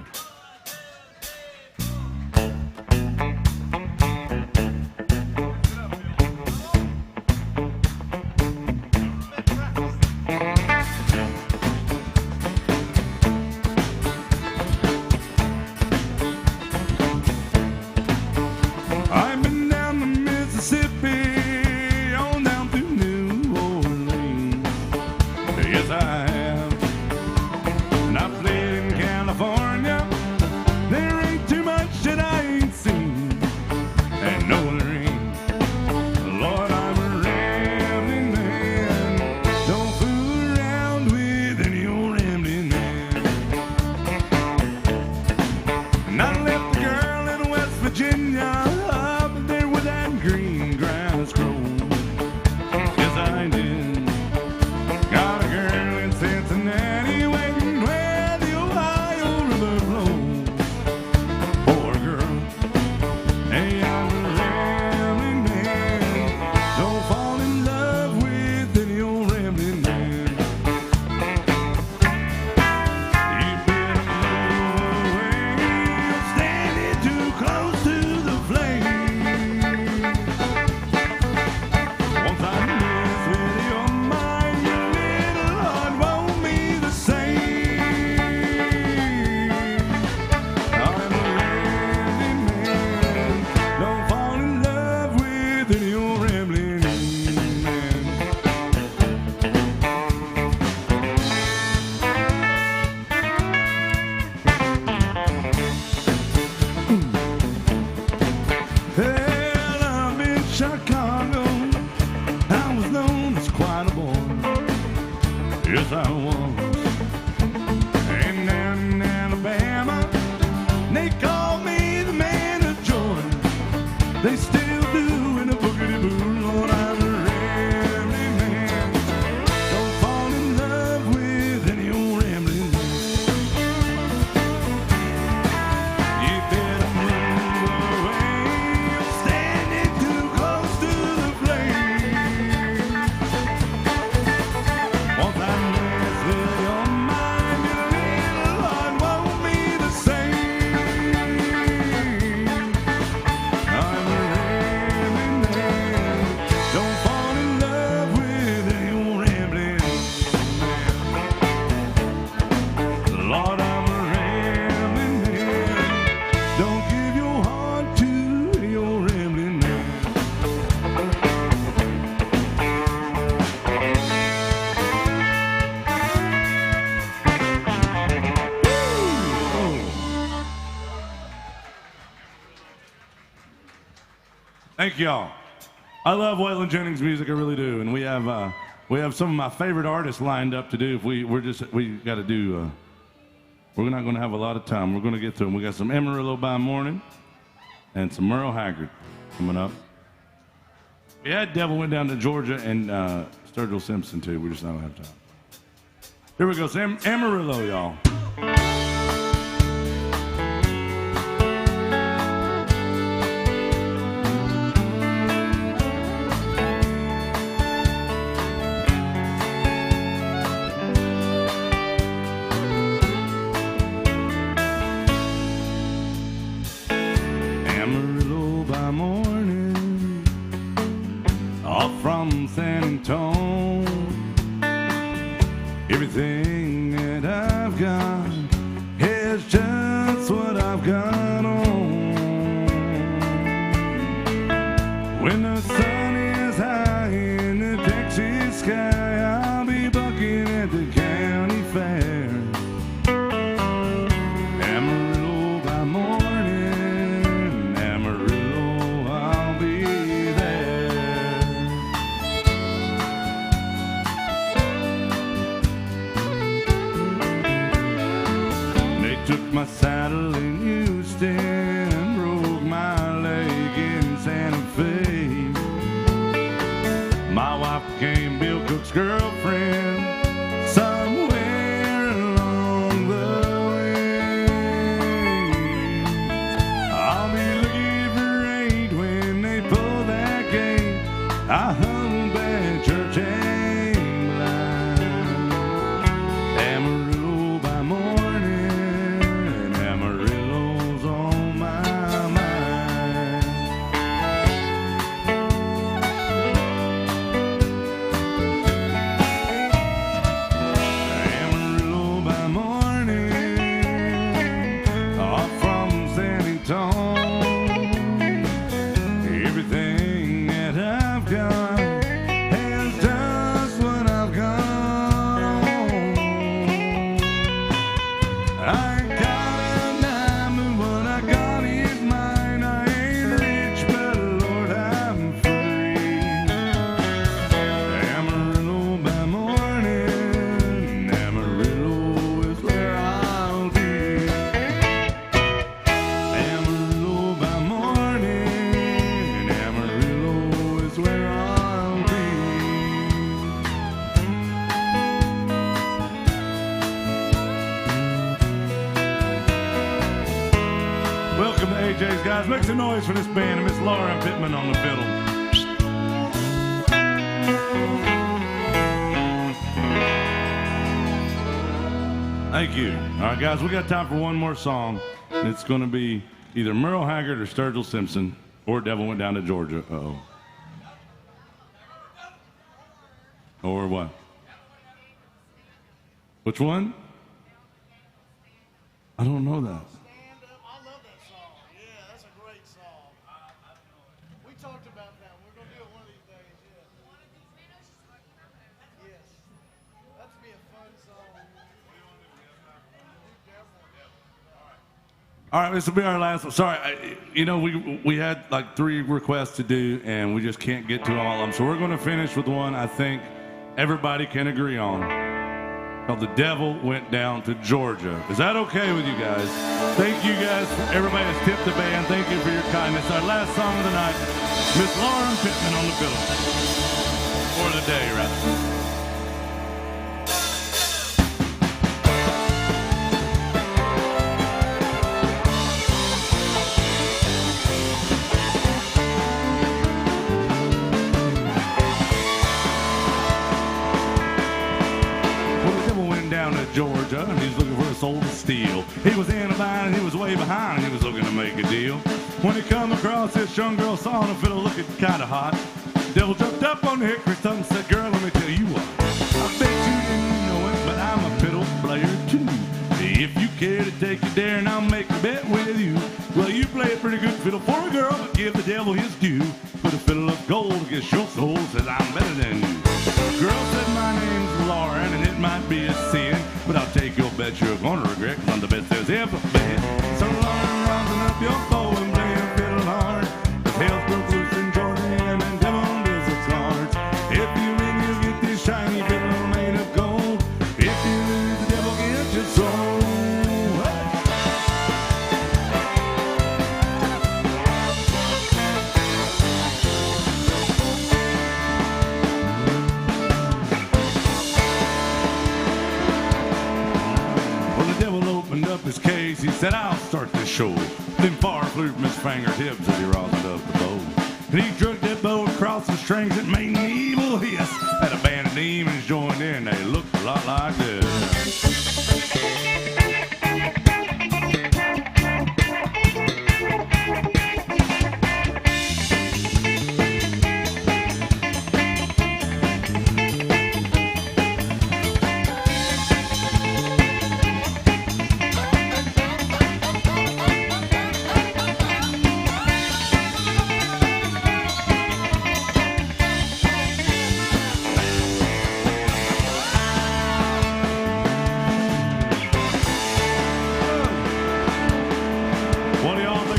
I've been down the Mississippi, on down to New Orleans. Yes, I have. And I played in California, Thank y'all. I love Waylon Jennings' music, I really do, and we have some of my favorite artists lined up to do. We're not going to have a lot of time. We're going to get to them. We got some Amarillo by Morning and some Merle Haggard coming up. We had Devil Went Down to Georgia and Sturgill Simpson too. We just don't have time. Here we go. Amarillo, y'all. Amarillo by morning, off from San Antonio. Everything that I've got is just what I've got on. When the sun is high in the Texas sky, I'll be bucking at the county fair. Amarillo by morning, Amarillo, I'll be there. They took my saddle in Houston, broke my leg in Santa Fe. My wife became Bill Cook's girlfriend somewhere along the way. I'll be looking for aid when they pull that gate. I hung back church and blind. Amarillo by morning, Amarillo's on my mind. Amarillo by morning, off from San Antonio. Everything that I've got is just what I've got on. I ain't got a diamond, what I got is mine. I ain't rich, but Lord, I'm free. Amarillo by morning, Amarillo is where I'll be. Amarillo by morning, Amarillo is where I'll be. Welcome to AJ's, guys. Make some noise for this band and Miss Laura Pitman on the fiddle. Thank you. All right, guys, we got time for one more song. And it's going to be either Merle Haggard or Sturgill Simpson or Devil Went Down to Georgia. Uh-oh. Or what? Which one? I don't know that. Stand up. I love that song. Yeah, that's a great song. We talked about that. We're going to do it one of these days. Yeah. Yes. That'd be a fun song. All right, this will be our last one. Sorry, we had like 3 requests to do, and we just can't get to all of them. So we're going to finish with one I think everybody can agree on, called "The Devil Went Down to Georgia." Is that okay with you guys? Thank you guys. Everybody has tipped the band. Thank you for your kindness. Our last song of the night, Miss Lauren Pitman on the fiddle. For the day, rather. Georgia, and he's looking for a soul to steal. He was in a bind and he was way behind, and he was looking to make a deal. When he come across this young girl, saw him fiddle looking kind of hot. Devil jumped up on the hickory stump and said, "Girl, let me tell you what. I bet you didn't know it, but I'm a fiddle player too. If you care to take a dare and I'll make a bet with you. Well, you play a pretty good fiddle for a girl, but give the devil his due. Put a fiddle of gold against your soul, says I'm better than you." Girl said, "My name's Lauren, and it might be a sin, but I'll take your bet you're gonna regret, 'cause I'm the best there's ever been." So Lauren, rosin up your bow and play a fiddle hard. The tails broke loose and up his case, he said, I'll start this show. Then far flew from his fingertips as he rosin up the bow. And he drug that bow across the strings that made an evil hiss. Had a band of demons joined in, they looked a lot like this.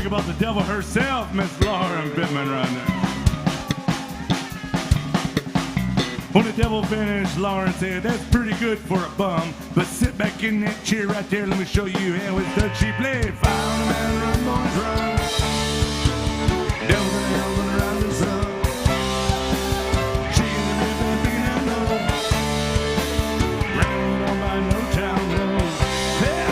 About the devil herself, Miss Lauren Pitman, right there. When the devil finished, Lauren said, that's pretty good for a bum, but sit back in that chair right there, let me show you how it's done. She played Fire on the Man, Run, Boys, Run. Devil and hell and around the sun. She in the ribbon, picking out low. Round on by no town road. Yeah.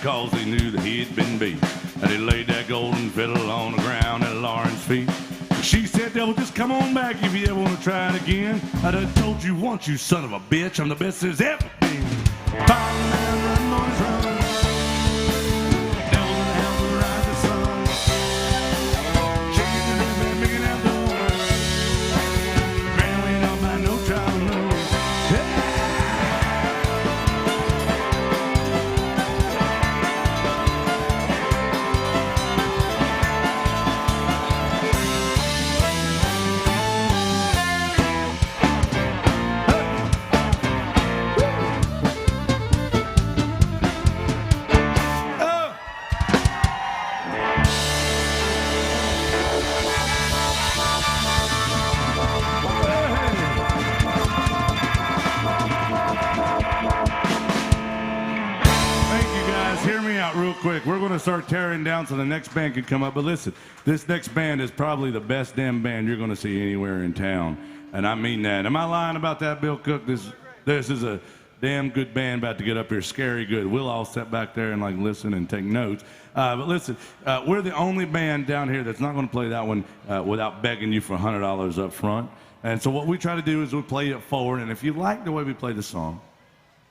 Cause he knew that he'd been beat. And he laid that golden fiddle on the ground at Lauren's feet. She said, devil, just come on back if you ever want to try it again. I done told you once, you son of a bitch, I'm the best there's ever been. Fire on the man, run, boys, run. Devil in the hell will rise the sun. Shaking the ribbon, making out door. Ground ain't on by no trial, no. Real quick, we're going to start tearing down so the next band can come up. But listen, this next band is probably the best damn band you're going to see anywhere in town. And I mean that. Am I lying about that, Bill Cook? This is a damn good band about to get up here. Scary good. We'll all sit back there and like listen and take notes. But listen, we're the only band down here that's not going to play that one without begging you for $100 up front. And so what we try to do is we play it forward. And if you like the way we play the song,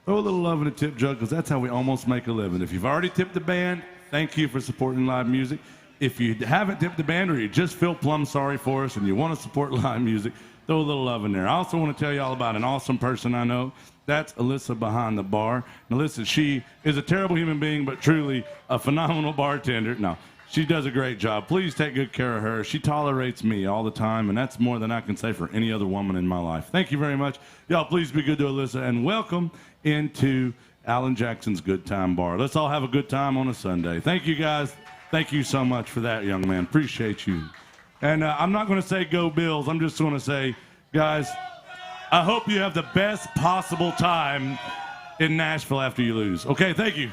throw a little love in the tip jug, because that's how we almost make a living. If you've already tipped the band, thank you for supporting live music. If you haven't tipped the band or you just feel plumb sorry for us and you want to support live music, throw a little love in there. I also want to tell you all about an awesome person I know. That's Alyssa behind the bar. Now listen, she is a terrible human being, but truly a phenomenal bartender. No, she does a great job. Please take good care of her. She tolerates me all the time, and that's more than I can say for any other woman in my life. Thank you very much. Y'all, please be good to Alyssa, and welcome into Alan Jackson's Good Time Bar. Let's all have a good time on a Sunday. Thank you, guys. Thank you so much for that, young man. Appreciate you. And I'm not going to say go Bills. I'm just going to say, guys, I hope you have the best possible time in Nashville after you lose. Okay, thank you.